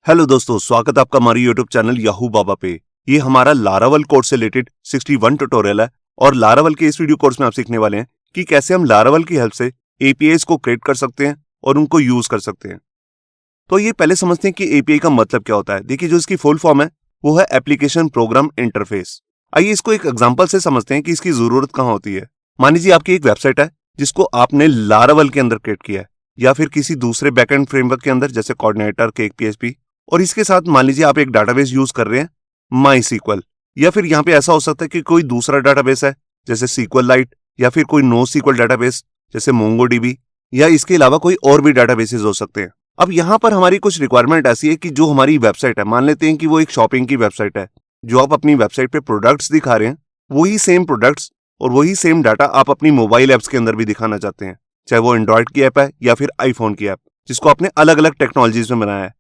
Hello दोस्तों, स्वागत है आपका हमारे यूट्यूब चैनल याहू बाबा पे। ये हमारा लारावल कोर्स से रिलेटेड 61 ट्यूटोरियल है और लारावल के इस वीडियो कोर्स में आप सीखने वाले हैं कि कैसे हम लारावल की हेल्प से एपीआईज को क्रिएट कर सकते हैं और उनको यूज कर सकते हैं। तो ये पहले समझते हैं कि एपीआई का मतलब क्या होता है। देखिए, जो इसकी फुल फॉर्म है वो है एप्लीकेशन प्रोग्राम इंटरफेस। आइए इसको एक एग्जाम्पल से समझते हैं कि इसकी जरूरत कहाँ होती है। मान लीजिए आपकी एक वेबसाइट है जिसको आपने लारावल के अंदर क्रिएट किया है या फिर किसी दूसरे बैकएंड फ्रेमवर्क के अंदर जैसे कोऑर्डिनेटर, केक पीएचपी, और इसके साथ मान लीजिए आप एक डाटाबेस यूज कर रहे हैं माई, या फिर यहाँ पे ऐसा हो सकता है कि कोई दूसरा डाटाबेस है जैसे SQLite या फिर कोई NoSQL डाटाबेस जैसे MongoDB, या इसके अलावा कोई और भी डाटाबेसेस हो सकते हैं। अब यहाँ पर हमारी कुछ रिक्वायरमेंट ऐसी है कि जो हमारी वेबसाइट है, मान लेते हैं कि वो एक शॉपिंग की वेबसाइट है, जो आप अपनी वेबसाइट पे प्रोडक्ट्स दिखा रहे हैं, वही सेम प्रोडक्ट्स और वही सेम डाटा आप अपनी मोबाइल ऐप्स के अंदर भी दिखाना चाहते हैं, चाहे वो एंड्रॉइड की ऐप है या फिर आईफोन की ऐप, जिसको आपने अलग अलग टेक्नोलॉजीज में बनाया है,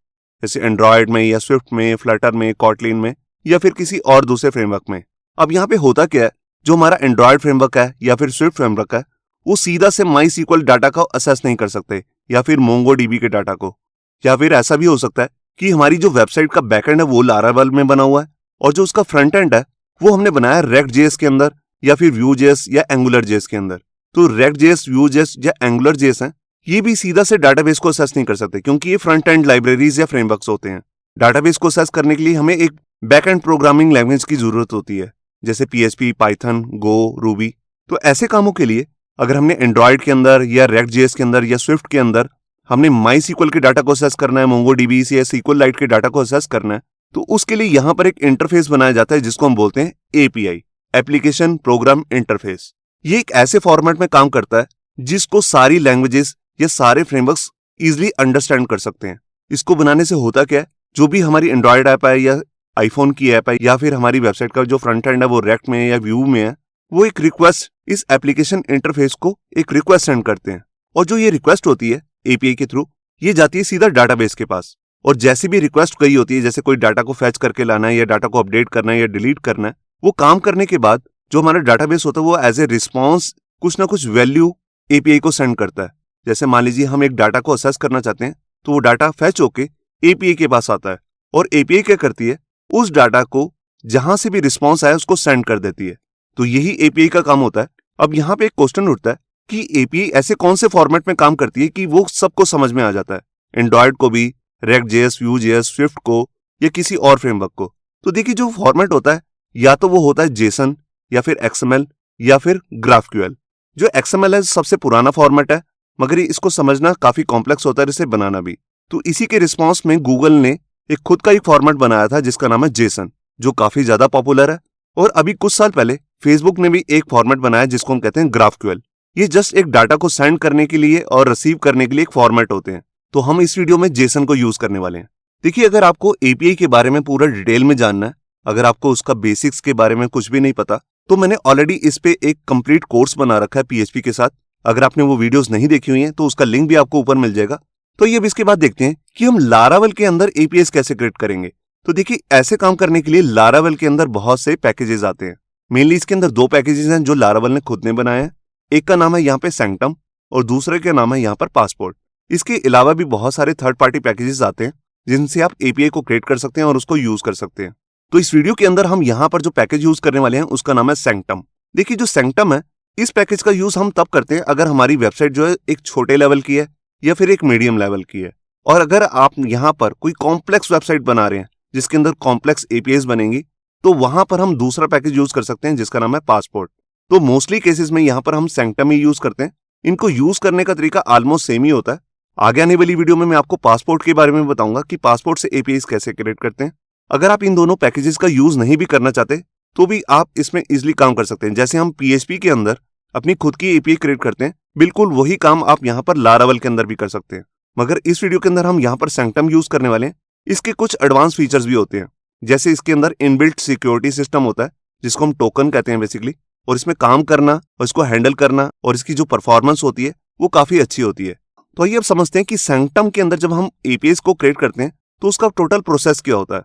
जैसे एंड्रॉइड में या स्विफ्ट में, फ्लटर में, कॉटलिन में या फिर किसी और दूसरे फ्रेमवर्क में। अब यहाँ पे होता क्या है, जो हमारा एंड्रॉइड फ्रेमवर्क है या फिर स्विफ्ट फ्रेमवर्क है, वो सीधा से MySQL डाटा को असेस नहीं कर सकते या फिर MongoDB के डाटा को। या फिर ऐसा भी हो सकता है कि हमारी जो वेबसाइट का बैकएंड है वो लारावल में बना हुआ है और जो उसका फ्रंट एंड है वो हमने बनाया React.js के अंदर या फिर Vue.js या AngularJS के अंदर। तो React.js, Vue.js या AngularJS है, ये भी सीधा से डाटाबेस को असेस नहीं कर सकते क्योंकि ये फ्रंट एंड लाइब्रेरीज या फ्रेमवर्क्स होते हैं। डाटाबेस को असेस करने के लिए हमें एक बैक एंड प्रोग्रामिंग लैंग्वेज की जरूरत होती है, जैसे PHP, Python, Go, Ruby। तो ऐसे कामों के लिए अगर हमने एंड्रॉइड के अंदर या React.js के अंदर या स्विफ्ट के अंदर हमने MySQL के डाटा को असेस करना है, MongoDB से या SQLite के डाटा को असेस करना है, तो उसके लिए यहाँ पर एक इंटरफेस बनाया जाता है जिसको हम बोलते हैं API, एप्लीकेशन प्रोग्राम इंटरफेस। ये एक ऐसे फॉर्मेट में काम करता है जिसको सारी लैंग्वेजेस ये सारे फ्रेमवर्क्स इजीली अंडरस्टैंड कर सकते हैं। इसको बनाने से होता क्या है, जो भी हमारी एंड्रॉइड ऐप है या आईफोन की ऐप है या फिर हमारी वेबसाइट का जो फ्रंट एंड है वो React में या Vue में है, वो एक रिक्वेस्ट इस एप्लीकेशन इंटरफेस को एक रिक्वेस्ट सेंड करते हैं और जो ये रिक्वेस्ट होती है एपीआई के थ्रू, ये जाती है सीधा डाटाबेस के पास। और जैसी भी रिक्वेस्ट गई होती है, जैसे कोई डाटा को फैच करके लाना है या डाटा को अपडेट करना है या डिलीट करना है, वो काम करने के बाद जो हमारा डाटाबेस होता है वो एज ए रिस्पॉन्स कुछ ना कुछ वैल्यू एपीआई को सेंड करता है। जैसे मान लीजिए हम एक डाटा को असेस करना चाहते हैं, तो वो डाटा फैच होके एपीआई के पास आता है और एपीआई क्या करती है, उस डाटा को जहां से भी रिस्पॉन्स आया उसको सेंड कर देती है। तो यही एपीआई का काम होता है। अब यहाँ पे एक क्वेश्चन उठता है कि एपीआई ऐसे कौन से फॉर्मेट में काम करती है कि वो सबको समझ में आ जाता है, एंड्रॉइड को भी, React.js, Vue.js, स्विफ्ट को या किसी और फ्रेमवर्क को। तो देखिए, जो फॉर्मेट होता है या तो वो होता है JSON या फिर XML या फिर GraphQL। जो XML है सबसे पुराना फॉर्मेट है, मगर इसको समझना काफी कॉम्प्लेक्स होता है, इसे बनाना भी। तो इसी के रिस्पॉन्स में गूगल ने एक खुद का एक फॉर्मेट बनाया था जिसका नाम है JSON, जो काफी ज्यादा पॉपुलर है। और अभी कुछ साल पहले फेसबुक ने भी एक फॉर्मेट बनाया जिसको हम कहते हैं GraphQL। ये जस्ट एक डाटा को सेंड करने के लिए और रिसीव करने के लिए एक फॉर्मेट होते हैं। तो हम इस वीडियो में JSON को यूज करने वाले हैं। देखिए, अगर आपको एपीआई के बारे में पूरा डिटेल में जानना है, अगर आपको उसका बेसिक्स के बारे में कुछ भी नहीं पता, तो मैंने ऑलरेडी इस पे एक कंप्लीट कोर्स बना रखा है PHP के साथ। अगर आपने वो वीडियोस नहीं देखी हुई हैं तो उसका लिंक भी आपको ऊपर मिल जाएगा। तो ये अब इसके बाद देखते हैं कि हम लारावल के अंदर एपीआईज कैसे क्रिएट करेंगे। तो देखिए, ऐसे काम करने के लिए लारावल के अंदर बहुत से पैकेजेस आते हैं। मेनली इसके अंदर दो पैकेजेस हैं जो लारावल ने खुद ने बनाए हैं। एक का नाम है यहाँ पे सैंक्टम और दूसरे का नाम है यहाँ पर पासपोर्ट। इसके अलावा भी बहुत सारे थर्ड पार्टी पैकेजेस आते हैं जिनसे आप एपीआई को क्रिएट कर सकते हैं और उसको यूज कर सकते हैं। तो इस वीडियो के अंदर हम यहाँ पर जो पैकेज यूज करने वाले हैं उसका नाम है सैंक्टम। देखिए, जो सैंक्टम है, इस पैकेज का यूज हम तब करते हैं अगर हमारी वेबसाइट जो है एक छोटे लेवल की है या फिर एक मीडियम लेवल की है। और अगर आप यहाँ पर कोई कॉम्प्लेक्स वेबसाइट बना रहे हैं जिसके अंदर कॉम्प्लेक्स एपीआईज बनेंगी, तो वहां पर हम दूसरा पैकेज यूज कर सकते हैं जिसका नाम है पासपोर्ट। तो मोस्टली केसेस में यहाँ पर हम सैंक्टम ही यूज करते हैं। इनको यूज करने का तरीका ऑलमोस्ट सेम ही होता है। आगे आने वाली वीडियो में मैं आपको पासपोर्ट के बारे में बताऊंगा कि पासपोर्ट से एपीआईज कैसे क्रिएट करते हैं। अगर आप इन दोनों पैकेजेस का यूज नहीं भी करना चाहते तो भी आप इसमें इजिली काम कर सकते हैं। जैसे हम PHP के अंदर अपनी खुद की एपीआई क्रिएट करते हैं, बिल्कुल वही काम आप यहाँ पर लारावल के अंदर भी कर सकते हैं। मगर इस वीडियो के अंदर हम यहाँ पर सैंक्टम यूज करने वाले हैं। इसके कुछ एडवांस फीचर्स भी होते हैं, जैसे इसके अंदर इनबिल्ट सिक्योरिटी सिस्टम होता है जिसको हम टोकन कहते हैं बेसिकली, और इसमें काम करना और इसको हैंडल करना और इसकी जो परफॉर्मेंस होती है वो काफी अच्छी होती है। तो आइए अब समझते हैं कि सैंक्टम के अंदर जब हम एपीआईज को क्रिएट करते हैं तो उसका टोटल प्रोसेस क्या होता है।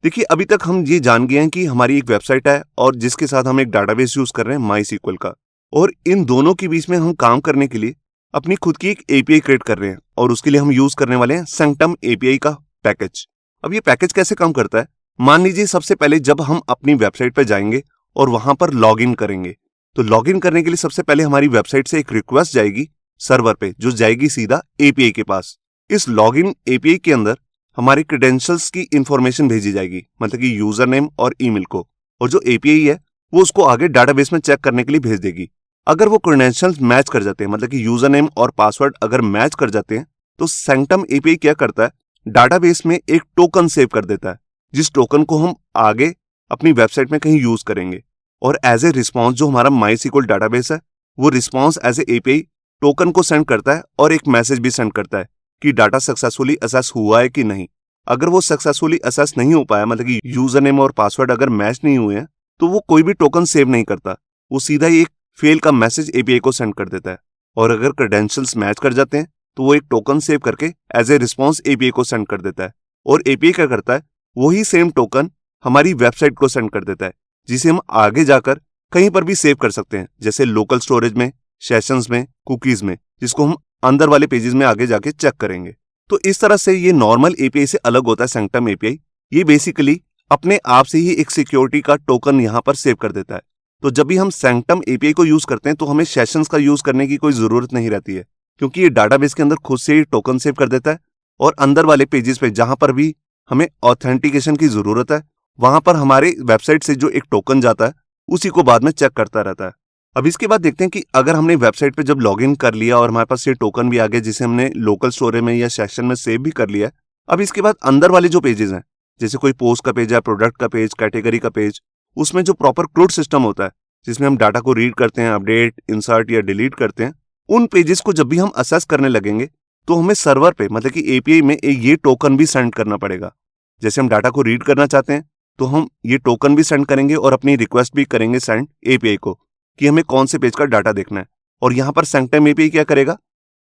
देखिए, अभी तक हम ये जान गए हैं कि हमारी एक वेबसाइट है और जिसके साथ हम एक डाटाबेस यूज कर रहे हैं MySQL का, और इन दोनों के बीच में हम काम करने के लिए अपनी खुद की एक एपीआई क्रिएट कर रहे हैं और उसके लिए हम यूज करने वाले हैं सैंक्टम एपीआई का पैकेज। अब ये पैकेज कैसे काम करता है? मान लीजिए सबसे पहले जब हम अपनी वेबसाइट पे जाएंगे और वहां पर लॉग इन करेंगे, तो लॉग इन करने के लिए सबसे पहले हमारी वेबसाइट से एक रिक्वेस्ट जाएगी सर्वर पे, जो जाएगी सीधा एपीआई के पास। इस लॉग इन एपीआई के अंदर हमारी क्रेडेंशियल्स की इंफॉर्मेशन भेजी जाएगी, मतलब कि यूजर नेम और ईमेल को, और जो एपीआई है वो उसको आगे डाटाबेस में चेक करने के लिए भेज देगी। अगर वो क्रेडेंशियल्स मैच कर जाते हैं, मतलब कि यूजर नेम और पासवर्ड अगर मैच कर जाते हैं, तो सैंक्टम एपीआई क्या करता है, डाटाबेस में एक टोकन सेव कर देता है, जिस टोकन को हम आगे अपनी वेबसाइट में कहीं यूज करेंगे। और एज ए रिस्पॉन्स जो हमारा MySQL डाटाबेस है, वो response as a API token को सेंड करता है और एक मैसेज भी सेंड करता है कि डाटा सक्सेसफुली असेस हुआ है कि नहीं। अगर वो सक्सेसफुली असेस नहीं हो पाया, मतलब कि यूजर नेम और पासवर्ड अगर मैच नहीं हुए हैं, तो वो कोई भी टोकन सेव नहीं करता, वो सीधा ही एक फेल का मैसेज एपीआई को सेंड कर देता है। और अगर क्रेडेंशियल्स मैच कर जाते हैं, तो वो एक टोकन सेव करके एज ए रिस्पॉन्स एपीआई को सेंड कर देता है। और एपीआई क्या करता है, वही सेम टोकन हमारी वेबसाइट को सेंड कर देता है, जिसे हम आगे जाकर कहीं पर भी सेव कर सकते हैं, जैसे लोकल स्टोरेज में, सेशंस में, कुकीज में, जिसको हम अंदर वाले पेजेस में आगे जाके चेक करेंगे। तो इस तरह से ये नॉर्मल एपीआई से अलग होता है सैंक्टम एपीआई। ये बेसिकली अपने आप से ही एक सिक्योरिटी का टोकन यहाँ पर सेव कर देता है। तो जब भी हम सैंक्टम एपीआई को यूज करते हैं, तो हमें सेशंस का यूज करने की कोई जरूरत नहीं रहती है, क्योंकि ये डाटाबेस के अंदर खुद से ही टोकन सेव कर देता है। और अंदर वाले पेजेस पे जहां पर भी हमें ऑथेंटिकेशन की जरूरत है, वहां पर हमारे वेबसाइट से जो एक टोकन जाता है, उसी को बाद में चेक करता रहता है। अब इसके बाद देखते हैं कि अगर हमने वेबसाइट पे जब लॉगिन कर लिया और हमारे पास ये टोकन भी आ गया, जिसे हमने लोकल स्टोरेज में या सेशन में सेव भी कर लिया है, अब इसके बाद अंदर वाले जो पेजेस हैं, जैसे कोई पोस्ट का पेज है, प्रोडक्ट का पेज, कैटेगरी का पेज, उसमें जो प्रॉपर क्रूड सिस्टम होता है, जिसमें हम डाटा को रीड करते हैं, अपडेट, इंसर्ट या डिलीट करते हैं, उन पेजेस को जब भी हम असेस करने लगेंगे, तो हमें सर्वर पे, मतलब कि एपीआई में ये टोकन भी सेंड करना पड़ेगा। जैसे हम डाटा को रीड करना चाहते हैं, तो हम ये टोकन भी सेंड करेंगे और अपनी रिक्वेस्ट भी करेंगे सेंड एपीआई को कि हमें कौन से पेज का डाटा देखना है। और यहाँ पर सैंक्टम एपीआई क्या करेगा,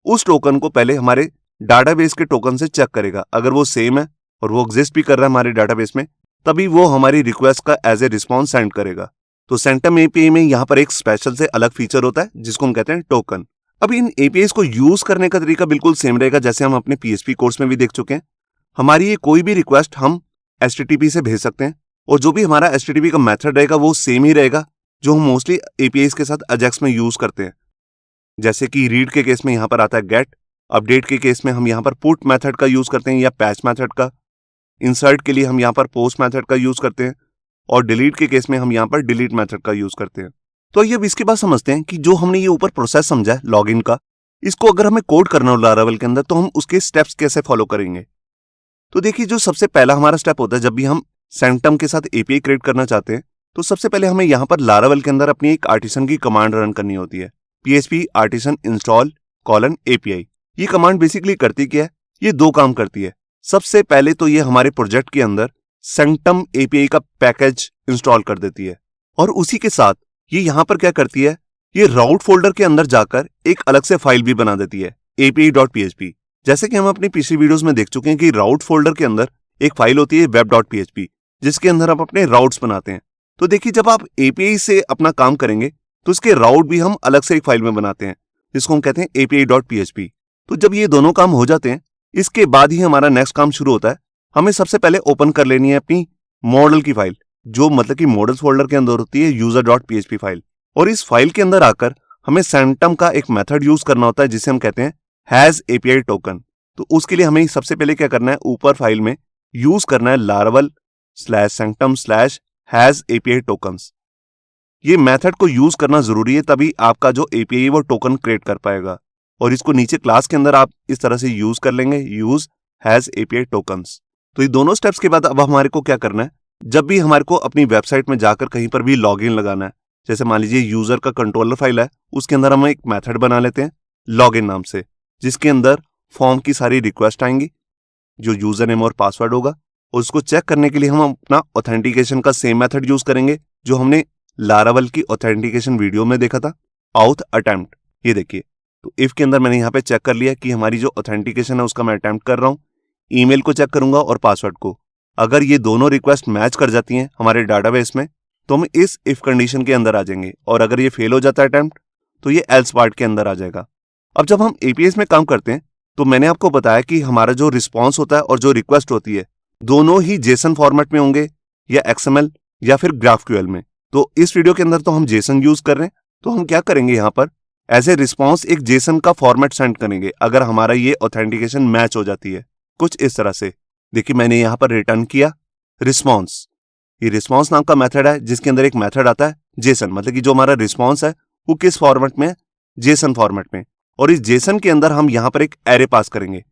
उस टोकन को पहले हमारे डाटाबेस के टोकन से चेक करेगा। अगर वो सेम है और वो एग्जिस्ट भी कर रहा है हमारे डाटाबेस में, तभी वो हमारी रिक्वेस्ट का एज ए रिस्पॉन्स सेंड करेगा। तो सैंक्टम एपीआई में यहाँ पर एक स्पेशल से अलग फीचर होता है, जिसको हम कहते हैं टोकन। अब इन एपीआईज को यूज करने का तरीका बिल्कुल सेम रहेगा, जैसे हम अपने पीएचपी कोर्स में भी देख चुके हैं। हमारी ये कोई भी रिक्वेस्ट हम एचटीटीपी से भेज सकते हैं, और जो भी हमारा एचटीटीपी का मेथड रहेगा वो सेम ही रहेगा, जो हम मोस्टली एपीआईज के साथ अजैक्स में यूज करते हैं। जैसे कि रीड के केस में यहाँ पर आता है गेट, अपडेट के केस में हम यहाँ पर पुट मेथड का यूज करते हैं या पैच मेथड का, इंसर्ट के लिए हम यहाँ पर पोस्ट मेथड का यूज करते हैं, और डिलीट के केस में हम यहाँ पर डिलीट मेथड का यूज करते हैं। तो ये अब इसके बाद समझते हैं कि जो हमने ये ऊपर प्रोसेस समझा है लॉगिन का, इसको अगर हमें कोड करना हो लारावेल के अंदर, तो हम उसके स्टेप्स कैसे फॉलो करेंगे। तो देखिए, जो सबसे पहला हमारा स्टेप होता है, जब भी हम सैंक्टम के साथ एपीआई क्रिएट करना चाहते हैं, तो सबसे पहले हमें यहाँ पर लारावेल के अंदर अपनी एक आर्टिसन की कमांड रन करनी होती है, php artisan install :API। ये कमांड बेसिकली करती क्या है, ये दो काम करती है। सबसे पहले तो ये हमारे प्रोजेक्ट के अंदर सैंक्टम एपीआई का पैकेज इंस्टॉल कर देती है, और उसी के साथ ये यहाँ पर क्या करती है, ये राउट फोल्डर के अंदर जाकर एक अलग से फाइल भी बना देती है, api.php। जैसे कि हम अपनी पिछली वीडियोस में देख चुके हैं कि राउट फोल्डर के अंदर एक फाइल होती है web.php, जिसके अंदर आप अपने राउट्स बनाते हैं। तो देखिए, जब आप एपीआई से अपना काम करेंगे, तो इसके राउट भी हम अलग से एक फाइल में बनाते हैं, जिसको हम कहते हैं api.php। तो जब ये दोनों काम हो जाते हैं, इसके बाद ही हमारा नेक्स्ट काम शुरू होता है। हमें सबसे पहले ओपन कर लेनी है अपनी मॉडल की फाइल, जो मतलब कि मॉडल्स फोल्डर के अंदर होती है user.php फाइल। और इस फाइल के अंदर आकर हमें सैंक्टम का एक मेथड यूज करना होता है, जिसे हम कहते हैं हैज एपीआई टोकन। तो उसके लिए हमें सबसे पहले क्या करना है, ऊपर फाइल में यूज करना है laravel/sanctum/has API tokens। ये मेथड को यूज करना जरूरी है, तभी आपका जो एपीआई है वो टोकन क्रिएट कर पाएगा। और इसको नीचे क्लास के अंदर आप इस तरह से यूज कर लेंगे, यूज हैज एपीआई टोकन्स। तो ये दोनों स्टेप्स के बाद अब हमारे को क्या करना है, जब भी हमारे को अपनी वेबसाइट में जाकर कहीं पर भी लॉगिन लगाना है, जैसे मान लीजिए यूजर का कंट्रोलर फाइल है, उसके अंदर हम एक मेथड बना लेते हैं लॉगिन नाम से, जिसके अंदर फॉर्म की सारी रिक्वेस्ट आएंगी, जो यूजर नेम और पासवर्ड होगा। और उसको चेक करने के लिए हम अपना ऑथेंटिकेशन का सेम मेथड यूज करेंगे, जो हमने लारावेल की ऑथेंटिकेशन वीडियो में देखा था, आउथ अटेम्प्ट। ये देखिए, तो इफ के अंदर मैंने यहाँ पे चेक कर लिया कि हमारी जो ऑथेंटिकेशन है उसका मैं अटेम्प्ट कर रहा हूँ। ईमेल को चेक करूंगा और पासवर्ड को। अगर ये दोनों रिक्वेस्ट मैच कर जाती हैं हमारे डाटाबेस में, तो हम इस इफ कंडीशन के अंदर आ जाएंगे, और अगर ये फेल हो जाता है अटेम्प्ट, तो ये एल्स पार्ट के अंदर आ जाएगा। अब जब हम एपीआई में काम करते हैं, तो मैंने आपको बताया कि हमारा जो रिस्पॉन्स होता है और जो रिक्वेस्ट होती है, दोनों ही जेसन फॉर्मेट में होंगे या एक्सएमएल या फिर ग्राफक्यूएल में। तो इस वीडियो के अंदर तो हम जेसन यूज कर रहे हैं, तो हम क्या करेंगे यहाँ पर एज ए रिस्पॉन्स एक जेसन का फॉर्मेट सेंड करेंगे अगर हमारा ये ऑथेंटिकेशन मैच हो जाती है कुछ इस तरह से। देखिए मैंने यहाँ पर रिटर्न किया रिस्पॉन्स। ये रिस्पॉन्स नाम का मेथड है जिसके अंदर एक मेथड आता है जेसन, मतलब कि जो हमारा रिस्पॉन्स है वो किस फॉर्मेट में है, जेसन फॉर्मेट में। और इस जेसन के अंदर हम यहाँ पर एक एरे पास करेंगे।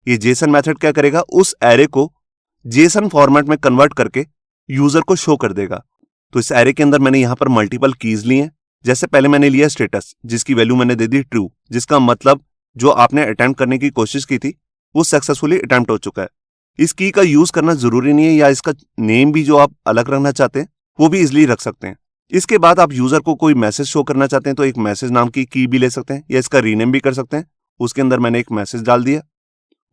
ये जेसन मेथड क्या करेगा, उस एरे को जेसन फॉर्मेट में कन्वर्ट करके यूजर को शो कर देगा। तो इस एरे के अंदर मैंने यहाँ पर मल्टीपल कीज लिए हैं। जैसे पहले मैंने लिया स्टेटस जिसकी वैल्यू मैंने दे दी ट्रू, जिसका मतलब जो आपने अटेम्प्ट करने की कोशिश की थी वो सक्सेसफुली अटेम्प्ट हो चुका है। इस की का यूज करना जरूरी नहीं है, या इसका नेम भी जो आप अलग रखना चाहते हैं वो भी इजिली रख सकते हैं। इसके बाद आप यूजर को कोई मैसेज शो करना चाहते हैं तो एक मैसेज नाम की भी ले सकते हैं या इसका रीनेम भी कर सकते हैं। उसके अंदर मैंने एक मैसेज डाल दिया।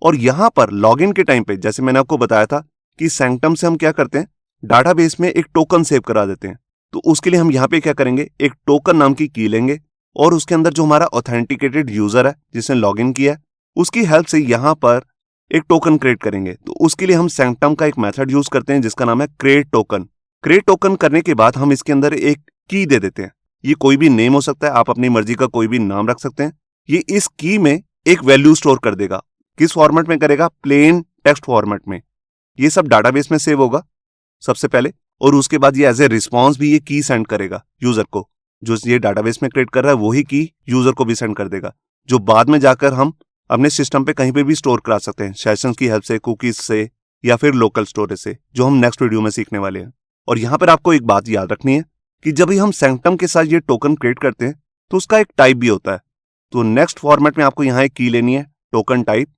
और यहां पर लॉगिन के टाइम पे जैसे मैंने आपको बताया था कि सैंक्टम से हम क्या करते हैं, डाटाबेस में एक टोकन सेव करा देते हैं। तो उसके लिए हम यहाँ पे क्या करेंगे, एक टोकन नाम की लेंगे और उसके अंदर जो हमारा ऑथेंटिकेटेड यूजर है जिसने लॉगिन किया है उसकी हेल्प से यहाँ पर एक टोकन क्रिएट करेंगे। तो उसके लिए हम सैंक्टम का एक मेथड यूज करते हैं जिसका नाम है क्रिएट टोकन। क्रिएट टोकन करने के बाद हम इसके अंदर एक की दे देते हैं। ये कोई भी नेम हो सकता है, आप अपनी मर्जी का कोई भी नाम रख सकते हैं। ये इस की में एक वैल्यू स्टोर कर देगा। किस फॉर्मेट में करेगा, प्लेन टेक्स्ट फॉर्मेट में। ये सब डाटाबेस में सेव होगा सबसे पहले, और उसके बाद ये एज ए रिस्पॉन्स भी ये की सेंड करेगा यूजर को। जो ये डाटाबेस में क्रिएट कर रहा है वही की यूजर को भी सेंड कर देगा, जो बाद में जाकर हम अपने सिस्टम पे कहीं पे भी स्टोर करा सकते हैं, सेशंस की हेल्प से, कुकीज से या फिर लोकल स्टोरेज से, जो हम नेक्स्ट वीडियो में सीखने वाले हैं। और यहाँ पर आपको एक बात याद रखनी है कि जब भी हम सैंक्टम के साथ ये टोकन क्रिएट करते हैं तो उसका एक टाइप भी होता है। तो नेक्स्ट फॉर्मेट में आपको यहाँ एक की लेनी है टोकन टाइप,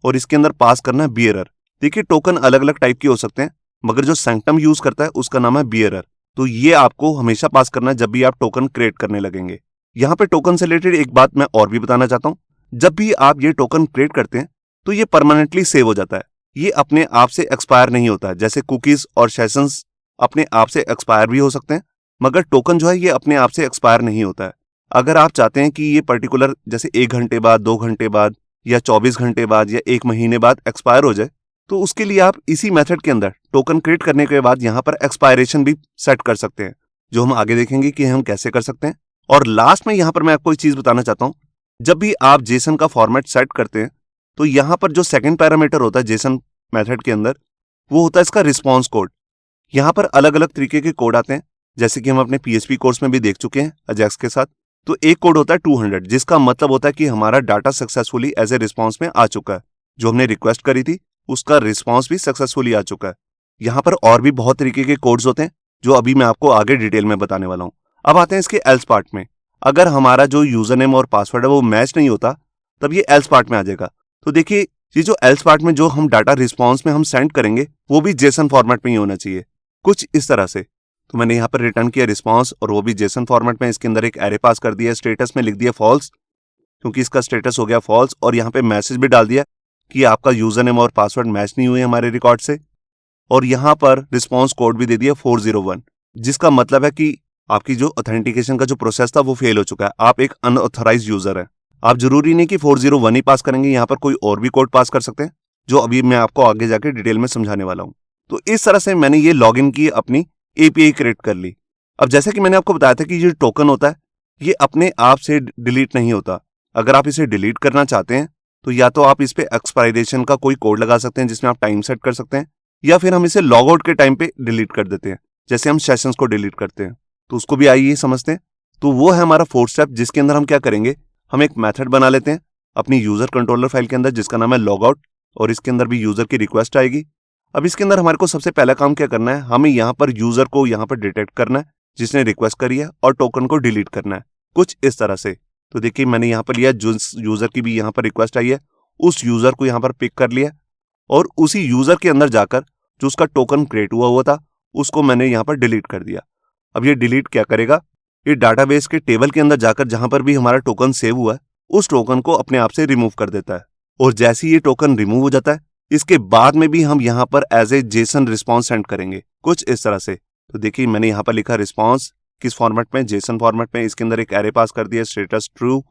और इसके अंदर पास करना है बियरर। देखिए टोकन अलग अलग टाइप के हो सकते हैं, मगर जो सैंक्टम यूज करता है उसका नाम है बियरर। तो ये आपको हमेशा पास करना है जब भी आप टोकन क्रिएट करने लगेंगे। यहाँ पे टोकन से रिलेटेड एक बात मैं और भी बताना चाहता हूँ। जब भी आप ये टोकन क्रिएट करते हैं तो ये परमानेंटली सेव हो जाता है, ये अपने आप से एक्सपायर नहीं होता है। जैसे कुकीज और सेशंस अपने आप से एक्सपायर भी हो सकते हैं, मगर टोकन जो है ये अपने आप से एक्सपायर नहीं होता है। अगर आप चाहते हैं कि ये पर्टिकुलर जैसे 1 घंटे बाद, 2 घंटे बाद या 24 घंटे बाद या 1 महीने बाद एक्सपायर हो जाए, तो उसके लिए आप इसी मेथड के अंदर टोकन क्रिएट करने के बाद यहाँ पर एक्सपायरेशन भी सेट कर सकते हैं, जो हम आगे देखेंगे कि हम कैसे कर सकते हैं। और लास्ट में यहाँ पर मैं आपको एक चीज बताना चाहता हूँ, जब भी आप जेसन का फॉर्मेट सेट करते हैं तो यहाँ पर जो सेकंड पैरामीटर होता है जेसन मेथड के अंदर, वो होता है इसका रिस्पॉन्स कोड। यहाँ पर अलग अलग तरीके के कोड आते हैं, जैसे कि हम अपने पीएचपी कोर्स में भी देख चुके हैं अजैक्स के साथ। तो एक कोड होता है 200, जिसका मतलब होता है कि हमारा data successfully as a response में आ चुका है। जो हमने रिक्वेस्ट करी थी उसका रिस्पॉन्स भी सक्सेसफुली आ चुका है। यहाँ पर और भी बहुत तरीके के कोड्स होते हैं जो अभी मैं आपको आगे डिटेल में बताने वाला हूँ। अब आते हैं इसके एल्स पार्ट में। अगर हमारा जो यूजर नेम और पासवर्ड है वो मैच नहीं होता तब ये एल्स पार्ट में आ जाएगा। तो देखिए ये जो एल्स पार्ट में जो हम डाटा रिस्पॉन्स में हम सेंड करेंगे वो भी जेसन फॉर्मेट में ही होना चाहिए, कुछ इस तरह से। तो मैंने यहाँ पर रिटर्न किया रिस्पॉन्स और वो भी जेसन फॉर्मेट में। इसके अंदर एक एरे पास कर दिया, स्टेटस में लिख दिया फॉल्स क्योंकि इसका स्टेटस हो गया फॉल्स, और यहाँ पे मैसेज भी डाल दिया कि आपका यूजर नेम और पासवर्ड मैच नहीं हुए हमारे रिकॉर्ड से। और यहाँ पर रिस्पॉन्स कोड भी दे दिया 401, जिसका मतलब है कि आपकी जो ऑथेंटिकेशन का जो प्रोसेस था वो फेल हो चुका है, आप एक अनऑथराइज्ड यूजर हैं। आप जरूरी नहीं कि 401 ही पास करेंगे, यहाँ पर कोई और भी कोड पास कर सकते हैं, जो अभी मैं आपको आगे जाके डिटेल में समझाने वाला हूँ। तो इस तरह से मैंने ये लॉगिन की, अपनी एपीआई क्रिएट कर ली। अब जैसे कि मैंने आपको बताया था कि ये टोकन होता है ये अपने आप से डिलीट नहीं होता। अगर आप इसे डिलीट करना चाहते हैं तो या तो आप इस पे एक्सपायरेशन का कोई कोड लगा सकते हैं जिसमें आप टाइम सेट कर सकते हैं, या फिर हम इसे लॉग आउट के टाइम पे डिलीट कर देते हैं, जैसे हम सेशंस को डिलीट करते हैं। तो उसको भी आइए समझते हैं। तो वो है हमारा 4th स्टेप, जिसके अंदर हम क्या करेंगे, हम एक मेथड बना लेते हैं अपनी यूजर कंट्रोलर फाइल के अंदर जिसका नाम है लॉग आउट, और इसके अंदर भी यूजर की रिक्वेस्ट आएगी। अब इसके अंदर हमारे को सबसे पहला काम क्या करना है, हमें यहाँ पर यूजर को यहाँ पर डिटेक्ट करना है जिसने रिक्वेस्ट करी है, और टोकन को डिलीट करना है, कुछ इस तरह से। तो देखिए मैंने यहाँ पर लिया, जिस यूजर की भी यहाँ पर रिक्वेस्ट आई है उस यूजर को यहाँ पर पिक कर लिया, और उसी यूजर के अंदर जाकर जो उसका टोकन क्रिएट हुआ था उसको मैंने यहाँ पर डिलीट कर दिया। अब ये डिलीट क्या करेगा, ये डाटाबेस के टेबल के अंदर जाकर जहां पर भी हमारा टोकन सेव हुआ है उस टोकन को अपने आप से रिमूव कर देता है। और जैसे ही ये टोकन रिमूव हो जाता है इसके बाद में भी हम यहाँ पर as a JSON response send करेंगे, कुछ इस तरह से। तो देखिए मैंने यहाँ पर लिखा रिस्पॉन्स किस फॉर्मेट में, जेसन फॉर्मेट में। इसके अंदर एक एरे पास कर दिया, स्टेटस ट्रू,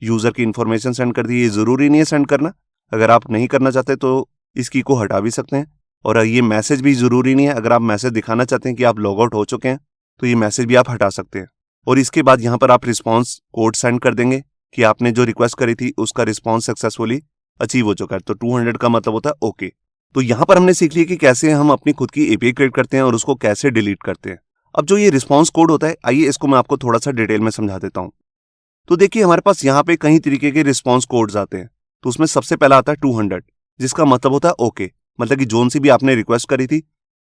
यूजर की इंफॉर्मेशन सेंड कर दी। ये जरूरी नहीं है सेंड करना, अगर आप नहीं करना चाहते तो इस की को हटा भी सकते हैं। और ये मैसेज भी जरूरी नहीं है। अगर आप मैसेज दिखाना चाहते हैं कि आप लॉग आउट हो चुके हैं तो ये मैसेज भी आप हटा सकते हैं। और इसके बाद यहाँ पर आप रिस्पॉन्स कोड सेंड कर देंगे कि आपने जो रिक्वेस्ट करी थी उसका रिस्पॉन्स सक्सेसफुली अचीव हो चुका है। तो 200 का मतलब होता है ओके। तो यहाँ पर हमने सीख लिया कि कैसे हम अपनी खुद की एपीआई क्रिएट करते हैं और उसको कैसे डिलीट करते हैं। अब जो ये रिस्पॉन्स कोड होता है, आइए इसको मैं आपको थोड़ा सा डिटेल में समझा देता हूँ। तो देखिए हमारे पास यहाँ पे कई तरीके के रिस्पॉन्स कोड्स आते हैं। तो उसमें सबसे पहला आता है 200, जिसका मतलब होता है ओके, मतलब कि जोन सी भी आपने रिक्वेस्ट करी थी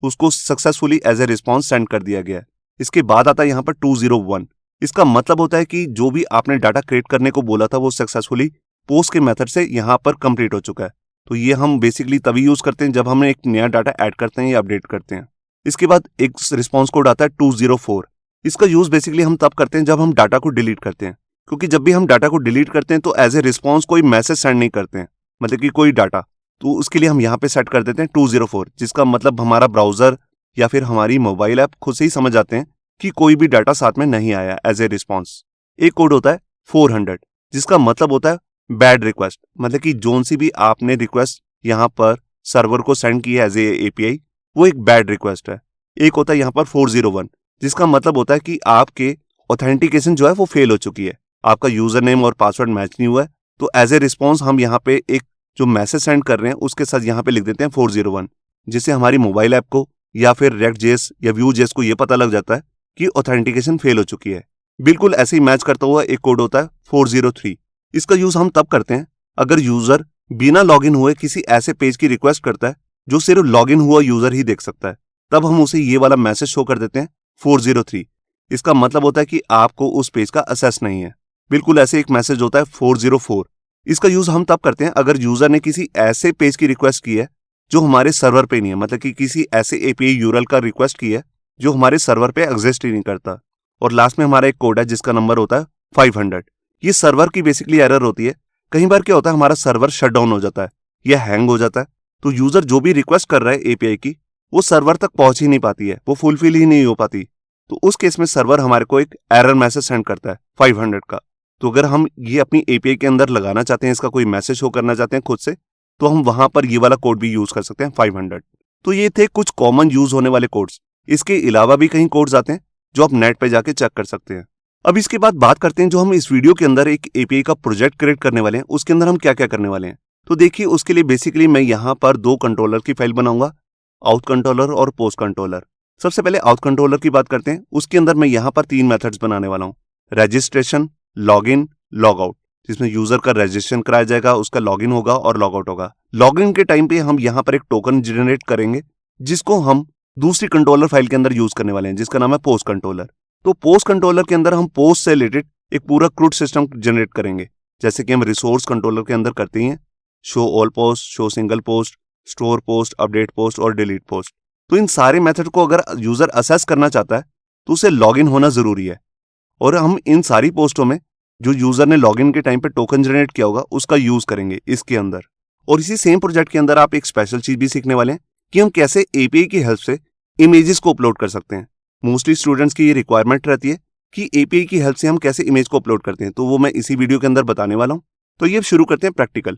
उसको successfully as a response send कर दिया गया है। इसके बाद आता है यहाँ पर 201, इसका मतलब होता है कि जो भी आपने डाटा क्रिएट करने को बोला था वो सक्सेसफुली पोस्ट के मेथड से यहाँ पर कंप्लीट हो चुका है। तो ये हम बेसिकली तभी यूज करते हैं जब हम एक नया डाटा ऐड करते हैं या अपडेट करते हैं। इसके बाद एक रिस्पॉन्स कोड आता है 204, इसका यूज बेसिकली हम तब करते हैं जब हम डाटा को डिलीट करते हैं, क्योंकि जब भी हम डाटा को डिलीट करते हैं तो एज ए रिस्पॉन्स कोई मैसेज सेंड नहीं करते हैं, मतलब कि कोई डाटा। तो उसके लिए हम यहाँ पे सेट कर देते हैं 204, जिसका मतलब हमारा ब्राउजर या फिर हमारी मोबाइल ऐप खुद से ही समझ जाते हैं कि कोई भी डाटा साथ में नहीं आया एज ए रिस्पॉन्स। एक कोड होता है 400, जिसका मतलब होता है बैड रिक्वेस्ट, मतलब कि जोन सी भी आपने रिक्वेस्ट यहाँ पर सर्वर को सेंड की है एज ए एपीआई, वो एक बैड रिक्वेस्ट है। एक होता है यहाँ पर 401, जिसका मतलब होता है कि आपके ऑथेंटिकेशन जो है वो फेल हो चुकी है, आपका यूजर नेम और पासवर्ड मैच नहीं हुआ है। तो एज ए रिस्पॉन्स हम यहाँ पे एक जो मैसेज सेंड कर रहे हैं उसके साथ यहाँ पे लिख देते हैं 401, जिससे हमारी मोबाइल ऐप को या फिर React.js या Vue.js को ये पता लग जाता है कि ऑथेंटिकेशन फेल हो चुकी है। बिल्कुल ऐसे ही मैच करता हुआ एक कोड होता है 403, इसका यूज हम तब करते हैं अगर यूजर बिना लॉगिन हुए किसी ऐसे पेज की रिक्वेस्ट करता है जो सिर्फ लॉगिन हुआ यूजर ही देख सकता है, तब हम उसे ये वाला मैसेज शो कर देते हैं 403। इसका मतलब होता है कि आपको उस पेज का एक्सेस नहीं है। बिल्कुल ऐसे एक मैसेज होता है 404, इसका यूज हम तब करते हैं अगर यूजर ने किसी ऐसे पेज की रिक्वेस्ट की है जो हमारे सर्वर पे नहीं है, मतलब कि किसी ऐसे एपीआई यूआरएल का रिक्वेस्ट की है जो हमारे सर्वर पे एग्जिस्ट ही नहीं करता। और लास्ट में हमारा एक कोड है जिसका नंबर होता है 500, ये सर्वर की बेसिकली एरर होती है। कई बार क्या होता है हमारा सर्वर शट डाउन हो जाता है या हैंग हो जाता है, तो यूजर जो भी रिक्वेस्ट कर रहा है एपीआई की वो सर्वर तक पहुंच ही नहीं पाती है, वो फुलफिल ही नहीं हो पाती। तो उस केस में सर्वर हमारे को एक एरर मैसेज सेंड करता है 500 का। तो अगर हम ये अपनी एपीआई के अंदर लगाना चाहते हैं, इसका कोई मैसेज शो करना चाहते हैं खुद से, तो हम वहां पर ये वाला कोड भी यूज कर सकते हैं 500। तो ये थे कुछ कॉमन यूज होने वाले कोड्स। इसके अलावा भी कई कोड्स आते हैं जो आप नेट पे जाके चेक कर सकते हैं। अब इसके बाद बात करते हैं जो हम इस वीडियो के अंदर एक एपीआई का प्रोजेक्ट क्रिएट करने वाले हैं उसके अंदर हम क्या क्या करने वाले हैं। तो देखिए उसके लिए बेसिकली मैं यहाँ पर 2 कंट्रोलर की फाइल बनाऊंगा, आउट कंट्रोलर और पोस्ट कंट्रोलर। सबसे पहले आउट कंट्रोलर की बात करते हैं। उसके अंदर मैं यहाँ पर 3 मेथड्स बनाने वाला हूँ, रजिस्ट्रेशन, लॉगिन, लॉग आउट, जिसमें यूजर का रजिस्ट्रेशन कराया जाएगा, उसका लॉगिन होगा और लॉग आउट होगा। लॉगिन के टाइम पे हम यहाँ पर एक टोकन जनरेट करेंगे जिसको हम दूसरी कंट्रोलर फाइल के अंदर यूज करने वाले हैं, जिसका नाम है पोस्ट कंट्रोलर। तो पोस्ट कंट्रोलर के अंदर हम पोस्ट से रिलेटेड एक पूरा क्रूड सिस्टम जनरेट करेंगे, जैसे कि हम रिसोर्स कंट्रोलर के अंदर करते हैं show all post, show single post, store post, update post और डिलीट पोस्ट। तो इन सारे मेथड को अगर यूजर असेस करना चाहता है तो उसे लॉगिन होना जरूरी है, और हम इन सारी पोस्टों में जो यूजर ने लॉगिन के टाइम पे टोकन जनरेट किया होगा उसका यूज करेंगे इसके अंदर। और इसी सेम प्रोजेक्ट के अंदर आप एक स्पेशल चीज भी सीखने वाले हैं कि हम कैसे एपीआई की हेल्प से इमेजेस को अपलोड कर सकते हैं। मोस्टली स्टूडेंट्स की ये रिक्वायरमेंट रहती है कि एपीआई की हेल्प से हम कैसे इमेज को अपलोड करते हैं, तो वो मैं इसी वीडियो के अंदर बताने वाला हूं। तो ये शुरू करते हैं प्रैक्टिकल।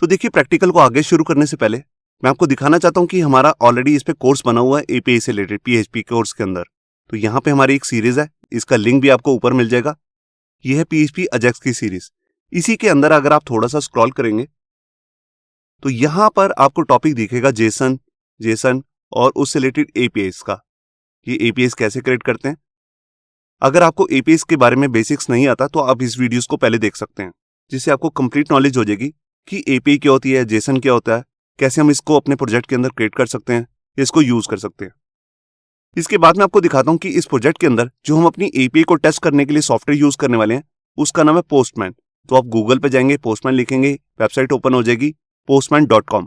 तो देखिए प्रैक्टिकल को आगे शुरू करने से पहले मैं आपको दिखाना चाहता हूं कि हमारा ऑलरेडी इस पे कोर्स बना हुआ है एपीआई से रिलेटेड पीएचपी कोर्स के अंदर। तो यहाँ पे हमारी एक सीरीज है, इसका लिंक भी आपको ऊपर मिल जाएगा। यह है पीएचपी अजेक्स की सीरीज। इसी के अंदर अगर आप थोड़ा सा स्क्रॉल करेंगे तो यहां पर आपको टॉपिक दिखेगा जेसन और उससे रिलेटेड एपीआईस का, ये एपीआईस कैसे क्रिएट करते हैं। अगर आपको एपीआईस के बारे में बेसिक्स नहीं आता तो आप इस वीडियोस को पहले देख सकते हैं, जिससे आपको कंप्लीट नॉलेज हो जाएगी कि एपीआई क्या होती है, जेसन क्या होता है, कैसे हम इसको अपने प्रोजेक्ट के अंदर क्रिएट कर सकते हैं, इसको यूज कर सकते हैं। इसके बाद मैं आपको दिखाता हूं कि इस प्रोजेक्ट के अंदर जो हम अपनी एपीआई को टेस्ट करने के लिए सॉफ्टवेयर यूज करने वाले हैं उसका नाम है पोस्टमैन। तो आप गूगल पे जाएंगे, पोस्टमैन लिखेंगे, वेबसाइट ओपन हो जाएगी postman.com।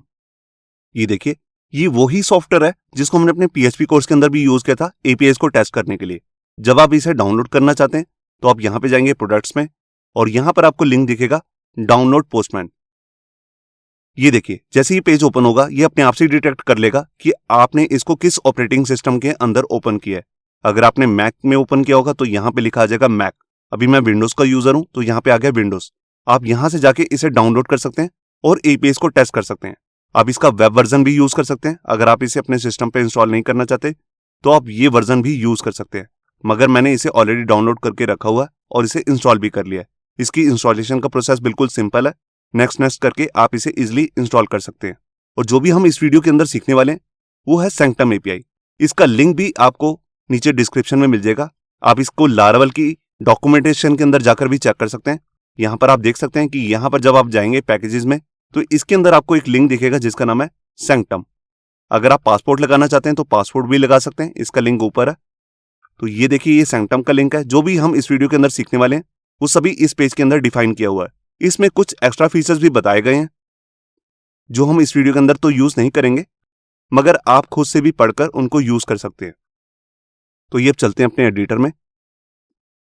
ये देखिए ये वही सॉफ्टवेयर है जिसको हमने अपने पीएचपी कोर्स के अंदर भी यूज किया था एपीआईस को टेस्ट करने के लिए। जब आप इसे डाउनलोड करना चाहते हैं तो आप यहां पे जाएंगे प्रोडक्ट्स में, और यहां पर आपको लिंक दिखेगा डाउनलोड पोस्टमैन। ये देखिए जैसे ही पेज ओपन होगा ये अपने आप से डिटेक्ट कर लेगा कि आपने इसको किस ऑपरेटिंग सिस्टम के अंदर ओपन किया है। अगर आपने मैक में ओपन किया होगा तो यहाँ पे लिखा आ जाएगा मैक। अभी मैं विंडोज का यूजर हूं तो यहाँ पे आ गया विंडोज। आप यहां से जाके इसे डाउनलोड कर सकते हैं और एपीआईस को टेस्ट कर सकते हैं। आप इसका वेब वर्जन भी यूज कर सकते हैं। अगर आप इसे अपने सिस्टम पे इंस्टॉल नहीं करना चाहते तो आप ये वर्जन भी यूज कर सकते हैं, मगर मैंने इसे ऑलरेडी डाउनलोड करके रखा हुआ है और इसे इंस्टॉल भी कर लिया है। इसकी इंस्टॉलेशन का प्रोसेस बिल्कुल सिंपल है। नेक्स्ट करके आप इसे इजिली इंस्टॉल कर सकते हैं। और जो भी हम इस वीडियो के अंदर सीखने वाले हैं वो है सैंक्टम एपीआई। इसका लिंक भी आपको नीचे डिस्क्रिप्शन में मिल जाएगा। आप इसको लारावल की डॉक्यूमेंटेशन के अंदर जाकर भी चेक कर सकते हैं। यहाँ पर आप देख सकते हैं कि यहाँ पर जब आप जाएंगे पैकेजेस में तो इसके अंदर आपको एक लिंक दिखेगा जिसका नाम है सैंक्टम। अगर आप पासपोर्ट लगाना चाहते हैं तो पासपोर्ट भी लगा सकते हैं, इसका लिंक ऊपर है। तो ये देखिए, ये सैंक्टम का लिंक है। जो भी हम इस वीडियो के अंदर सीखने वाले हैं वो सभी इस पेज के अंदर डिफाइन किया हुआ है। इसमें कुछ एक्स्ट्रा फीचर्स भी बताए गए हैं जो हम इस वीडियो के अंदर तो यूज नहीं करेंगे, मगर आप खुद से भी पढ़कर उनको यूज कर सकते हैं। तो ये अब चलते हैं अपने एडिटर में।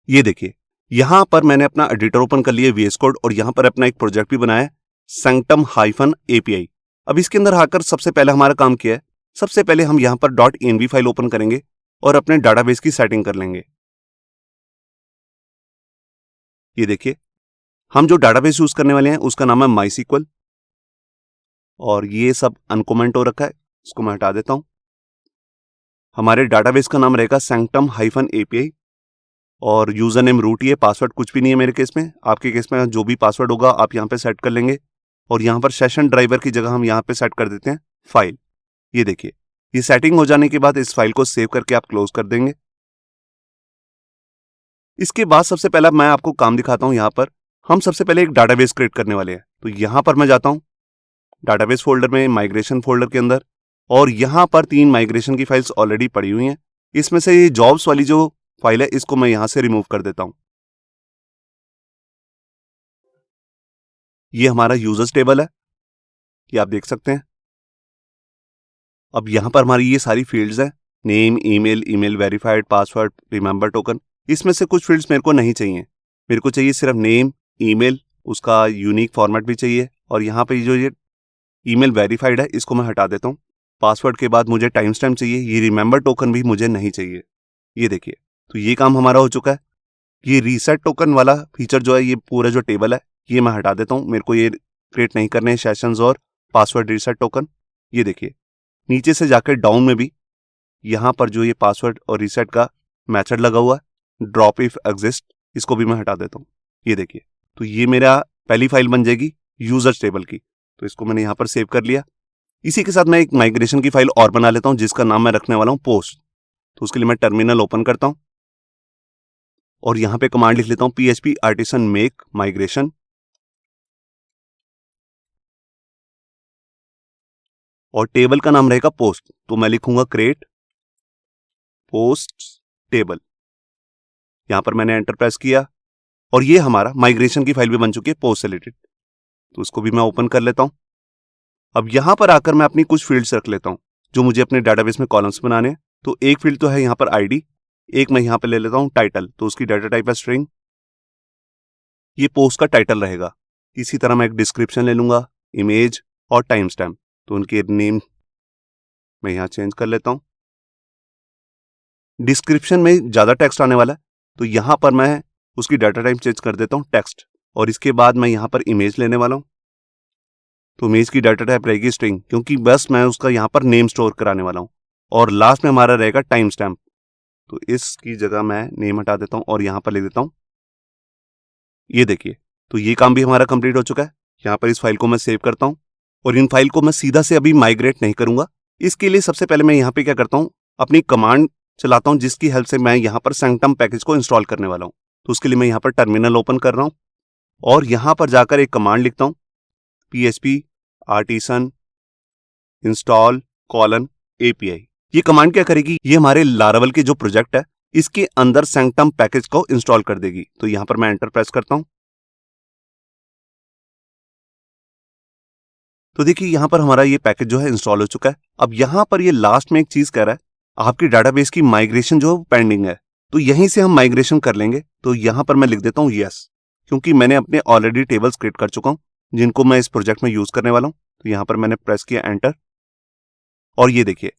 ये देखिए, यहां पर मैंने अपना एडिटर ओपन कर लिया VS कोड और यहां पर अपना एक प्रोजेक्ट भी बनाया है sanctum-API। अब इसके अंदर आकर सबसे पहले हमारा काम क्या है, सबसे पहले हम यहां पर .env फाइल ओपन करेंगे और अपने डाटाबेस की सेटिंग कर लेंगे। ये देखिए, हम जो डाटाबेस यूज करने वाले हैं उसका नाम है MySQL और ये सब अनकमेंट हो रखा है, इसको मैं हटा देता हूं। हमारे डाटाबेस का नाम रहेगा sanctum-API और यूजर नेम रूट ही है, पासवर्ड कुछ भी नहीं है मेरे केस में। आपके केस में जो भी पासवर्ड होगा आप यहाँ पे सेट कर लेंगे। और यहाँ पर सेशन ड्राइवर की जगह हम यहाँ पे सेट कर देते हैं फाइल। ये देखिए, ये सेटिंग हो जाने के बाद इस फाइल को सेव करके आप क्लोज कर देंगे। इसके बाद सबसे पहला मैं आपको काम दिखाता हूँ। यहाँ पर हम सबसे पहले एक डाटाबेस क्रिएट करने वाले हैं। तो यहाँ पर मैं जाता हूँ डाटाबेस फोल्डर में, माइग्रेशन फोल्डर के अंदर, और यहाँ पर 3 माइग्रेशन की फाइल्स ऑलरेडी पड़ी हुई हैं। इसमें से ये जॉब्स वाली जो फाइल है इसको मैं यहां से रिमूव कर देता हूं। ये हमारा यूजर्स टेबल है, ये आप देख सकते हैं। अब यहां पर हमारी ये सारी फील्ड्स हैं, name, email verified, password, remember token. इसमें से कुछ फील्ड्स मेरे को नहीं चाहिए। मेरे को चाहिए सिर्फ नेम, ईमेल, उसका यूनिक फॉर्मेट भी चाहिए, और यहाँ पे जो ये ईमेल वेरीफाइड है इसको मैं हटा देता हूँ। पासवर्ड के बाद मुझे टाइम स्टैम्प चाहिए, ये रिमेंबर टोकन भी मुझे नहीं चाहिए। ये देखिए, तो ये काम हमारा हो चुका है। ये रीसेट टोकन वाला फीचर जो है, ये पूरा जो टेबल है ये मैं हटा देता हूं। मेरे को ये क्रिएट नहीं करने हैं सेशंस और पासवर्ड रीसेट टोकन। ये देखिए, नीचे से जाकर डाउन में भी यहाँ पर जो ये पासवर्ड और रीसेट का मेथड लगा हुआ है, ड्रॉप इफ एग्जिस्ट, इसको भी मैं हटा देता हूँ। ये देखिए, तो ये मेरा पहली फाइल बन जाएगी यूजर्स टेबल की। तो इसको मैंने यहाँ पर सेव कर लिया। इसी के साथ मैं एक माइग्रेशन की फाइल और बना लेता हूँ जिसका नाम मैं रखने वाला हूँ पोस्ट। तो उसके लिए मैं टर्मिनल ओपन करता हूँ और यहां पे कमांड लिख लेता हूं PHP आर्टिसन मेक माइग्रेशन, और टेबल का नाम रहेगा पोस्ट। तो मैं लिखूंगा क्रिएट पोस्ट टेबल। यहां पर मैंने एंटर प्रेस किया और ये हमारा माइग्रेशन की फाइल भी बन चुकी है पोस्ट से रिलेटेड। तो उसको भी मैं ओपन कर लेता हूं। अब यहां पर आकर मैं अपनी कुछ फील्ड्स रख लेता हूं जो मुझे अपने डाटाबेस में कॉलम्स बनाने हैं। तो एक फील्ड तो है यहाँ पर ID, एक मैं यहां पे ले लेता हूं टाइटल, तो उसकी डाटा टाइप है स्ट्रिंग। ये पोस्ट का टाइटल रहेगा। इसी तरह मैं एक डिस्क्रिप्शन ले लूंगा, इमेज और टाइम स्टैम्प। तो उनके नेम मैं यहां चेंज कर लेता हूं। डिस्क्रिप्शन में ज्यादा टेक्स्ट आने वाला है तो यहां पर मैं उसकी डाटा टाइप चेंज कर देता हूं टेक्स्ट, और इसके बाद मैं यहां पर इमेज लेने वाला हूं। तो इमेज की डाटा टाइप रहेगी स्ट्रिंग, क्योंकि बस मैं उसका यहां पर नेम स्टोर कराने वाला हूं। और लास्ट में हमारा रहेगा टाइम स्टैम्प। तो इसकी जगह मैं नेम हटा देता हूं और यहां पर लिख देता हूं। ये देखिए, तो ये काम भी हमारा कंप्लीट हो चुका है। यहाँ पर इस फाइल को मैं सेव करता हूँ और इन फाइल को मैं सीधा से अभी माइग्रेट नहीं करूंगा। इसके लिए सबसे पहले मैं यहाँ पे क्या करता हूँ, अपनी कमांड चलाता हूँ जिसकी हेल्प से मैं यहाँ पर सैंक्टम पैकेज को इंस्टॉल करने वाला हूँ। तो उसके लिए मैं यहाँ पर टर्मिनल ओपन कर रहा हूँ और यहाँ पर जाकर एक कमांड लिखता हूँ PHP आर्टिसन इंस्टॉल :API। ये कमांड क्या करेगी, ये हमारे लारावल के जो प्रोजेक्ट है इसके अंदर सैंक्टम पैकेज को इंस्टॉल कर देगी। तो यहां पर मैं एंटर प्रेस करता हूं। तो देखिए, यहां पर हमारा ये पैकेज जो है इंस्टॉल हो चुका है। अब यहां पर ये लास्ट में एक चीज कह रहा है, आपकी डाटाबेस की माइग्रेशन जो पेंडिंग है, तो यहीं से हम माइग्रेशन कर लेंगे। तो यहां पर मैं लिख देता हूं यस, क्योंकि मैंने अपने ऑलरेडी टेबल्स क्रिएट कर चुका हूं जिनको मैं इस प्रोजेक्ट में यूज करने वाला हूं। तो यहां पर मैंने प्रेस किया एंटर, और ये देखिए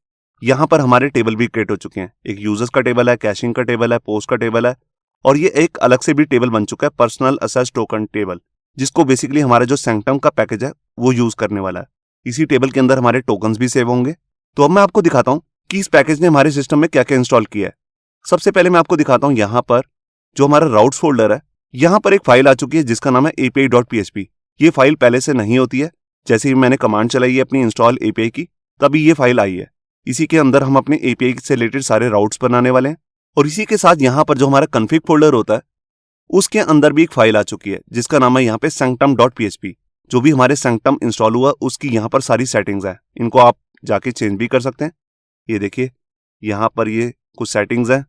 यहां पर हमारे टेबल भी क्रिएट हो चुके हैं। एक यूजर्स का टेबल है, कैशिंग का टेबल है, पोस्ट का टेबल है, और ये एक अलग से भी टेबल बन चुका है पर्सनल असेस टोकन टेबल, जिसको बेसिकली हमारा जो सैंक्टम का पैकेज है वो यूज करने वाला है। इसी टेबल के अंदर हमारे टोकन्स भी सेव होंगे। तो अब मैं आपको दिखाता हूं कि इस पैकेज ने हमारे सिस्टम में क्या क्या इंस्टॉल किया है। सबसे पहले मैं आपको दिखाता हूं यहाँ पर जो हमारा राउट्स फोल्डर है, यहाँ पर एक फाइल आ चुकी है जिसका नाम है api.php। ये फाइल पहले से नहीं होती है, जैसे ही मैंने कमांड चलाई है अपनी इंस्टॉल एपीआई की, तभी ये फाइल आई है। इसी के अंदर हम अपने एपीआई से रिलेटेड सारे राउट्स बनाने वाले हैं। और इसी के साथ यहाँ पर जो हमारा कॉन्फ़िग फोल्डर होता है उसके अंदर भी एक फाइल आ चुकी है जिसका नाम है यहाँ पे sanctum.php। जो भी हमारे sanctum इंस्टॉल हुआ उसकी यहाँ पर सारी सेटिंग्स है, इनको आप जाके चेंज भी कर सकते हैं। ये देखिए यहाँ पर ये कुछ सेटिंग्स हैं,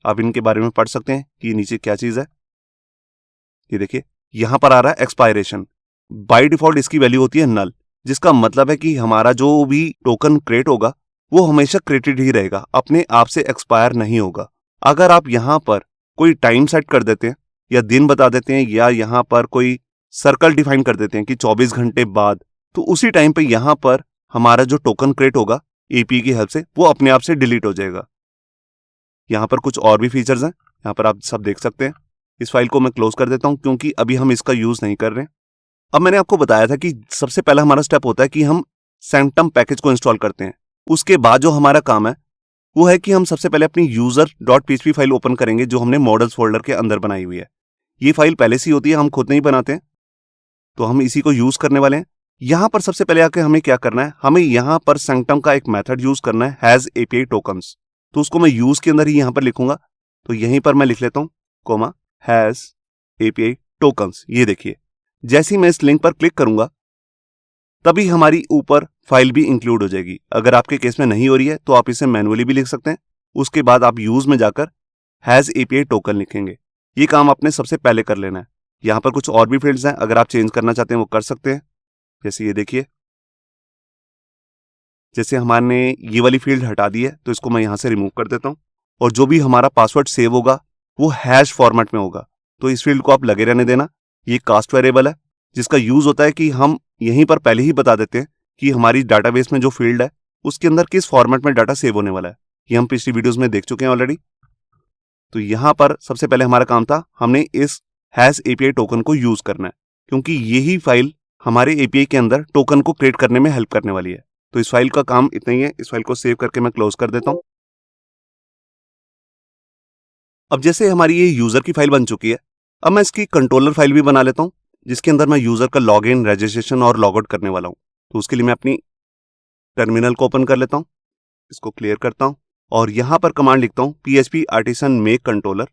आप इनके बारे में पढ़ सकते हैं कि नीचे क्या चीज़ है। ये देखिए यहाँ पर आ रहा है एक्सपायरेशन। बाय डिफॉल्ट इसकी वैल्यू होती है नल, जिसका मतलब है कि हमारा जो भी टोकन क्रिएट होगा वो हमेशा क्रिएटेड ही रहेगा, अपने आप से एक्सपायर नहीं होगा। अगर आप यहाँ पर कोई टाइम सेट कर देते हैं या दिन बता देते हैं या यहाँ पर कोई सर्कल डिफाइन कर देते हैं कि 24 घंटे बाद, तो उसी टाइम पे यहाँ पर हमारा जो टोकन क्रिएट होगा एपीआई की हेल्प से वो अपने आप से डिलीट हो जाएगा। यहाँ पर कुछ और भी फीचर्स हैं, यहाँ पर आप सब देख सकते हैं। इस फाइल को मैं क्लोज कर देता हूँ क्योंकि अभी हम इसका यूज नहीं कर रहे। अब मैंने आपको बताया था कि सबसे पहला हमारा स्टेप होता है कि हम सैंक्टम पैकेज को इंस्टॉल करते हैं। उसके बाद जो हमारा काम है वो है कि हम सबसे पहले अपनी user.php फाइल ओपन करेंगे जो हमने मॉडल्स फोल्डर के अंदर बनाई हुई है। ये फाइल पहले से ही होती है, हम खुद नहीं बनाते हैं, तो हम इसी को यूज करने वाले हैं। यहाँ पर सबसे पहले आके हमें क्या करना है, हमें यहाँ पर सैंक्टम का एक मेथड यूज करना है, हैज एपीआई टोकन्स। तो उसको मैं यूज के अंदर ही यहाँ पर लिखूंगा, तो यहीं पर मैं लिख लेता हूँ कोमा हैज एपीआई टोकन्स। ये देखिए जैसे ही मैं इस लिंक पर क्लिक करूंगा तभी हमारी ऊपर फाइल भी इंक्लूड हो जाएगी। अगर आपके केस में नहीं हो रही है तो आप इसे मैनुअली भी लिख सकते हैं। उसके बाद आप यूज में जाकर हैज एपीआई टोकन लिखेंगे। ये काम आपने सबसे पहले कर लेना है। यहाँ पर कुछ और भी फील्ड्स हैं, अगर आप चेंज करना चाहते हैं वो कर सकते हैं। जैसे ये देखिए, जैसे हमारे ये वाली फील्ड हटा दी है तो इसको मैं यहाँ से रिमूव कर देता हूँ। और जो भी हमारा पासवर्ड सेव होगा वो हैश फॉर्मेट में होगा, तो इस फील्ड को आप लगे रहने देना। ये कास्ट वेरिएबल है जिसका यूज होता है कि हम यहीं पर पहले ही बता देते हैं कि हमारी डाटाबेस में जो फील्ड है उसके अंदर किस फॉर्मेट में डाटा सेव होने वाला है। ये हम पिछली वीडियोस में देख चुके हैं ऑलरेडी। तो यहाँ पर सबसे पहले हमारा काम था, हमने इस हैश एपीआई टोकन को यूज करना है क्योंकि यही फाइल हमारे एपीआई के अंदर टोकन को क्रिएट करने में हेल्प करने वाली है। तो इस फाइल का काम इतना ही है। इस फाइल को सेव करके मैं क्लोज कर देता हूँ। अब जैसे हमारी ये यूजर की फाइल बन चुकी है, अब मैं इसकी कंट्रोलर फाइल भी बना लेता हूँ जिसके अंदर मैं यूजर का लॉग इन, रजिस्ट्रेशन और लॉग आउट करने वाला हूँ। तो उसके लिए मैं अपनी टर्मिनल को ओपन कर लेता हूँ, इसको क्लियर करता हूँ और यहाँ पर कमांड लिखता हूँ php artisan make कंट्रोलर।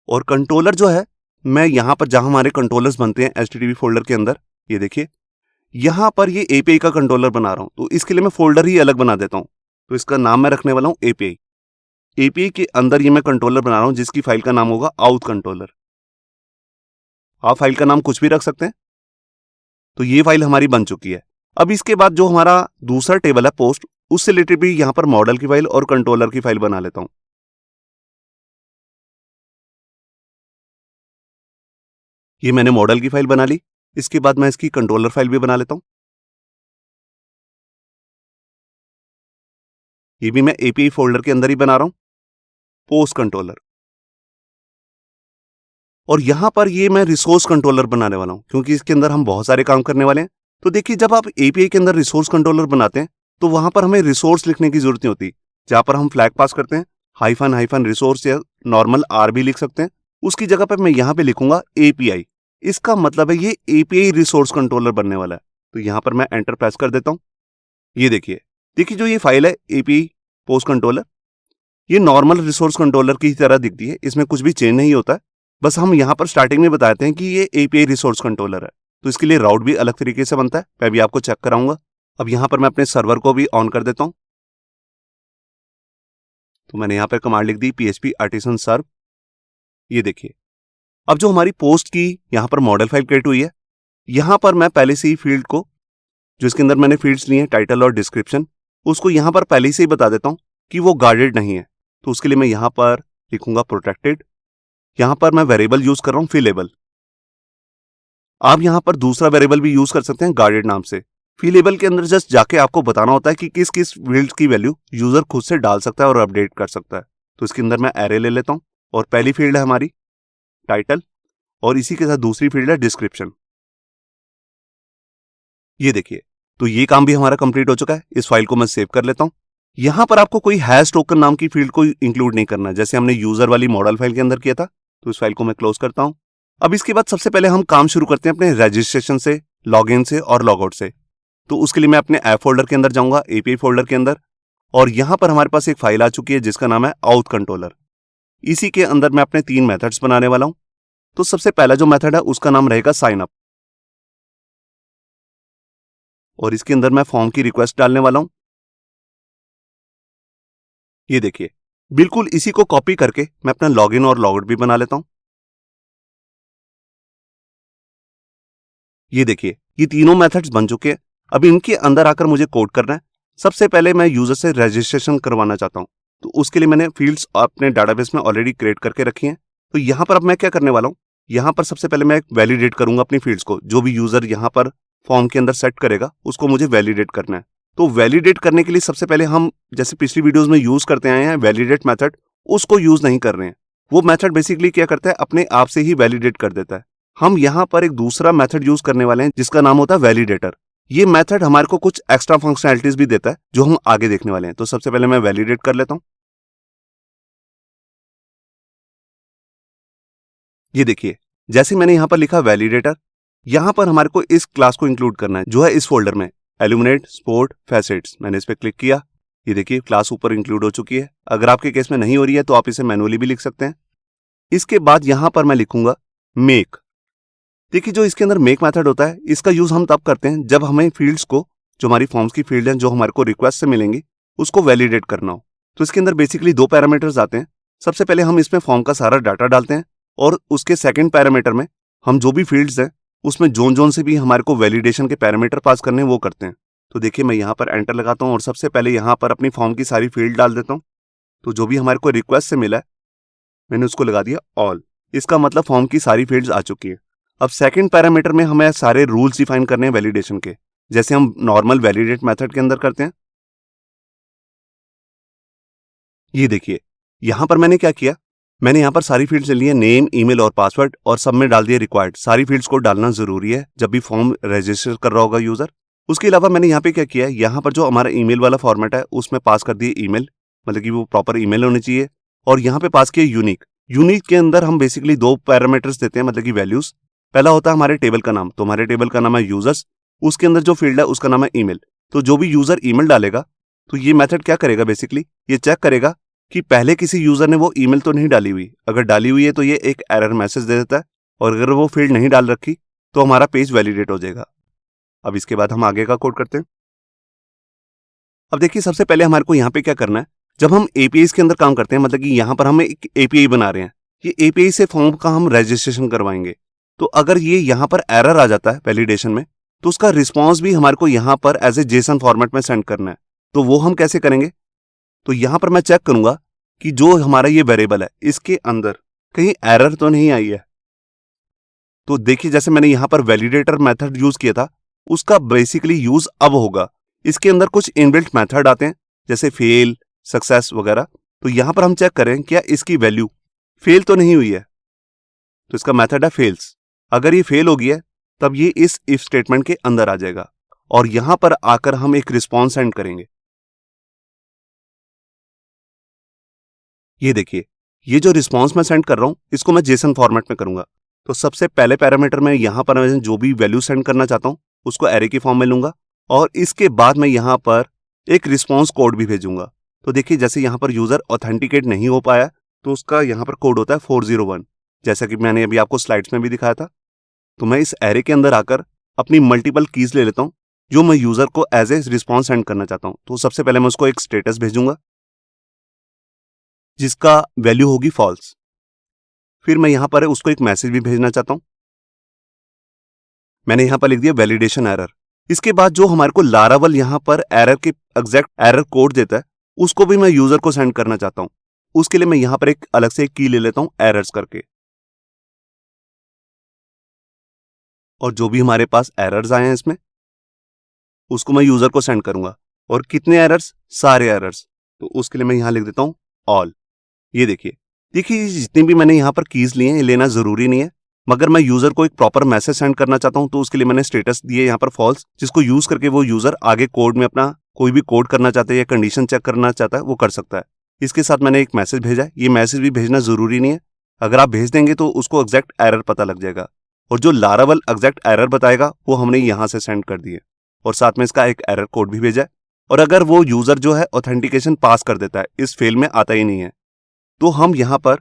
और कंट्रोलर जो है मैं यहाँ पर जहां हमारे कंट्रोलर्स बनते हैं HTTP फोल्डर के अंदर, ये देखिए यहाँ पर ये एपीआई का कंट्रोलर बना रहा हूँ, तो इसके लिए मैं फोल्डर ही अलग बना देता हूँ। तो इसका नाम मैं रखने वाला हूँ एपीआई। एपीआई के अंदर ये मैं कंट्रोलर बना रहा हूँ जिसकी फाइल का नाम होगा आउट कंट्रोलर। आप फाइल का नाम कुछ भी रख सकते हैं। तो ये फाइल हमारी बन चुकी है। अब इसके बाद जो हमारा दूसरा टेबल है पोस्ट, उससे रिलेटेड भी यहाँ पर मॉडल की फाइल और कंट्रोलर की फाइल बना लेता हूँ। ये मैंने मॉडल की फाइल बना ली। इसके बाद मैं इसकी कंट्रोलर फाइल भी बना लेता हूँ। ये भी मैं एपीआई फोल्डर के अंदर ही बना रहा हूँ, पोस्ट कंट्रोलर। और यहां पर ये मैं रिसोर्स कंट्रोलर बनाने वाला हूं क्योंकि इसके अंदर हम बहुत सारे काम करने वाले हैं। तो देखिए जब आप एपीआई के अंदर रिसोर्स कंट्रोलर बनाते हैं तो वहां पर हमें रिसोर्स लिखने की जरूरत नहीं होती। जहां पर हम फ्लैग पास करते हैं हाइफन हाइफन रिसोर्स या नॉर्मल आर भी लिख सकते हैं, उसकी जगह पर मैं यहां पे लिखूंगा एपीआई। इसका मतलब है ये एपीआई रिसोर्स कंट्रोलर बनने वाला है। तो यहां पर मैं एंटर प्रेस कर देता हूं। ये देखिए जो ये फाइल है एपीआई पोस्ट कंट्रोलर, ये नॉर्मल रिसोर्स कंट्रोलर की तरह दिखती है, इसमें कुछ भी चेंज नहीं होता है। बस हम यहाँ पर स्टार्टिंग में बताते हैं कि ये एपीआई रिसोर्स कंट्रोलर है, तो इसके लिए राउट भी अलग तरीके से बनता है, मैं भी आपको चेक कराऊंगा। अब यहाँ पर मैं अपने सर्वर को भी ऑन कर देता हूँ। तो मैंने यहाँ पर कमांड लिख दी php artisan serve। ये देखिए अब जो हमारी पोस्ट की यहाँ पर मॉडल फाइल क्रिएट हुई है, यहाँ पर मैं पहले से ही फील्ड को, जो इसके अंदर मैंने फील्ड्स लिए हैं टाइटल और डिस्क्रिप्शन, उसको यहाँ पर पहले से ही बता देता हूँ कि वो गार्डेड नहीं है। तो उसके लिए मैं यहाँ पर लिखूंगा प्रोटेक्टेड। यहां पर मैं वेरिएबल यूज कर रहा हूं फिलेबल। आप यहां पर दूसरा वेरिएबल भी यूज कर सकते हैं गार्डेड नाम से। फिलेबल के अंदर जस्ट जाके आपको बताना होता है कि किस किस फील्ड की वैल्यू यूजर खुद से डाल सकता है और अपडेट कर सकता है। तो इसके अंदर मैं एरे ले लेता हूं और पहली फील्ड है हमारी टाइटल और इसी के साथ दूसरी फील्ड है डिस्क्रिप्शन। ये देखिए, तो ये काम भी हमारा कंप्लीट हो चुका है। इस फाइल को मैं सेव कर लेता हूं। यहां पर आपको कोई हैश टोकन नाम की फील्ड को इंक्लूड नहीं करना, जैसे हमने यूजर वाली मॉडल फाइल के अंदर किया था। तो इस फाइल को मैं क्लोज करता हूं। अब इसके बाद सबसे पहले हम काम शुरू करते हैं अपने रजिस्ट्रेशन से, लॉगिन से और लॉगआउट से। तो उसके लिए मैं अपने ऐप फोल्डर के अंदर जाऊंगा, एपीआई फोल्डर के अंदर, और यहां पर हमारे पास एक फाइल आ चुकी है जिसका नाम है आउथ कंट्रोलर। इसी के अंदर मैं अपने 3 मेथड्स बनाने वाला हूं। तो सबसे पहला जो मेथड है उसका नाम रहेगा साइन अप, और इसके अंदर मैं फॉर्म की रिक्वेस्ट डालने वाला हूं। ये देखिए, बिल्कुल इसी को कॉपी करके मैं अपना लॉगिन और लॉगआउट भी बना लेता हूं। ये देखिए, ये तीनों मेथड्स बन चुके हैं। अब इनके अंदर आकर मुझे कोड करना है। सबसे पहले मैं यूजर से रजिस्ट्रेशन करवाना चाहता हूं, तो उसके लिए मैंने फील्ड्स अपने डाटाबेस में ऑलरेडी क्रिएट करके रखी हैं। तो यहां पर अब मैं क्या करने वाला हूं, यहां पर सबसे पहले मैं वैलिडेट करूंगा अपनी फील्ड्स को। जो भी यूजर यहां पर फॉर्म के अंदर सेट करेगा उसको मुझे वैलिडेट करना है। तो वैलिडेट करने के लिए सबसे पहले हम जैसे पिछली वीडियोस में यूज करते आए हैं वैलिडेट मेथड, उसको यूज नहीं कर रहे हैं। वो मेथड बेसिकली क्या करता है, अपने आप से ही वैलिडेट कर देता है। हम यहां पर एक दूसरा मेथड यूज करने वाले हैं जिसका नाम होता है वैलिडेटर। ये मेथड हमारे को कुछ एक्स्ट्रा फंक्शनैलिटीज भी देता है जो हम आगे देखने वाले हैं। तो सबसे पहले मैं वैलिडेट कर लेता हूं। ये देखिए, जैसे मैंने यहां पर लिखा वैलिडेटर, यहां पर हमारे को इस क्लास को इंक्लूड करना है जो है इस फोल्डर में, एल्यूमिनेट स्पोर्ट फैसेट्स। मैंने इस पर क्लिक किया। ये देखिए, क्लास ऊपर इंक्लूड हो चुकी है। अगर आपके केस में नहीं हो रही है तो आप इसे मैनुअली भी लिख सकते हैं। इसके बाद यहां पर मैं लिखूंगा मेक। देखिए, जो इसके अंदर मेक मेथड होता है इसका यूज हम तब करते हैं जब हमें फील्ड्स को, जो हमारी फॉर्म्स की फील्ड है जो हमारे को रिक्वेस्ट से मिलेंगी, उसको वैलिडेट करना हो। तो इसके अंदर बेसिकली 2 पैरामीटर्स आते हैं। सबसे पहले हम इसमें फॉर्म का सारा डाटा डालते हैं, और उसके सेकंड पैरामीटर में हम जो भी फील्ड्स हैं उसमें जोन जोन से भी हमारे को वैलिडेशन के पैरामीटर पास करने हैं वो करते हैं। तो देखिए, मैं यहाँ पर एंटर लगाता हूँ और सबसे पहले यहाँ पर अपनी फॉर्म की सारी फील्ड डाल देता हूँ। तो जो भी हमारे को रिक्वेस्ट से मिला है मैंने उसको लगा दिया ऑल। इसका मतलब फॉर्म की सारी फील्ड्स आ चुकी है। अब सेकंड पैरामीटर में हमें सारे रूल्स डिफाइन करने हैं वैलिडेशन के, जैसे हम नॉर्मल वैलिडेट मेथड के अंदर करते हैं। ये देखिए, यहां पर मैंने क्या किया, मैंने यहां पर सारी फील्ड्स ले ली है, नेम, ईमेल और पासवर्ड, और सब में डाल दिया रिक्वायर्ड। सारी फील्ड्स को डालना जरूरी है जब भी फॉर्म रजिस्टर कर रहा होगा यूजर। उसके अलावा मैंने यहाँ पे क्या किया है, यहाँ पर जो हमारा ईमेल वाला फॉर्मेट है उसमें पास कर दिए ईमेल, मतलब कि वो प्रॉपर ईमेल होनी चाहिए। और यहाँ पे पास किया यूनिक। यूनिक के अंदर हम बेसिकली 2 पैरामीटर्स देते हैं, मतलब कि वैल्यूज। पहला होता है हमारे टेबल का नाम, तो हमारे टेबल का नाम है यूजर्स, उसके अंदर जो फील्ड है उसका नाम है ईमेल। तो जो भी यूजर ईमेल डालेगा तो ये मेथड क्या करेगा, बेसिकली ये चेक करेगा कि पहले किसी यूजर ने वो ईमेल तो नहीं डाली हुई। अगर डाली हुई है तो ये एक एरर मैसेज दे देता है, और अगर वो फील्ड नहीं डाल रखी तो हमारा पेज वैलिडेट हो जाएगा। अब इसके बाद हम आगे का कोड करते हैं। अब देखिए, सबसे पहले हमारे को यहाँ पे क्या करना है, जब हम एपीआई के अंदर काम करते हैं, मतलब कि यहाँ पर हम एक एपीआई बना रहे हैं, ये एपीआई से फॉर्म का हम रजिस्ट्रेशन करवाएंगे। तो अगर ये यहाँ पर एरर आ जाता है वैलिडेशन में, तो उसका रिस्पॉन्स भी हमारे को यहाँ पर एज ए जेसन फॉर्मेट में सेंड करना है। तो वो हम कैसे करेंगे, तो यहां पर मैं चेक करूंगा कि जो हमारा ये वेरिएबल है इसके अंदर कहीं एरर तो नहीं आई है। तो देखिए, जैसे मैंने यहां पर वैलिडेटर मेथड यूज किया था उसका बेसिकली यूज अब होगा। इसके अंदर कुछ इनबिल्ट मेथड आते हैं जैसे फेल, सक्सेस वगैरह। तो यहां पर हम चेक करें क्या इसकी वैल्यू फेल तो नहीं हुई है, तो इसका मेथड है फेल्स। अगर ये फेल हो गया है तब ये इस इफ स्टेटमेंट के अंदर आ जाएगा, और यहां पर आकर हम एक रिस्पॉन्स सेंड करेंगे। ये देखिए, ये जो रिस्पॉन्स मैं सेंड कर रहा हूं इसको मैं जेसन फॉर्मेट में करूंगा। तो सबसे पहले पैरामीटर में यहां पर मैं जो भी वैल्यू सेंड करना चाहता हूं उसको एरे की फॉर्म में लूंगा, और इसके बाद मैं यहां पर एक रिस्पॉन्स कोड भी भेजूंगा। तो देखिए, जैसे यहां पर यूजर ऑथेंटिकेट नहीं हो पाया तो उसका यहां पर कोड होता है 401, जैसा कि मैंने अभी आपको स्लाइड्स में भी दिखाया था। तो मैं इस एरे के अंदर आकर अपनी मल्टीपल कीज ले लेता हूं जो मैं यूजर को एज ए रिस्पॉन्स सेंड करना चाहता हूं। तो सबसे पहले मैं उसको एक स्टेटस भेजूंगा जिसका वैल्यू होगी फॉल्स। फिर मैं यहां पर उसको एक मैसेज भी भेजना चाहता हूं, मैंने यहां पर लिख दिया वैलिडेशन एरर। इसके बाद जो हमारे को लारावल यहां पर एरर के एग्जैक्ट एरर कोड देता है उसको भी मैं यूजर को सेंड करना चाहता हूं। उसके लिए मैं यहां पर एक अलग से एक की ले लेता हूं एरर्स करके, और जो भी हमारे पास एरर्स आए हैं इसमें उसको मैं यूजर को सेंड करूंगा। और कितने एरर्स, सारे एरर्स। तो उसके लिए मैं यहां लिख देता हूं ऑल। ये देखिए, देखिए जितनी भी मैंने यहां पर कीज ली हैं ये लेना जरूरी नहीं है, मगर मैं यूजर को एक प्रॉपर मैसेज सेंड करना चाहता हूं तो उसके लिए मैंने स्टेटस दिए यहाँ पर फॉल्स, जिसको यूज करके वो यूजर आगे कोड में अपना कोई भी कोड करना चाहता है या कंडीशन चेक करना चाहता है वो कर सकता है। इसके साथ मैंने एक मैसेज भेजा है। ये मैसेज भी भेजना जरूरी नहीं है, अगर आप भेज देंगे तो उसको एग्जैक्ट एरर पता लग जाएगा और जो लारावल एग्जैक्ट एरर बताएगा वो हमने यहाँ से सेंड कर दिए और साथ में इसका एक एरर कोड भी भेजा है। और अगर वो यूजर जो है ऑथेंटिकेशन पास कर देता है, इस फेल में आता ही नहीं है, तो हम यहाँ पर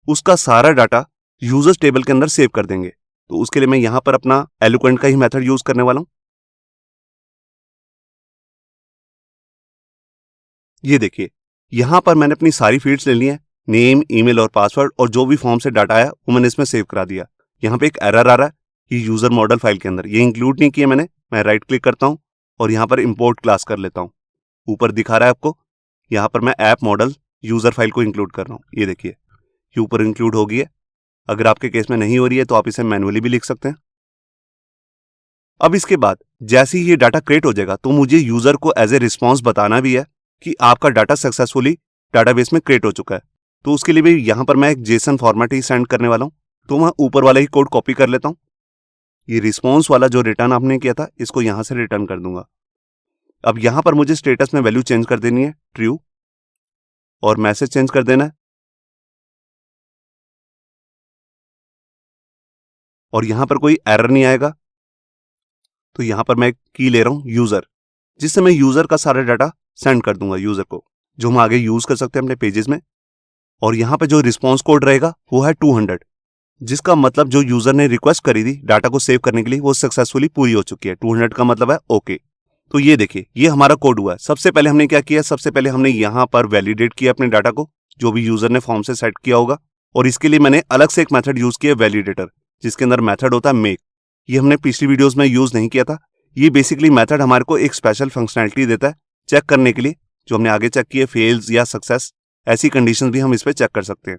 उसका सारा डाटा यूजर्स टेबल के अंदर सेव कर देंगे। तो उसके लिए मैं यहाँ पर अपना एलोक्वेंट का ही मेथड यूज करने वाला हूं। ये देखिए, यहाँ पर मैंने अपनी सारी फील्ड्स ले ली हैं, नेम, ईमेल और पासवर्ड, और जो भी फॉर्म से डाटा आया वो मैंने इसमें सेव करा दिया। यहाँ पे एक एरर आ रहा है कि यूजर मॉडल फाइल के अंदर ये इंक्लूड नहीं किया मैंने। मैं राइट क्लिक करता हूँ और यहाँ पर इंपोर्ट क्लास कर लेता हूँ। ऊपर दिखा रहा है आपको, यहाँ पर मैं ऐप मॉडल यूजर फाइल को इंक्लूड कर रहा हूँ। ये देखिए, ये ऊपर इंक्लूड हो गई है। अगर आपके केस में नहीं हो रही है तो आप इसे मैन्युअली भी लिख सकते हैं। अब इसके बाद जैसे ही ये डाटा क्रिएट हो जाएगा तो मुझे यूजर को एज ए रिस्पॉन्स बताना भी है कि आपका डाटा सक्सेसफुली डाटाबेस में क्रिएट हो चुका है। तो उसके लिए भी यहाँ पर मैं एक जेसन फॉर्मेट ही सेंड करने वाला हूँ। तो मैं ऊपर वाला ही कोड कॉपी कर लेता हूँ। ये रिस्पॉन्स वाला जो रिटर्न आपने किया था इसको यहाँ से रिटर्न कर दूंगा। अब यहाँ पर मुझे स्टेटस में वैल्यू चेंज कर देनी है ट्रू, और मैसेज चेंज कर देना है, और यहाँ पर कोई एरर नहीं आएगा। तो यहाँ पर मैं की ले रहा हूँ यूजर, जिससे मैं यूजर का सारा डाटा सेंड कर दूंगा यूजर को, जो हम आगे यूज कर सकते हैं अपने पेजेस में। और यहाँ पे जो रिस्पॉन्स कोड रहेगा वो है 200, जिसका मतलब जो यूजर ने रिक्वेस्ट करी थी डाटा को सेव करने के लिए वो सक्सेसफुली पूरी हो चुकी है। 200 का मतलब है ओके। तो ये देखिए, ये हमारा कोड हुआ है। सबसे पहले हमने क्या किया, सबसे पहले हमने यहाँ पर वैलिडेट किया अपने डाटा को, जो भी यूजर ने फॉर्म से सेट किया होगा, और इसके लिए मैंने अलग से एक मेथड यूज किया वैलिडेटर, जिसके अंदर मेथड होता है मेक। ये हमने पिछली वीडियोस में यूज नहीं किया था। ये बेसिकली मेथड हमारे को एक स्पेशल फंक्शनैलिटी देता है चेक करने के लिए, जो हमने आगे चेक किए फेल्स या सक्सेस, ऐसी कंडीशंस भी हम इस पे चेक कर सकते हैं।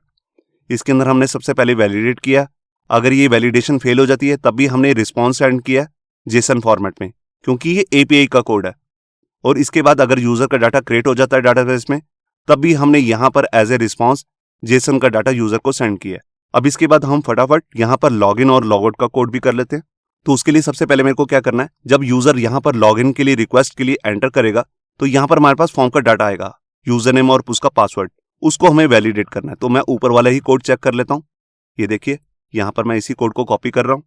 इसके अंदर हमने सबसे पहले वैलिडेट किया। अगर ये वैलिडेशन फेल हो जाती है तब भी हमने रिस्पॉन्स सेंड किया जेसन फॉर्मेट में, क्योंकि ये एपीआई का कोड है। और इसके बाद अगर यूजर का डाटा क्रिएट हो जाता है डाटाबेस में, तब भी हमने यहाँ पर एज ए रिस्पॉन्स जेसन का डाटा यूजर को सेंड किया। अब इसके बाद हम फटाफट यहाँ पर लॉग इन और लॉग आउट का कोड भी कर लेते हैं। तो उसके लिए सबसे पहले मेरे को क्या करना है, जब यूजर यहाँ पर लॉग इन के लिए रिक्वेस्ट के लिए एंटर करेगा तो यहाँ पर हमारे पास फॉर्म का डाटा आएगा, यूजर नेम और उसका पासवर्ड, उसको हमें वैलिडेट करना है। तो मैं ऊपर वाला ही कोड चेक कर लेता हूँ। ये देखिए, यहाँ पर मैं इसी कोड को कॉपी कर रहा हूँ।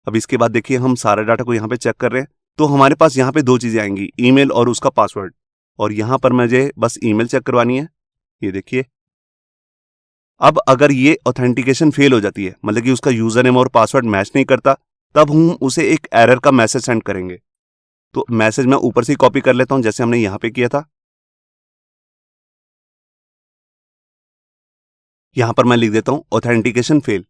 अब इसके बाद देखिए, हम सारे डाटा को यहाँ पे चेक कर रहे हैं। तो हमारे पास यहाँ पे दो चीजें आएंगी, ईमेल और उसका पासवर्ड, और यहाँ पर मुझे बस ईमेल चेक करवानी है। ये देखिए, अब अगर ये ऑथेंटिकेशन फेल हो जाती है, मतलब कि उसका यूजर नेम और पासवर्ड मैच नहीं करता, तब हम उसे एक एरर का मैसेज सेंड करेंगे। तो मैसेज मैं ऊपर से कॉपी कर लेता हूं, जैसे हमने यहां पे किया था। यहां पर मैं लिख देता हूं ऑथेंटिकेशन फेल।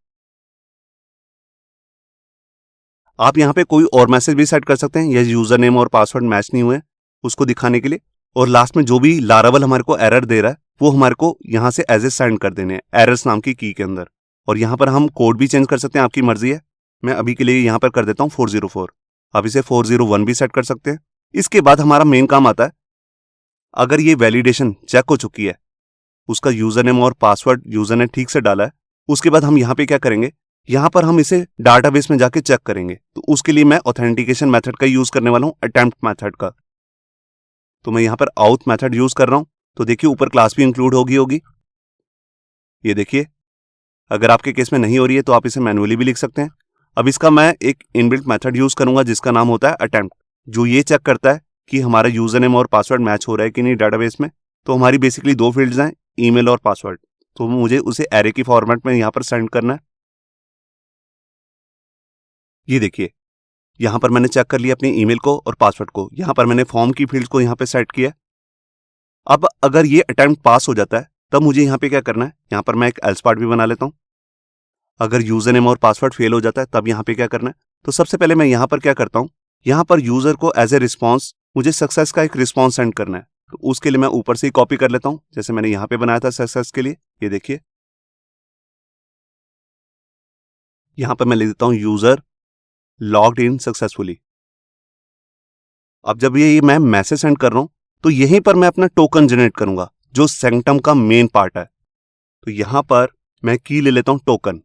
आप यहां पे कोई और मैसेज भी सेट कर सकते हैं, या यूजर नेम और पासवर्ड मैच नहीं हुए उसको दिखाने के लिए। और लास्ट में जो भी लारावल हमारे को एरर दे रहा है वो हमारे को यहां से एज ए सेंड कर देने हैं एरर्स नाम की की के अंदर। और यहां पर हम कोड भी चेंज कर सकते हैं, आपकी मर्जी है। मैं अभी के लिए यहां पर कर देता हूं 404। आप इसे 401 भी सेट कर सकते हैं। इसके बाद हमारा मेन काम आता है, अगर ये वैलिडेशन चेक हो चुकी है, उसका यूजर नेम और पासवर्ड यूजर ने ठीक से डाला है, उसके बाद हम यहाँ पे क्या करेंगे, यहाँ पर हम इसे डाटाबेस में जाके चेक करेंगे। तो उसके लिए मैं ऑथेंटिकेशन मेथड का यूज करने वाला हूँ, अटेम्प्ट मेथड का। तो मैं यहाँ पर आउट मेथड यूज कर रहा हूँ। तो देखिए, ऊपर क्लास भी इंक्लूड होगी। ये देखिए, अगर आपके केस में नहीं हो रही है तो आप इसे मैन्युअली भी लिख सकते हैं। अब इसका मैं एक इनबिल्ट मेथड यूज करूंगा जिसका नाम होता है अटेम्प्ट, जो ये चेक करता है कि हमारा यूजर नेम और पासवर्ड मैच हो रहा है कि नहीं डाटाबेस में। तो हमारी बेसिकली दो फील्ड्स हैं, ईमेल और पासवर्ड। तो मुझे उसे एरे की फॉर्मेट में यहाँ पर सेंड करना है। ये देखिए, यहाँ पर मैंने चेक कर लिया अपनी ईमेल को और पासवर्ड को। यहाँ पर मैंने फॉर्म की फील्ड को यहाँ पे सेट किया। अब अगर ये अटेम्प्ट पास हो जाता है तब मुझे यहाँ पे क्या करना है, यहाँ पर मैं एक एल्स पार्ट भी बना लेता हूँ। अगर यूजर नेम और पासवर्ड फेल हो जाता है तब यहाँ पे क्या करना है। तो सबसे पहले मैं यहाँ पर क्या करता हूँ, यहाँ पर यूजर को एज ए रिस्पॉन्स मुझे सक्सेस का एक रिस्पॉन्स सेंड करना है। तो उसके लिए मैं ऊपर से ही कॉपी कर लेता हूँ, जैसे मैंने यहाँ पे बनाया था सक्सेस के लिए। ये देखिए, यहाँ पर मैं लिख देता हूँ यूजर लॉग्ड इन सक्सेसफुली। अब जब ये मैं मैसेज सेंड कर रहा हूं तो यहीं पर मैं अपना टोकन जनरेट करूंगा, जो सेंक्टम का मेन पार्ट है। तो यहां पर मैं की ले लेता हूं टोकन।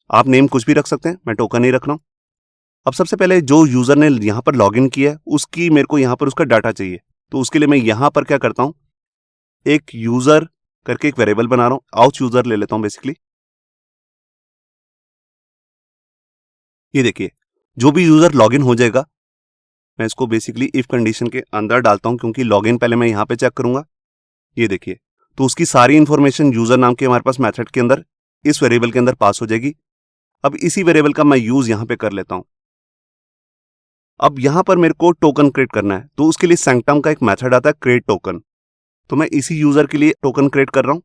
आप नेम कुछ भी रख सकते हैं, मैं टोकन ही रख रहा हूं। अब सबसे पहले जो यूजर ने यहां पर लॉगिन किया है उसकी मेरे को यहां पर उसका डाटा चाहिए। तो उसके लिए मैं यहां पर क्या करता हूं, एक यूजर करके एक वेरिएबल बना रहा हूं, आउच यूजर ले लेता हूं बेसिकली। ये देखिए, जो भी यूजर लॉगिन हो जाएगा, मैं इसको बेसिकली इफ कंडीशन के अंदर डालता हूं क्योंकि लॉगिन पहले मैं यहां पे चेक करूंगा। ये देखिए, तो उसकी सारी इंफॉर्मेशन यूजर नाम के हमारे पास मेथड के अंदर इस वेरिएबल के अंदर पास हो जाएगी। अब इसी वेरिएबल का मैं यूज यहां पे कर लेता हूं। अब यहां पर मेरे को टोकन क्रिएट करना है, तो उसके लिए सैंक्टम का एक मेथड आता है क्रिएट टोकन। तो मैं इसी यूजर के लिए टोकन क्रिएट कर रहा हूं।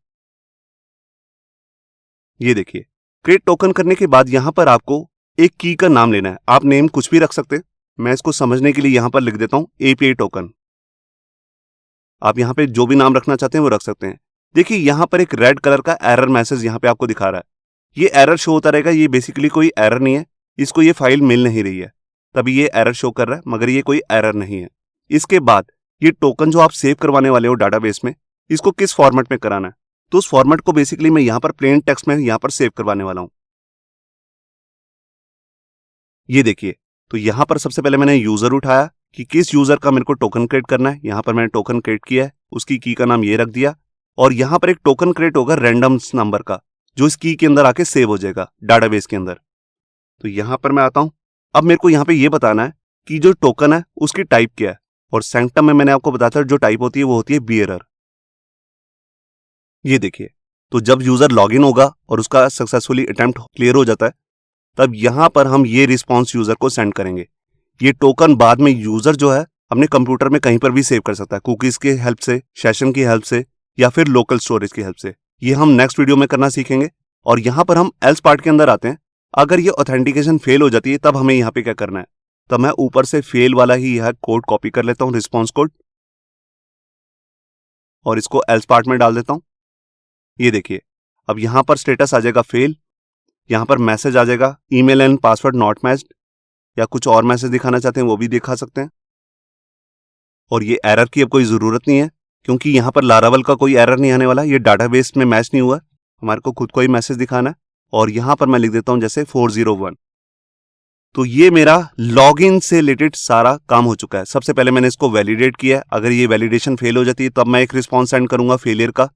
ये देखिए, क्रिएट टोकन करने के बाद यहां पर आपको एक की का नाम लेना है। आप नेम कुछ भी रख सकते हैं, मैं इसको समझने के लिए यहां पर लिख देता हूं एपीआई टोकन। आप यहां पे जो भी नाम रखना चाहते हैं वो रख सकते हैं। देखिए, यहां पर एक रेड कलर का एरर मैसेज यहां पे आपको दिखा रहा है। ये एरर शो होता रहेगा, ये बेसिकली कोई एरर नहीं है, इसको ये फाइल मिल नहीं रही है, तभी ये एरर शो कर रहा है, मगर ये कोई एरर नहीं है। इसके बाद ये टोकन जो आप सेव करवाने वाले हो डाटाबेस में, इसको किस फॉर्मेट में कराना है, तो उस फॉर्मेट को बेसिकली मैं यहां पर प्लेन टेक्स्ट में यहां पर सेव करवाने वाला हूं। ये देखिए, तो यहां पर सबसे पहले मैंने यूजर उठाया कि किस यूजर का मेरे को टोकन क्रिएट करना है। यहां पर मैंने टोकन क्रिएट किया है, उसकी की का नाम ये रख दिया, और यहां पर एक टोकन क्रिएट होगा रैंडम नंबर का, जो इस की के अंदर आके सेव हो जाएगा डाटाबेस के अंदर। तो यहां पर मैं आता हूं। अब मेरे को यहां पे ये बताना है कि जो टोकन है उसकी टाइप क्या है, और सैंक्टम में मैंने आपको बताया था जो टाइप होती है वो होती है बियरर। ये देखिए, तो जब यूजर लॉगिन होगा और उसका सक्सेसफुली अटेम्प्ट क्लियर हो जाता है, तब यहां पर हम ये रिस्पॉन्स यूजर को सेंड करेंगे। ये टोकन बाद में यूजर जो है अपने कंप्यूटर में कहीं पर भी सेव कर सकता है, कुकीज की हेल्प से, सेशन की हेल्प से, या फिर लोकल स्टोरेज की हेल्प से। ये हम नेक्स्ट वीडियो में करना सीखेंगे। और यहां पर हम एल्स पार्ट के अंदर आते हैं। अगर ये ऑथेंटिकेशन फेल हो जाती है, तब हमें यहाँ पे क्या करना है, तब मैं ऊपर से फेल वाला ही यह कोड कॉपी कर लेता हूं, रिस्पॉन्स कोड, और इसको एल्स पार्ट में डाल देता हूं। ये देखिए, अब यहां पर स्टेटस आ जाएगा फेल, यहां पर मैसेज आ जाएगा email and password not matched, या कुछ और मैसेज दिखाना चाहते हैं वो भी दिखा सकते हैं। और ये एरर की अब कोई जरूरत नहीं है, क्योंकि यहां पर लारावल का कोई एरर नहीं आने वाला, ये डाटाबेस में मैच नहीं हुआ, हमारे को खुद को ही मैसेज दिखाना है। और यहां पर मैं लिख देता हूं जैसे 401। तो ये मेरा लॉगिन से रिलेटेड सारा काम हो चुका है। सबसे पहले मैंने इसको वैलिडेट किया है, अगर ये वैलिडेशन फेल हो जाती है तब मैं एक रिस्पॉन्स सेंड करूंगा फेलियर का,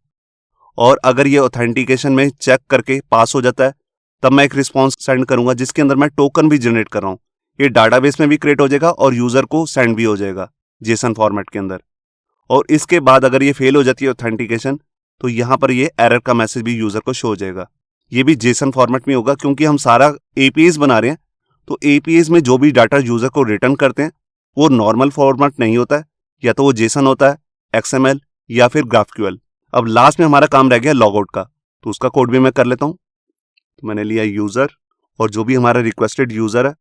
और अगर ये ऑथेंटिकेशन में चेक करके पास हो जाता है तब मैं एक रिस्पॉन्स सेंड करूंगा जिसके अंदर मैं टोकन भी जनरेट कर रहा हूं। ये डाटाबेस में भी क्रिएट हो जाएगा और यूजर को सेंड भी हो जाएगा जेसन फॉर्मेट के अंदर। और इसके बाद अगर ये फेल हो जाती है ऑथेंटिकेशन, तो यहां पर ये एरर का मैसेज भी यूजर को शो हो जाएगा। ये भी जेसन फॉर्मेट में होगा, क्योंकि हम सारा एपीएस बना रहे हैं। तो एपीएस में जो भी डाटा यूजर को रिटर्न करते हैं वो नॉर्मल फॉर्मेट नहीं होता है, या तो वो जेसन होता है, एक्सएमएल, या फिर ग्राफक्यूएल। अब लास्ट में हमारा काम रह गया लॉगआउट का, तो उसका कोड भी मैं कर लेता हूं। तो मैंने लिया यूजर, और जो भी हमारा रिक्वेस्टेड यूजर है,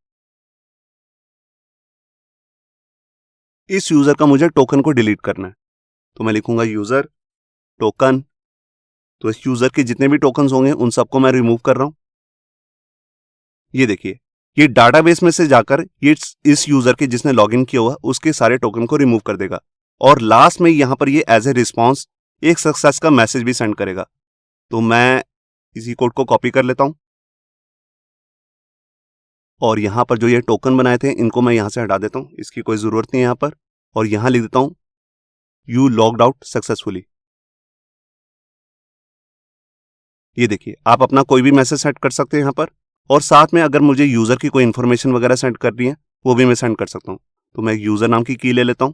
इस यूजर का मुझे टोकन को डिलीट करना है। तो मैं लिखूंगा यूजर टोकन। तो इस यूजर के जितने भी टोकन होंगे उन सबको मैं रिमूव कर रहा हूं। ये देखिए, ये डाटाबेस में से जाकर ये इस यूजर के जिसने लॉगिन किया हुआ उसके सारे टोकन को रिमूव कर देगा, और लास्ट में यहां पर ये एज ए रिस्पॉन्स एक सक्सेस का मैसेज भी सेंड करेगा। तो मैं इसी कोड को कॉपी कर लेता हूं, और यहां पर जो ये टोकन बनाए थे इनको मैं यहां से हटा देता हूं, इसकी कोई जरूरत नहीं है यहां पर, और यहां लिख देता हूं यू लॉग्ड आउट सक्सेसफुली। ये देखिए, आप अपना कोई भी मैसेज सेंड कर सकते हैं यहां पर, और साथ में अगर मुझे यूजर की कोई इंफॉर्मेशन वगैरह सेंड करनी है वो भी मैं सेंड कर सकता हूं। तो मैं यूजर नाम की ले लेता हूं,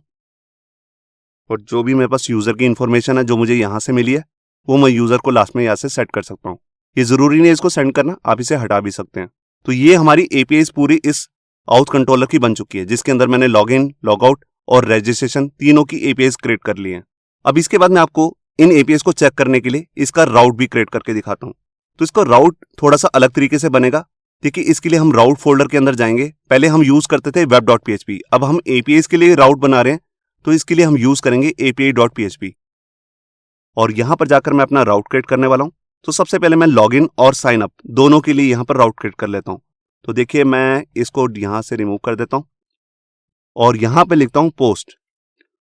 और जो भी मेरे पास यूजर की इंफॉर्मेशन है जो मुझे यहां से मिली है वो मैं यूजर को लास्ट में यहां से सेट कर सकता हूं। ये जरूरी नहीं है इसको सेंड करना, आप इसे हटा भी सकते हैं। तो ये हमारी एपीआई पूरी इस आउट कंट्रोलर की बन चुकी है, जिसके अंदर मैंने लॉग इन, लॉग आउट और रजिस्ट्रेशन तीनों की एपीआई क्रिएट कर ली है। अब इसके बाद मैं आपको इन एपीआई को चेक करने के लिए इसका राउट भी क्रिएट करके दिखाता हूं। तो इसका राउट थोड़ा सा अलग तरीके से बनेगा। देखिए, इसके लिए हम राउट फोल्डर के अंदर जाएंगे। पहले हम यूज करते थे web.php, अब हम एपीआई के लिए राउट बना रहे हैं, तो इसके लिए हम यूज करेंगे api.php। और यहां पर जाकर मैं अपना राउट क्रिएट करने वाला हूं। तो सबसे पहले मैं लॉगिन और साइन अप दोनों के लिए यहां पर राउट क्रिएट कर लेता हूं। तो देखिए, मैं इसको यहां से रिमूव कर देता हूं, और यहां पे लिखता हूं पोस्ट।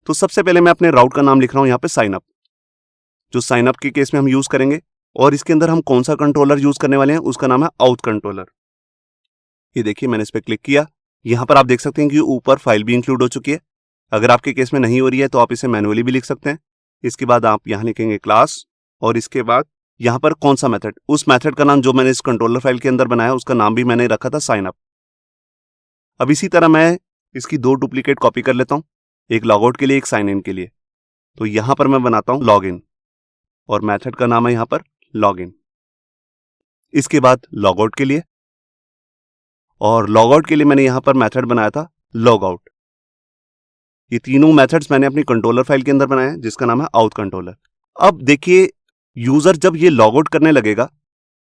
तो सबसे पहले मैं अपने राउट का नाम लिख रहा हूं यहां पे साइन अप, जो साइन अप के केस में हम यूज करेंगे। और इसके अंदर हम कौन सा कंट्रोलर यूज करने वाले हैं, उसका नाम है आउथ कंट्रोलर। ये देखिए मैंने इस पर क्लिक किया, यहाँ पर आप देख सकते हैं कि ऊपर फाइल भी इंक्लूड हो चुकी है। अगर आपके केस में नहीं हो रही है तो आप इसे मैनुअली भी लिख सकते हैं। इसके बाद आप यहाँ लिखेंगे क्लास, और इसके बाद यहाँ पर कौन सा मेथड, उस मेथड का नाम जो मैंने इस कंट्रोलर फाइल के अंदर बनाया उसका नाम भी मैंने रखा था साइन अप। अब इसी तरह मैं इसकी 2 डुप्लीकेट कॉपी कर लेता हूँ, एक लॉगआउट के लिए, एक साइन इन के लिए। तो यहाँ पर मैं बनाता हूँ लॉग इन, और मेथड का नाम है यहाँ पर लॉग इन। इसके बाद लॉगआउट के लिए, और लॉगआउट के लिए मैंने यहाँ पर मेथड बनाया था लॉग आउट। ये तीनों मेथड्स मैंने अपनी कंट्रोलर फाइल के अंदर बनाए हैं जिसका नाम है आउथ कंट्रोलर। अब देखिए, यूजर जब ये लॉग आउट करने लगेगा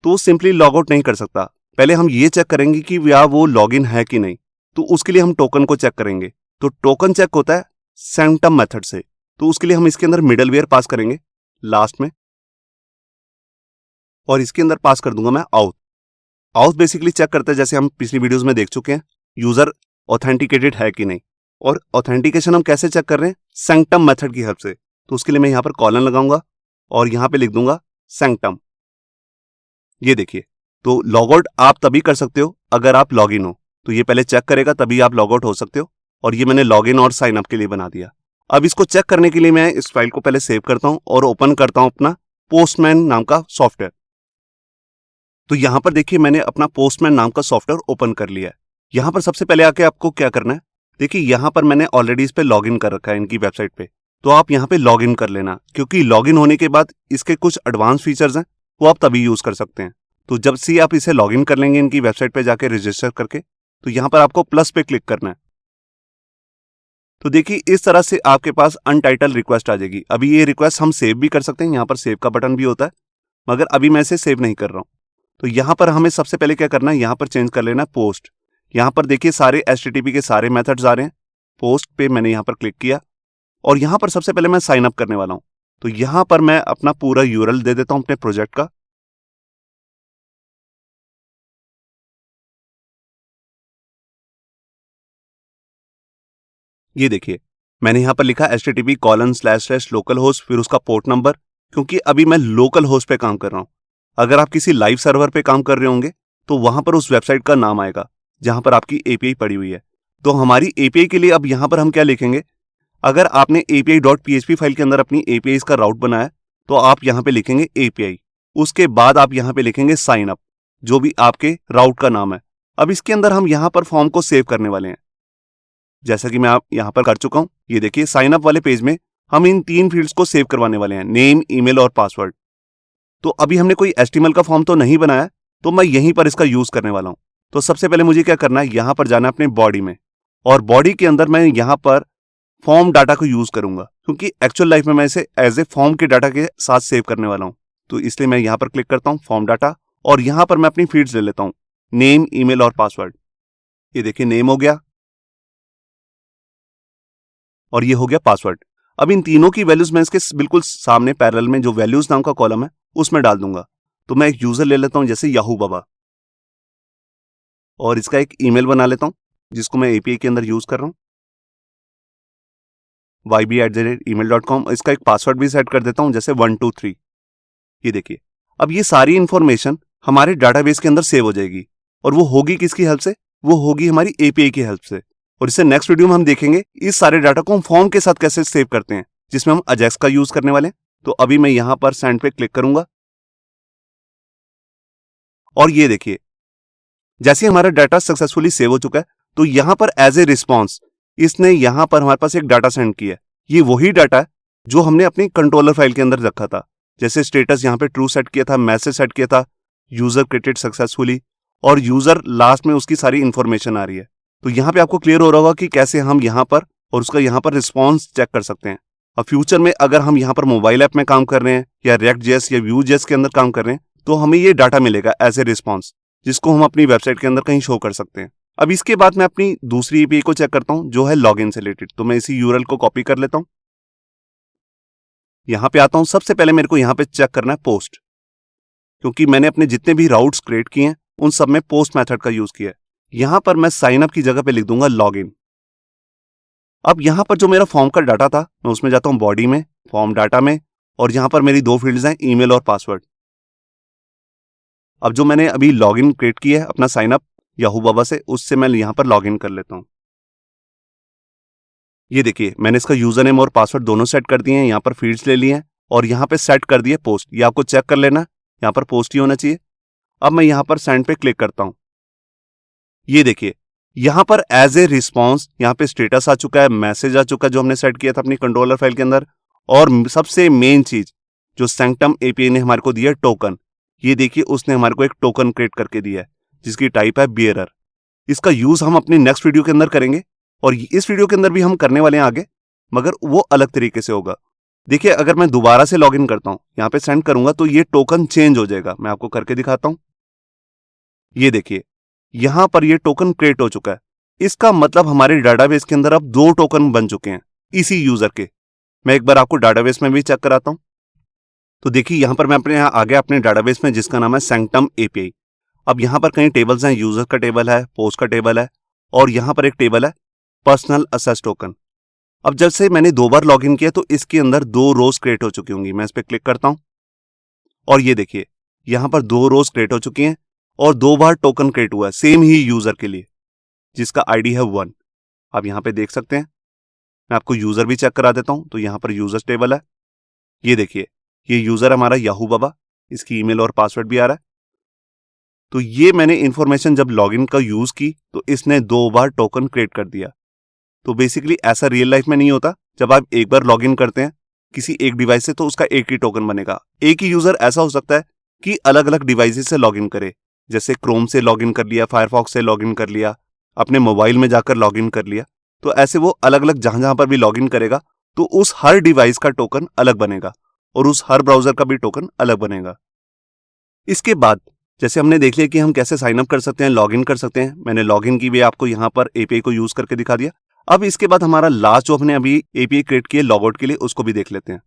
तो सिंपली लॉग आउट नहीं कर सकता। पहले हम ये चेक करेंगे कि या वो लॉग इन है कि नहीं, तो उसके लिए हम टोकन को चेक करेंगे। तो टोकन चेक होता है सैंक्टम मेथड से, तो उसके लिए हम इसके अंदर मिडलवेयर पास करेंगे लास्ट में, और इसके अंदर पास कर दूंगा मैं आउथ। आउथ बेसिकली चेक करता है, जैसे हम पिछली वीडियोस में देख चुके हैं, यूजर ऑथेंटिकेटेड है कि नहीं। और ऑथेंटिकेशन हम कैसे चेक कर रहे हैं, सैंक्टम मेथड की हेल्प से। तो उसके लिए मैं यहाँ पर कॉलन लगाऊंगा और यहाँ पे लिख दूंगा सैंक्टम। ये देखिए, तो लॉग आउट आप तभी कर सकते हो अगर आप लॉग इन हो, तो ये पहले चेक करेगा तभी आप लॉग आउट हो सकते हो। और ये मैंने लॉग इन और साइन अप के लिए बना दिया। अब इसको चेक करने के लिए मैं इस फाइल को पहले सेव करता हूं और ओपन करता हूं अपना पोस्टमैन नाम का सॉफ्टवेयर। तो यहां पर देखिए मैंने अपना पोस्टमैन नाम का सॉफ्टवेयर ओपन कर लिया है। यहां पर सबसे पहले आके आपको क्या करना है, देखिए यहां पर मैंने ऑलरेडी इस पे लॉग इन कर रखा है इनकी वेबसाइट पे, तो आप यहाँ पे लॉग इन कर लेना, क्योंकि लॉग इन होने के बाद इसके कुछ एडवांस फीचर्स हैं वो आप तभी यूज कर सकते हैं। तो जब से आप इसे लॉग इन कर लेंगे इनकी वेबसाइट पे जाके रजिस्टर करके, तो यहाँ पर आपको प्लस पे क्लिक करना है। तो देखिए इस तरह से आपके पास अनटाइटल रिक्वेस्ट आ जाएगी। अभी ये रिक्वेस्ट हम सेव भी कर सकते हैं, यहाँ पर सेव का बटन भी होता है, मगर अभी मैं इसे सेव नहीं कर रहा हूँ। तो यहाँ पर हमें सबसे पहले क्या करना है, यहाँ पर चेंज कर लेना पोस्ट। यहाँ पर देखिए सारे HTTP के सारे मेथड्स आ रहे हैं। पोस्ट पे मैंने यहाँ पर क्लिक किया और यहाँ पर सबसे पहले मैं साइन अप करने वाला हूँ। तो यहाँ पर मैं अपना पूरा URL दे देता हूँ अपने प्रोजेक्ट का। ये देखिए मैंने यहाँ पर लिखा http://localhost, फिर उसका पोर्ट नंबर, क्योंकि अभी मैं लोकल होस्ट पे काम कर रहा हूँ। अगर आप किसी लाइव सर्वर पे काम कर रहे होंगे तो वहां पर उस वेबसाइट का नाम आएगा जहां पर आपकी API पड़ी हुई है। तो हमारी API के लिए अब यहाँ पर हम क्या लिखेंगे, अगर आपने API.php फाइल के अंदर अपनी APIs का राउट बनाया तो आप यहाँ पे लिखेंगे API, उसके बाद आप यहाँ पे लिखेंगे साइन अप, जो भी आपके राउट का नाम है। अब इसके अंदर हम यहाँ पर फॉर्म को सेव करने वाले हैं, जैसा कि मैं आप यहाँ पर कर चुका हूँ। ये देखिए साइन अप वाले पेज में हम इन 3 फील्ड्स को सेव करवाने वाले हैं, नेम, ईमेल और पासवर्ड। तो अभी हमने कोई HTML का फॉर्म तो नहीं बनाया, तो मैं यहीं पर इसका यूज करने वाला हूँ। तो सबसे पहले मुझे क्या करना है, यहाँ पर जाना है अपने बॉडी में, और बॉडी के अंदर मैं यहाँ पर फॉर्म डाटा को यूज करूंगा, क्योंकि एक्चुअल लाइफ में मैं इसे एज ए फॉर्म के डाटा के साथ सेव करने वाला हूँ। तो इसलिए मैं यहाँ पर क्लिक करता हूँ फॉर्म डाटा, और यहाँ पर मैं अपनी फील्ड्स ले लेता हूँ, नेम, ईमेल और पासवर्ड। ये देखिए नेम हो गया और ये हो गया पासवर्ड। अब इन तीनों की वैल्यूज मैं इसके बिल्कुल सामने पैरेलल में जो वैल्यूज नाम का कॉलम है उसमें डाल दूंगा। तो मैं एक यूजर ले लेता हूं जैसे याहू बाबा, और इसका एक ईमेल बना लेता हूं जिसको मैं API के अंदर यूज कर रहा हूं, yb@email.com। इसका एक पासवर्ड भी सेट कर देता हूं जैसे 123। ये देखिए अब ये सारी इंफॉर्मेशन हमारे डाटाबेस के अंदर सेव हो जाएगी, और वो होगी किसकी हेल्प से, वो होगी हमारी API की हेल्प से। और इससे नेक्स्ट वीडियो में हम देखेंगे इस सारे डाटा को हम फॉर्म के साथ कैसे सेव करते हैं, जिसमें हम अजैक्स का यूज करने वाले हैं। तो अभी मैं यहां पर सेंड पे क्लिक करूंगा, और ये देखिए जैसे हमारा डाटा सक्सेसफुली सेव हो चुका है, तो यहां पर एज ए रिस्पॉन्स इसने यहां पर हमारे पास एक डाटा सेंड किया है। ये वही डाटा है जो हमने अपनी कंट्रोलर फाइल के अंदर रखा था। जैसे स्टेटस यहाँ पे ट्रू सेट किया था, मैसेज सेट किया था, यूजर क्रिएटेड सक्सेसफुली, और यूजर लास्ट में उसकी सारी इंफॉर्मेशन आ रही है। तो यहाँ पे आपको क्लियर हो रहा होगा कि कैसे हम यहाँ पर और उसका यहाँ पर रिस्पॉन्स चेक कर सकते हैं। अब फ्यूचर में अगर हम यहाँ पर मोबाइल ऐप में काम कर रहे हैं या React.js या Vue.js के अंदर काम कर रहे हैं, तो हमें ये डाटा मिलेगा एज ए रिस्पॉन्स, जिसको हम अपनी वेबसाइट के अंदर कहीं शो कर सकते हैं। अब इसके बाद मैं अपनी दूसरी API को चेक करता हूँ जो है लॉगिन से रिलेटेड। तो मैं इसी URL को कॉपी कर लेता हूँ, यहाँ पे आता हूँ। सबसे पहले मेरे को यहाँ पे चेक करना है पोस्ट, क्योंकि मैंने अपने जितने भी राउट्स क्रिएट किए हैं उन सब में पोस्ट मेथड का यूज किया है। यहाँ पर मैं साइन अप की जगह पे लिख दूंगा लॉगिन। अब यहाँ पर जो मेरा फॉर्म का डाटा था मैं उसमें जाता हूँ बॉडी में, फॉर्म डाटा में, और यहाँ पर मेरी 2 फील्ड्स हैं, ईमेल और पासवर्ड। अब जो मैंने अभी लॉगिन क्रिएट किया है अपना साइन अप याहू बाबा से, उससे मैं यहाँ पर लॉगिन कर लेता हूँ। ये देखिए मैंने इसका यूजर नेम और पासवर्ड दोनों सेट कर दिए हैं, यहाँ पर फील्ड्स ले लिए हैं और यहाँ पे सेट कर दिए पोस्ट। ये आपको चेक कर लेना, यहाँ पर पोस्ट ही होना चाहिए। अब मैं यहाँ पर सेंड पे क्लिक करता हूँ। ये देखिए यहाँ पर एज ए रिस्पॉन्स यहाँ पे स्टेटस आ चुका है, मैसेज आ चुका है जो हमने सेट किया था अपनी कंट्रोलर फाइल के अंदर। और सबसे मेन चीज जो सैंक्टम एपीआई ने हमारे को दिया टोकन, ये देखिए उसने हमारे को एक टोकन क्रिएट करके दिया है जिसकी टाइप है बियरर। इसका यूज हम अपनी नेक्स्ट वीडियो के अंदर करेंगे और इस वीडियो के अंदर भी हम करने वाले हैं आगे, मगर वो अलग तरीके से होगा। देखिए अगर मैं दोबारा से लॉगिन करता हूं, यहाँ पे सेंड करूंगा तो ये टोकन चेंज हो जाएगा। मैं आपको करके दिखाता हूं। ये देखिए यहां पर ये टोकन क्रिएट हो चुका है। इसका मतलब हमारे डाटाबेस के अंदर अब 2 टोकन बन चुके हैं इसी यूजर के। मैं एक बार आपको डाटाबेस में भी चेक कराता हूं। तो देखिए यहां पर मैं अपने यहाँ आ गया अपने डाटाबेस में जिसका नाम है सैंक्टम एपीआई। अब यहां पर कई टेबल्स हैं, यूजर का टेबल है, पोस्ट का टेबल है और यहां पर एक टेबल है पर्सनल असेस टोकन। अब जब से मैंने 2 बार लॉगिन किया तो इसके अंदर 2 रोज क्रिएट हो चुकी होंगी। मैं इस पर क्लिक करता हूं और ये देखिए यहां पर 2 रोज क्रिएट हो चुकी हैं और 2 बार टोकन क्रिएट हुआ है सेम ही यूजर के लिए जिसका आईडी है 1। आप यहां पे देख सकते हैं। मैं आपको यूजर भी चेक करा देता हूं। तो यहां पर यूजर टेबल है। ये देखिए ये यूजर हमारा याहू बाबा, इसकी ईमेल और पासवर्ड भी आ रहा है। तो ये मैंने इंफॉर्मेशन जब लॉगिन का यूज की तो इसने 2 बार टोकन क्रिएट कर दिया। तो बेसिकली ऐसा रियल लाइफ में नहीं होता। जब आप एक बार लॉगिन करते हैं किसी एक डिवाइस से तो उसका एक ही टोकन बनेगा। एक ही यूजर ऐसा हो सकता है कि अलग अलग डिवाइसेस से लॉगिन करे, जैसे क्रोम से लॉगिन कर लिया, फायरफॉक्स से लॉगिन कर लिया, अपने मोबाइल में जाकर लॉगिन कर लिया। तो ऐसे वो अलग अलग जहां जहां पर भी लॉगिन करेगा तो उस हर डिवाइस का टोकन अलग बनेगा और उस हर ब्राउजर का भी टोकन अलग बनेगा। इसके बाद जैसे हमने देख लिया कि हम कैसे साइन अप कर सकते हैं, लॉगिन कर सकते हैं। मैंने लॉगिन की भी आपको यहाँ पर एपीआई को यूज करके दिखा दिया। अब इसके बाद हमारा लास्ट जो हमने अभी एपीआई क्रिएट किया लॉग आउट के लिए, उसको भी देख लेते हैं।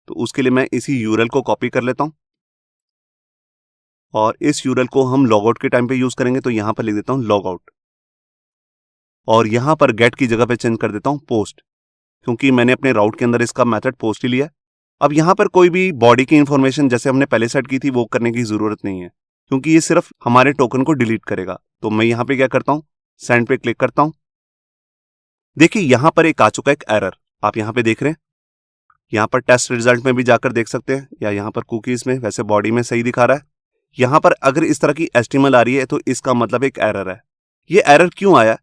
तो उसके लिए मैं इसी यूआरएल को कॉपी कर लेता हूं और इस यूआरएल को हम लॉग आउट के टाइम पे यूज करेंगे। तो यहां पर लिख देता हूं लॉग आउट और यहां पर गेट की जगह पे चेंज कर देता हूं पोस्ट, क्योंकि मैंने अपने राउट के अंदर इसका मेथड पोस्ट ही लिया। अब यहां पर कोई भी बॉडी की इंफॉर्मेशन जैसे हमने पहले सेट की थी वो करने की जरूरत नहीं है, क्योंकि ये सिर्फ हमारे टोकन को डिलीट करेगा। तो मैं यहां पे क्या करता हूं, सेंड पे क्लिक करता हूं। देखिए यहां पर एक आ चुका है एक एरर, आप यहां पे देख रहे हैं। यहां पर टेस्ट रिजल्ट में भी जाकर देख सकते हैं या यहां पर कुकीज में, वैसे बॉडी में सही दिखा रहा है। यहां पर अगर इस तरह की एचटीएमएल आ रही है तो इसका मतलब एक एरर है। ये एरर क्यों आया?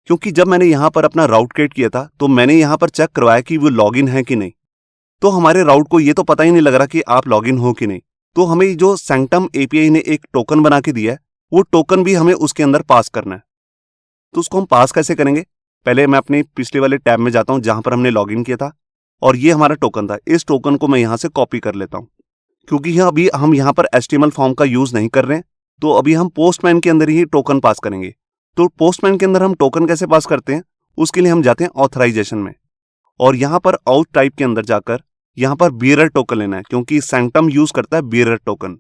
क्योंकि जब मैंने यहां पर अपना राउट क्रिएट किया था तो मैंने यहां पर चेक करवाया कि वो लॉगिन है कि नहीं। तो हमारे राउट को ये तो पता ही नहीं लग रहा कि आप लॉगिन हो कि नहीं। तो हमें जो सैंक्टम एपीआई ने एक टोकन बना के दिया है वो टोकन भी हमें उसके अंदर पास करना है। तो उसको हम पास कैसे करेंगे? पहले मैं अपने पिछले वाले टैब में जाता हूं जहां पर हमने लॉगिन किया था और ये हमारा टोकन था। इस टोकन को मैं यहां से कॉपी कर लेता हूं, क्योंकि अभी हम यहां पर एचटीएमएल फॉर्म का यूज नहीं कर रहे हैं। तो अभी हम पोस्टमैन के अंदर ही टोकन पास करेंगे। तो पोस्टमैन के अंदर हम टोकन कैसे पास करते हैं, उसके लिए हम जाते हैं ऑथराइजेशन में और यहां पर आउट टाइप के अंदर जाकर यहां पर बियरर टोकन लेना है, क्योंकि सैंक्टम यूज करता है बियरर टोकन।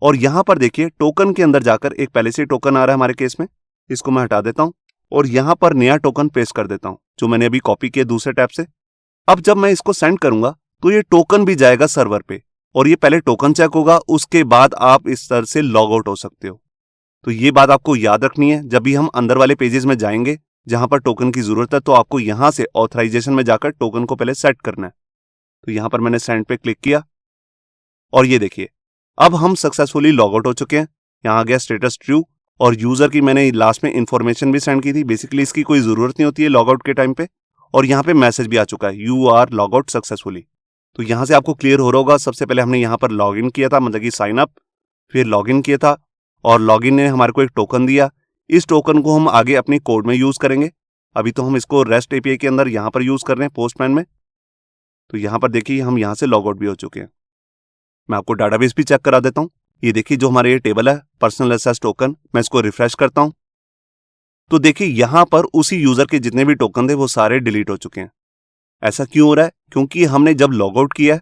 और यहां पर देखिए टोकन के अंदर जाकर एक पहले से टोकन आ रहा है हमारे केस में, इसको मैं हटा देता हूं और यहां पर नया टोकन पेस्ट कर देता हूं जो मैंने अभी कॉपी किया दूसरे टैब से। अब जब मैं इसको सेंड करूंगा तो ये टोकन भी जाएगा सर्वर पे और ये पहले टोकन चेक होगा, उसके बाद आप इस तरह से लॉग आउट हो सकते हो। तो ये बात आपको याद रखनी है। जब भी हम अंदर वाले पेजेस में जाएंगे जहां पर टोकन की जरूरत है तो आपको यहां से ऑथराइजेशन में जाकर टोकन को पहले सेट करना है। तो यहां पर मैंने सेंड पे क्लिक किया और ये देखिए अब हम सक्सेसफुली लॉग आउट हो चुके हैं। यहां आ गया स्टेटस ट्रू और यूजर की मैंने लास्ट में इंफॉर्मेशन भी सेंड की थी। बेसिकली इसकी कोई जरूरत नहीं होती है लॉग आउट के टाइम पे। और यहां पे मैसेज भी आ चुका है, you are log out successfully. तो यहां से आपको क्लियर हो रहा होगा, सबसे पहले हमने यहां पर लॉग इन किया था, मतलब कि साइन अप, फिर लॉग इन किया था और लॉगिन ने हमारे को एक टोकन दिया। इस टोकन को हम आगे अपनी कोड में यूज करेंगे। अभी तो हम इसको रेस्ट एपीआई के अंदर यहां पर यूज कर रहे हैं पोस्टमैन में। तो यहां पर देखिए हम यहां से लॉग आउट भी हो चुके हैं। मैं आपको डाटाबेस भी चेक करा देता हूं। ये देखिए जो हमारे ये टेबल है पर्सनल असेस टोकन, मैं इसको रिफ्रेश करता हूं तो देखिए यहां पर उसी यूजर के जितने भी टोकन थे वो सारे डिलीट हो चुके हैं। ऐसा क्यों हो रहा है? क्योंकि हमने जब लॉग आउट किया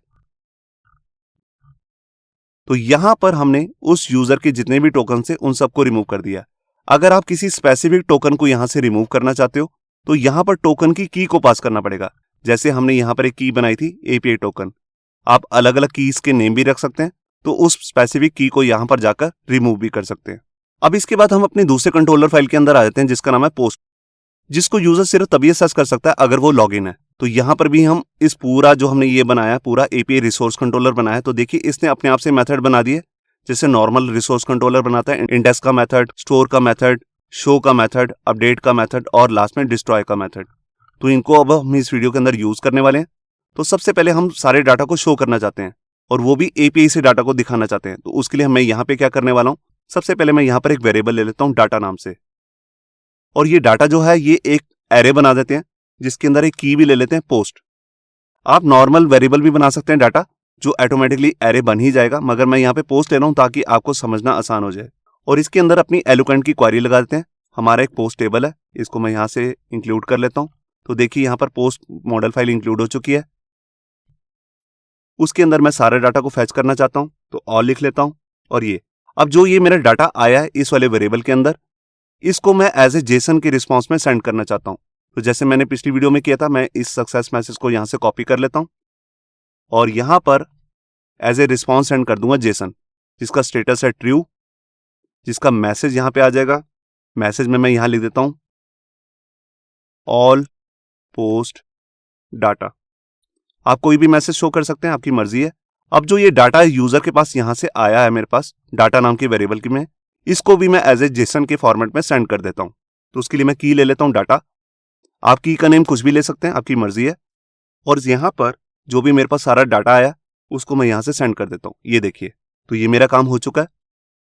तो यहां पर हमने उस यूजर के जितने भी टोकन थे उन सबको रिमूव कर दिया। अगर आप किसी स्पेसिफिक टोकन को यहां से रिमूव करना चाहते हो तो यहां पर टोकन की की को पास करना पड़ेगा। जैसे हमने यहां पर एक की बनाई थी एपीआई टोकन, आप अलग अलग कीज के नेम भी रख सकते हैं। तो उस स्पेसिफिक की को यहाँ पर जाकर रिमूव भी कर सकते हैं। अब इसके बाद हम अपने दूसरे कंट्रोलर फाइल के अंदर आ जाते हैं जिसका नाम है पोस्ट, जिसको यूजर सिर्फ तभी एक्सेस कर सकता है अगर वो लॉगिन है। तो यहाँ पर भी हम इस पूरा जो हमने ये बनाया पूरा एपीआई रिसोर्स कंट्रोलर बनाया, तो देखिए इसने अपने आप से मेथड बना दिए जैसे नॉर्मल रिसोर्स कंट्रोलर बनाता है, इंडेक्स का मेथड, स्टोर का मेथड, शो का मेथड, अपडेट का मेथड और लास्ट में डिस्ट्रॉय का मेथड। तो इनको अब हम इस वीडियो के अंदर यूज करने वाले हैं। तो सबसे पहले हम सारे डाटा को शो करना चाहते हैं और वो भी एपीआई से डाटा को दिखाना चाहते हैं। तो उसके लिए मैं यहाँ पे क्या करने वाला हूँ, सबसे पहले मैं यहाँ पर एक वेरिएबल ले लेता हूँ डाटा नाम से, और ये डाटा जो है ये एक एरे बना देते हैं जिसके अंदर एक की भी ले लेते हैं पोस्ट। आप नॉर्मल वेरिएबल भी बना सकते हैं डाटा जो ऑटोमेटिकली एरे बन ही जाएगा, मगर मैं यहाँ पे पोस्ट ले रहा हूँ ताकि आपको समझना आसान हो जाए। और इसके अंदर अपनी एलोकेंट की क्वेरी लगा देते हैं। हमारा एक पोस्ट टेबल है, इसको मैं यहाँ से इंक्लूड कर लेता हूँ। तो देखिए यहाँ पर पोस्ट मॉडल फाइल इंक्लूड हो चुकी है। उसके अंदर मैं सारे डाटा को फैच करना चाहता हूँ तो ऑल लिख लेता हूँ। और ये अब जो ये मेरा डाटा आया है इस वाले वेरिएबल के अंदर, इसको मैं एज ए जेसन के रिस्पॉन्स में सेंड करना चाहता हूँ। तो जैसे मैंने पिछली वीडियो में किया था, मैं इस सक्सेस मैसेज को यहाँ से कॉपी कर लेता हूँ और यहाँ पर एज ए रिस्पॉन्स सेंड कर दूंगा जेसन, जिसका स्टेटस है ट्रू, जिसका मैसेज यहाँ पे आ जाएगा। मैसेज में मैं यहाँ लिख देता हूँ ऑल पोस्ट डाटा। आप कोई भी मैसेज शो कर सकते हैं, आपकी मर्जी है। अब जो ये डाटा यूजर के पास यहाँ से आया है मेरे पास डाटा नाम के वेरिएबल की में, इसको भी मैं एज ए जेसन के फॉर्मेट में सेंड कर देता हूँ। तो उसके लिए मैं की ले लेता हूँ डाटा। आप की का नेम कुछ भी ले सकते हैं, आपकी मर्जी है। और यहाँ पर जो भी मेरे पास सारा डाटा आया उसको मैं यहाँ से सेंड कर देता हूँ। ये देखिए, तो ये मेरा काम हो चुका है।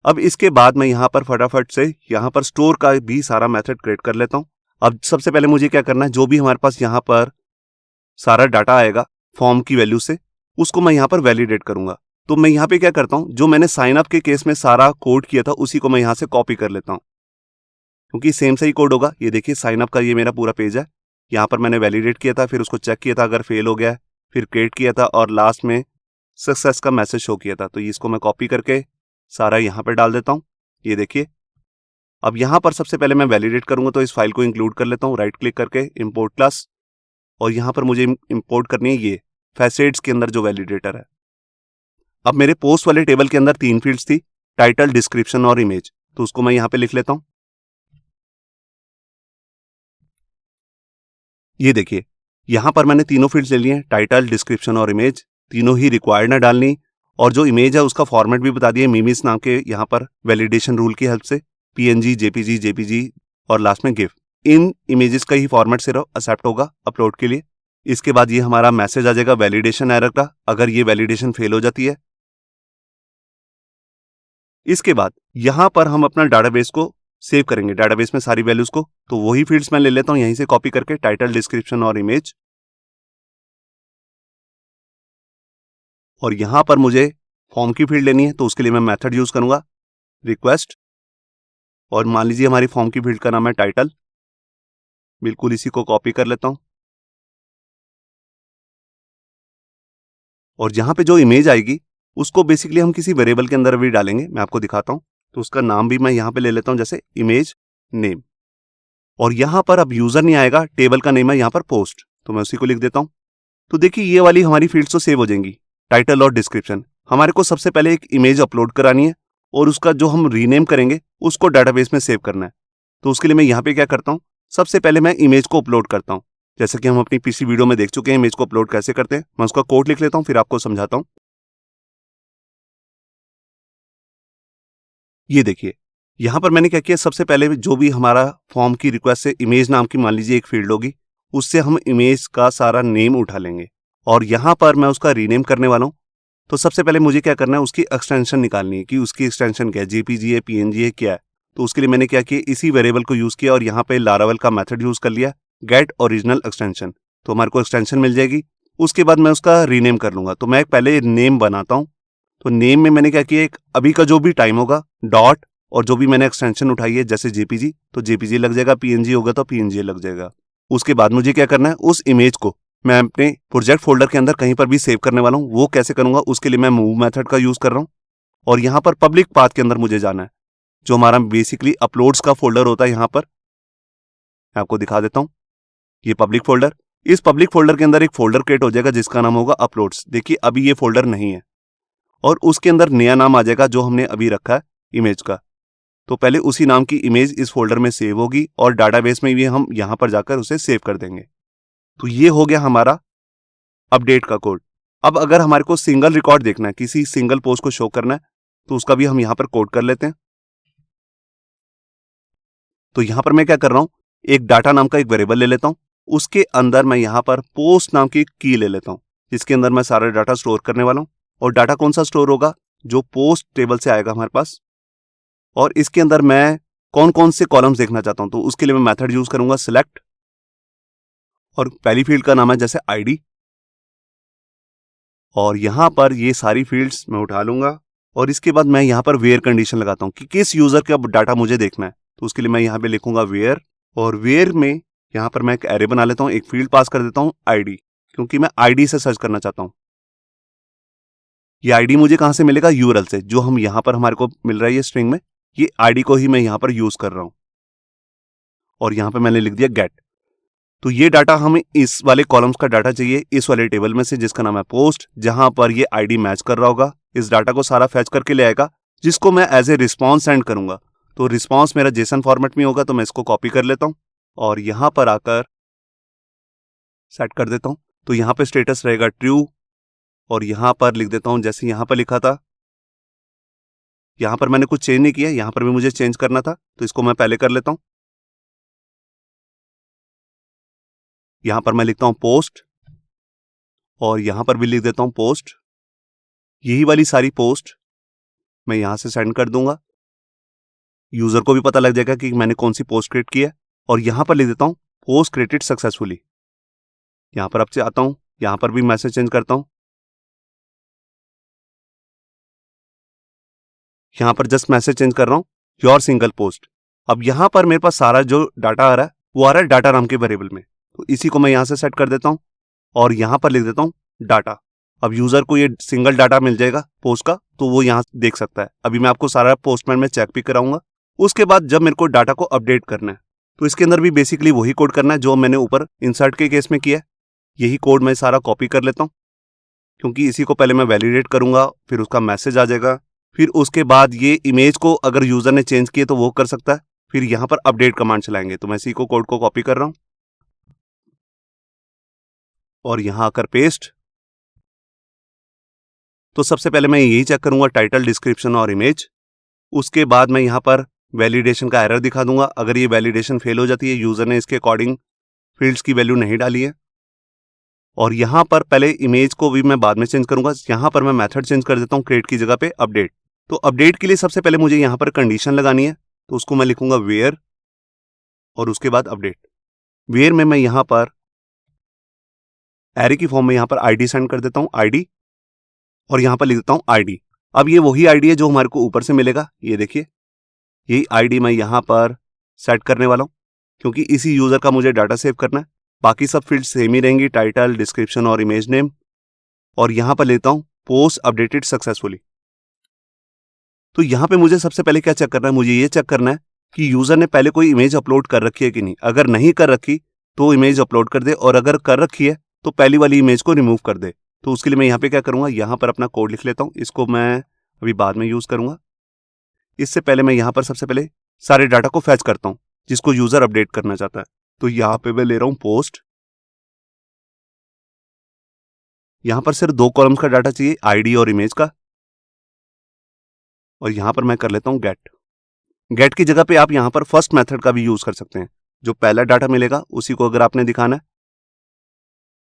अब इसके बाद मैं यहाँ पर फटाफट से यहाँ पर स्टोर का भी सारा मेथड क्रिएट कर लेता हूँ। अब सबसे पहले मुझे क्या करना है, जो भी हमारे पास यहाँ पर सारा डाटा आएगा फॉर्म की वैल्यू से, उसको मैं यहाँ पर वैलिडेट करूंगा। तो मैं यहाँ पे क्या करता हूँ, जो मैंने साइन अप के केस में सारा कोड किया था उसी को मैं यहाँ से कॉपी कर लेता हूँ, क्योंकि सेम सही कोड होगा। ये देखिए साइन अप का ये मेरा पूरा पेज है। यहाँ पर मैंने वैलिडेट किया था, फिर उसको चेक किया था, अगर फेल हो गया फिर क्रिएट किया था और लास्ट में सक्सेस का मैसेज शो किया था। तो इसको मैं कॉपी करके सारा यहाँ पर डाल देता हूँ। ये देखिए, अब यहाँ पर सबसे पहले मैं वैलिडेट करूंगा तो इस फाइल को इंक्लूड कर लेता हूँ राइट क्लिक करके इंपोर्ट क्लास, और यहाँ पर मुझे इंपोर्ट करनी है ये फैसेट्स के अंदर जो वैलिडेटर है। अब मेरे पोस्ट वाले टेबल के अंदर 3 फील्ड्स थी, टाइटल, डिस्क्रिप्शन और इमेज। तो उसको मैं यहाँ पे लिख लेता हूँ। ये देखिए यहाँ पर मैंने तीनों फील्ड्स ले लिए हैं, टाइटल, डिस्क्रिप्शन और इमेज। तीनों ही रिक्वायर्ड है डालनी, और जो इमेज है उसका फॉर्मेट भी बता दिए मीमिस नाम के यहाँ पर वैलिडेशन रूल की हेल्प से, पीएनजी, जेपीजी और लास्ट में गिफ। इन इमेजेस का ही फॉर्मेट सिर्फ एक्सेप्ट होगा अपलोड के लिए। इसके बाद ये हमारा मैसेज आ जाएगा वैलिडेशन एरर का, अगर ये वैलिडेशन फेल हो जाती है। इसके बाद यहां पर हम अपना डाटाबेस को सेव करेंगे, डाटाबेस में सारी वैल्यूज को। तो वही फील्ड्स मैं ले लेता हूं यहीं से कॉपी करके, टाइटल, डिस्क्रिप्शन और इमेज। और यहां पर मुझे फॉर्म की फील्ड लेनी है, तो उसके लिए मैं मेथड यूज करूंगा रिक्वेस्ट, और मान लीजिए हमारी फॉर्म की फील्ड का नाम है टाइटल। बिल्कुल इसी को कॉपी कर लेता हूं, और जहां पे जो इमेज आएगी उसको बेसिकली हम किसी वेरिएबल के अंदर भी डालेंगे, मैं आपको दिखाता हूं। तो उसका नाम भी मैं यहां पे ले लेता हूं जैसे इमेज नेम। और यहां पर अब यूजर नहीं आएगा, टेबल का नेम है यहां पर पोस्ट, तो मैं उसी को लिख देता हूं। तो देखिए ये वाली हमारी फील्ड्स तो सेव हो जाएंगी, टाइटल और डिस्क्रिप्शन। हमारे को सबसे पहले एक इमेज अपलोड करानी है और उसका जो हम रीनेम करेंगे उसको डाटाबेस में सेव करना है। तो उसके लिए मैं यहाँ पे क्या करता हूँ, सबसे पहले मैं इमेज को अपलोड करता हूँ। जैसे कि हम अपनी पिछली वीडियो में देख चुके हैं इमेज को अपलोड कैसे करते हैं। मैं उसका कोड लिख लेता हूँ, फिर आपको समझाता हूँ। ये देखिए यहाँ पर मैंने क्या किया, सबसे पहले जो भी हमारा फॉर्म की रिक्वेस्ट से इमेज नाम की मान लीजिए एक फील्ड होगी, उससे हम इमेज का सारा नेम उठा लेंगे और यहाँ पर मैं उसका रीनेम करने वाला हूँ। तो सबसे पहले मुझे क्या करना है, उसकी एक्सटेंशन निकालनी है कि उसकी एक्सटेंशन क्या है, जेपीजी है, पीएनजी है, क्या है। तो उसके लिए मैंने क्या किया, इसी वेरिएबल को यूज किया और यहाँ पे लारावेल का मेथड यूज कर लिया, गेट ओरिजिनल एक्सटेंशन। तो हमारे को एक्सटेंशन मिल जाएगी। उसके बाद मैं उसका रीनेम कर लूंगा। तो मैं पहले नेम बनाता हूँ। तो नेम में मैंने क्या किया, एक अभी का जो भी टाइम होगा डॉट, और जो भी मैंने एक्सटेंशन उठाई है जैसे जेपीजी तो जेपीजी लग जाएगा, पीएनजी होगा तो पीएनजी लग जाएगा। उसके बाद मुझे क्या करना है, उस इमेज को मैं अपने प्रोजेक्ट फोल्डर के अंदर कहीं पर भी सेव करने वाला हूँ। वो कैसे करूंगा, उसके लिए मैं मूव मेथड का यूज कर रहा हूँ। और यहाँ पर पब्लिक पाथ के अंदर मुझे जाना है, जो हमारा बेसिकली अपलोड्स का फोल्डर होता है। यहाँ पर मैं आपको दिखा देता हूँ, ये पब्लिक फोल्डर। इस पब्लिक फोल्डर के अंदर एक फोल्डर क्रिएट हो जाएगा जिसका नाम होगा अपलोड्स। देखिए अभी ये फोल्डर नहीं है, और उसके अंदर नया नाम आ जाएगा जो हमने अभी रखा है इमेज का। तो पहले उसी नाम की इमेज इस फोल्डर में सेव होगी और डाटाबेस में भी हम यहां पर जाकर उसे सेव कर देंगे। तो ये हो गया हमारा अपडेट का कोड। अब अगर हमारे को सिंगल रिकॉर्ड देखना है, किसी सिंगल पोस्ट को शो करना है, तो उसका भी हम यहां पर कोड कर लेते हैं। तो यहां पर मैं क्या कर रहा हूं, एक डाटा नाम का एक वेरिएबल ले लेता हूं, उसके अंदर मैं यहां पर पोस्ट नाम की की ले लेता हूं, जिसके अंदर मैं सारा डाटा स्टोर करने वाला हूं। और डाटा कौन सा स्टोर होगा, जो पोस्ट टेबल से आएगा हमारे पास। और इसके अंदर मैं कौन कौन से कॉलम्स देखना चाहता हूं, तो उसके लिए मैं मेथड यूज करूंगा सिलेक्ट, और पहली फील्ड का नाम है जैसे आईडी, और यहां पर ये सारी फील्ड्स मैं उठा लूंगा। और इसके बाद मैं यहां पर वेयर कंडीशन लगाता हूं कि किस यूजर का डाटा मुझे देखना है। तो उसके लिए मैं यहां पे लिखूंगा वेयर, और वेयर में यहां पर मैं एक एरे बना लेता हूं, एक फील्ड पास कर देता हूं आईडी, क्योंकि मैं आईडी से सर्च करना चाहता हूं। ये आईडी मुझे कहां से मिलेगा, यूआरएल से, जो हम यहां पर हमारे को मिल रहा है ये स्ट्रिंग में, ये आईडी को ही मैं यहां पर यूज कर रहा हूं। और यहां पे मैंने लिख दिया गेट। तो ये डाटा हमें इस वाले कॉलम्स का डाटा चाहिए, इस वाले टेबल में से जिसका नाम है पोस्ट, जहां पर ये आईडी मैच कर रहा होगा। इस डाटा को सारा फैच करके ले आएगा, जिसको मैं एज ए रिस्पॉन्स सेंड करूंगा। तो रिस्पॉन्स मेरा जेसन फॉर्मेट में होगा, तो मैं इसको कॉपी कर लेता हूं और यहां पर आकर सेट कर देता हूं। तो यहां पे स्टेटस रहेगा ट्रू, और यहां पर लिख देता हूं जैसे यहां पर लिखा था। यहां पर मैंने कुछ चेंज नहीं किया, यहां पर भी मुझे चेंज करना था, तो इसको मैं पहले कर लेता हूं। यहां पर मैं लिखता हूं पोस्ट, और यहां पर भी लिख देता हूं पोस्ट। यही वाली सारी पोस्ट मैं यहां से सेंड कर दूंगा, यूजर को भी पता लग जाएगा कि मैंने कौन सी पोस्ट क्रिएट की है। और यहां पर लिख देता हूं पोस्ट क्रिएटेड सक्सेसफुली। यहां पर अब से आता हूं, यहां पर भी मैसेज चेंज करता हूं, यहां पर जस्ट मैसेज चेंज कर रहा हूं, योर सिंगल पोस्ट। अब यहां पर मेरे पास सारा जो डाटा आ रहा है वो आ रहा है डाटा नाम के वेरिएबल में। तो इसी को मैं यहां से सेट कर देता हूं और यहां पर लिख देता हूं डाटा। अब यूजर को ये सिंगल डाटा मिल जाएगा पोस्ट का, तो वो यहां देख सकता है। अभी मैं आपको सारा पोस्टमैन में चेक भी कराऊंगा। उसके बाद जब मेरे को डाटा को अपडेट करना है, तो इसके अंदर भी बेसिकली वही कोड करना है जो मैंने ऊपर इंसर्ट के केस में किया है। यही कोड मैं सारा कॉपी कर लेता हूं, क्योंकि इसी को पहले मैं वैलिडेट करूंगा, फिर उसका मैसेज आ जाएगा। फिर उसके बाद ये इमेज को अगर यूजर ने चेंज किए तो वो कर सकता है। फिर यहां पर अपडेट कमांड चलाएंगे, तो मैं इसी को कोड को कॉपी कर रहा हूं और यहां आकर पेस्ट। तो सबसे पहले मैं यही चेक करूंगा टाइटल, डिस्क्रिप्शन और इमेज। उसके बाद मैं यहां पर वैलिडेशन का एरर दिखा दूंगा। अगर ये वैलिडेशन फेल हो जाती है, यूजर ने इसके अकॉर्डिंग फील्ड्स की वैल्यू नहीं डाली है। और यहां पर पहले इमेज को भी मैं बाद में चेंज करूंगा। यहां पर मैं मेथड चेंज कर देता हूं क्रिएट की जगह पे अपडेट। तो अपडेट के लिए सबसे पहले मुझे यहां पर कंडीशन लगानी है, तो उसको मैं लिखूंगा वेयर और उसके बाद अपडेट। वेयर में मैं यहां पर एरे की फॉर्म में यहां पर आईडी सेंड कर देता हूं, आईडी, और यहां पर लिख देता हूं आईडी। अब ये वही आईडी है जो हमारे को ऊपर से मिलेगा, ये देखिए यही आईडी मैं यहां पर सेट करने वाला हूं, क्योंकि इसी यूजर का मुझे डाटा सेव करना है। बाकी सब फील्ड सेम ही रहेंगी, टाइटल, डिस्क्रिप्शन और इमेज नेम। और यहां पर लेता हूं पोस्ट अपडेटेड सक्सेसफुली। तो यहां पे मुझे सबसे पहले क्या चेक करना है, मुझे ये चेक करना है कि यूजर ने पहले कोई इमेज अपलोड कर रखी है कि नहीं। अगर नहीं कर रखी तो इमेज अपलोड कर दे, और अगर कर रखी है तो पहली वाली इमेज को रिमूव कर दे। तो उसके लिए मैं यहाँ पे क्या करूंगा, यहाँ पर अपना कोड लिख लेता हूँ। इसको मैं अभी बाद में यूज करूंगा। इससे पहले मैं यहाँ पर सबसे पहले सारे डाटा को फैच करता हूँ जिसको यूजर अपडेट करना चाहता है। तो यहाँ पे मैं ले रहा हूँ पोस्ट। यहाँ पर सिर्फ 2 कॉलम्स का डाटा चाहिए, आईडी और इमेज का। और यहाँ पर मैं कर लेता हूँ गेट। गेट की जगह पे आप यहाँ पर फर्स्ट मेथड का भी यूज कर सकते हैं। जो पहला डाटा मिलेगा उसी को अगर आपने दिखाना है।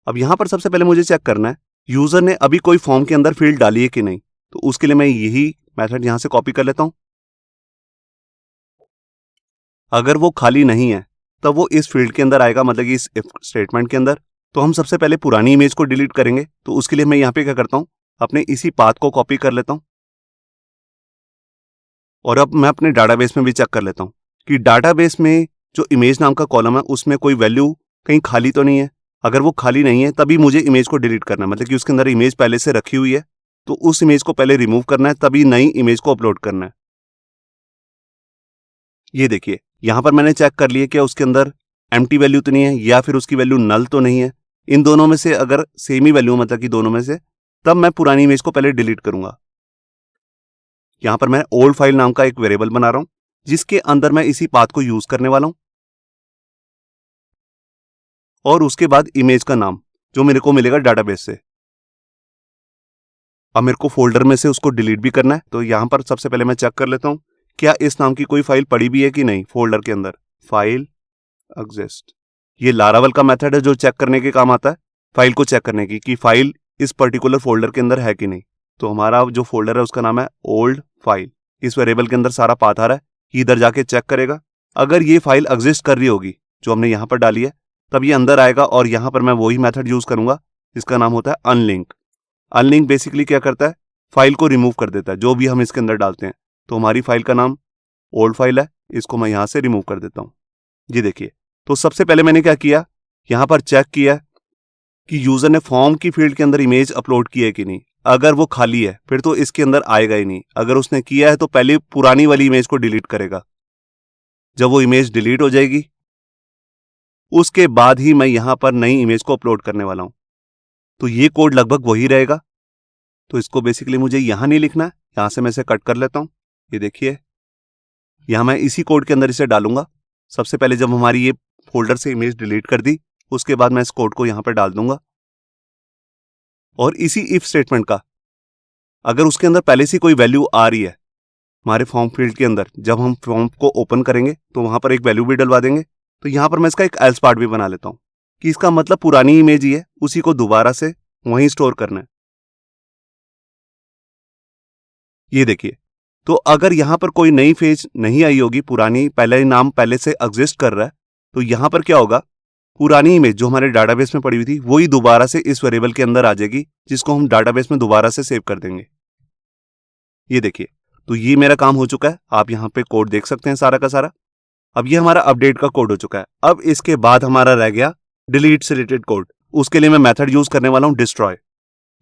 अब यहाँ पर सबसे पहले मुझे चेक करना है यूजर ने अभी कोई फॉर्म के अंदर फील्ड डाली है कि नहीं। तो उसके लिए मैं यही मेथड यहां से कॉपी कर लेता हूं। अगर वो खाली नहीं है तब वो इस फील्ड के अंदर आएगा, मतलब कि इस इफ स्टेटमेंट के अंदर। तो हम सबसे पहले पुरानी इमेज को डिलीट करेंगे। तो उसके लिए मैं यहाँ पे क्या करता हूँ, अपने इसी पाथ को कॉपी कर लेता हूँ और अब मैं अपने डाटाबेस में भी चेक कर लेता हूँ कि डाटाबेस में जो इमेज नाम का कॉलम है उसमें कोई वैल्यू कहीं खाली तो नहीं है। अगर वो खाली नहीं है तभी मुझे इमेज को डिलीट करना है, मतलब कि उसके अंदर इमेज पहले से रखी हुई है, तो उस इमेज को पहले रिमूव करना है, तभी नई इमेज को अपलोड करना है। ये देखिए यहां पर मैंने चेक कर लिया कि उसके अंदर एम्प्टी वैल्यू तो नहीं है या फिर उसकी वैल्यू नल तो नहीं है। इन दोनों में से अगर सेम ही वैल्यू, मतलब कि दोनों में से, तब मैं पुरानी इमेज को पहले डिलीट करूंगा। यहाँ पर मैं ओल्ड फाइल नाम का एक वेरिएबल बना रहा हूं जिसके अंदर मैं इसी पाथ को यूज करने वाला हूं, और उसके बाद इमेज का नाम जो मेरे को मिलेगा डाटाबेस से। अब मेरे को फोल्डर में से उसको डिलीट भी करना है, तो यहां पर सबसे पहले मैं चेक कर लेता हूं क्या इस नाम की कोई फाइल पड़ी भी है कि नहीं फोल्डर के अंदर। फाइल एग्जिस्ट, ये लारावल का मेथड है जो चेक करने के काम आता है, फाइल को चेक करने की कि फाइल इस पर्टिकुलर फोल्डर के अंदर है कि नहीं। तो हमारा जो फोल्डर है उसका नाम है ओल्ड फाइल, इस वेरिएबल के अंदर सारा पाथ आ रहा है, इधर जाके चेक करेगा। अगर ये फाइल एग्जिस्ट कर रही होगी जो हमने यहाँ पर डाली है, तब ये अंदर आएगा और यहाँ पर मैं वही मेथड यूज करूंगा जिसका नाम होता है अनलिंक। अनलिंक बेसिकली क्या करता है, फाइल को रिमूव कर देता है जो भी हम इसके अंदर डालते हैं। तो हमारी फाइल का नाम ओल्ड फाइल है, इसको मैं यहाँ से रिमूव कर देता हूँ। ये देखिए, तो सबसे पहले मैंने क्या किया, यहाँ पर चेक किया कि यूजर ने फॉर्म की फील्ड के अंदर इमेज अपलोड की है कि नहीं। अगर वो खाली है फिर तो इसके अंदर आएगा ही नहीं। अगर उसने किया है तो पहले पुरानी वाली इमेज को डिलीट करेगा। जब वो इमेज डिलीट हो जाएगी उसके बाद ही मैं यहां पर नई इमेज को अपलोड करने वाला हूं। तो ये कोड लगभग वही रहेगा। तो इसको बेसिकली मुझे यहां नहीं लिखना है, यहां से मैं इसे कट कर लेता हूं। ये देखिए, यहां मैं इसी कोड के अंदर इसे डालूंगा। सबसे पहले जब हमारी ये फोल्डर से इमेज डिलीट कर दी उसके बाद मैं इस कोड को यहां पर डाल दूंगा। और इसी इफ स्टेटमेंट का अगर उसके अंदर पहले से कोई वैल्यू आ रही है हमारे फॉर्म फील्ड के अंदर, जब हम फॉर्म को ओपन करेंगे तो वहां पर एक वैल्यू भी डलवा देंगे। तो यहां पर मैं इसका एक एल्स पार्ट भी बना लेता हूं कि इसका मतलब पुरानी इमेज ही है, उसी को दोबारा से वहीं स्टोर करना है। ये देखिए, तो अगर यहां पर कोई नई फेज नहीं आई होगी, पुरानी पहले नाम पहले से एग्जिस्ट कर रहा है, तो यहां पर क्या होगा, पुरानी इमेज जो हमारे डाटाबेस में पड़ी हुई थी वही दोबारा से इस वेरिएबल के अंदर आ जाएगी जिसको हम डाटाबेस में दोबारा से सेव कर देंगे। ये देखिए, तो ये मेरा काम हो चुका है। आप यहाँ पे कोड देख सकते हैं सारा का सारा। अब ये हमारा अपडेट का कोड हो चुका है। अब इसके बाद हमारा रह गया डिलीट से रिलेटेड कोड। उसके लिए मैं मेथड यूज करने वाला हूं डिस्ट्रॉय।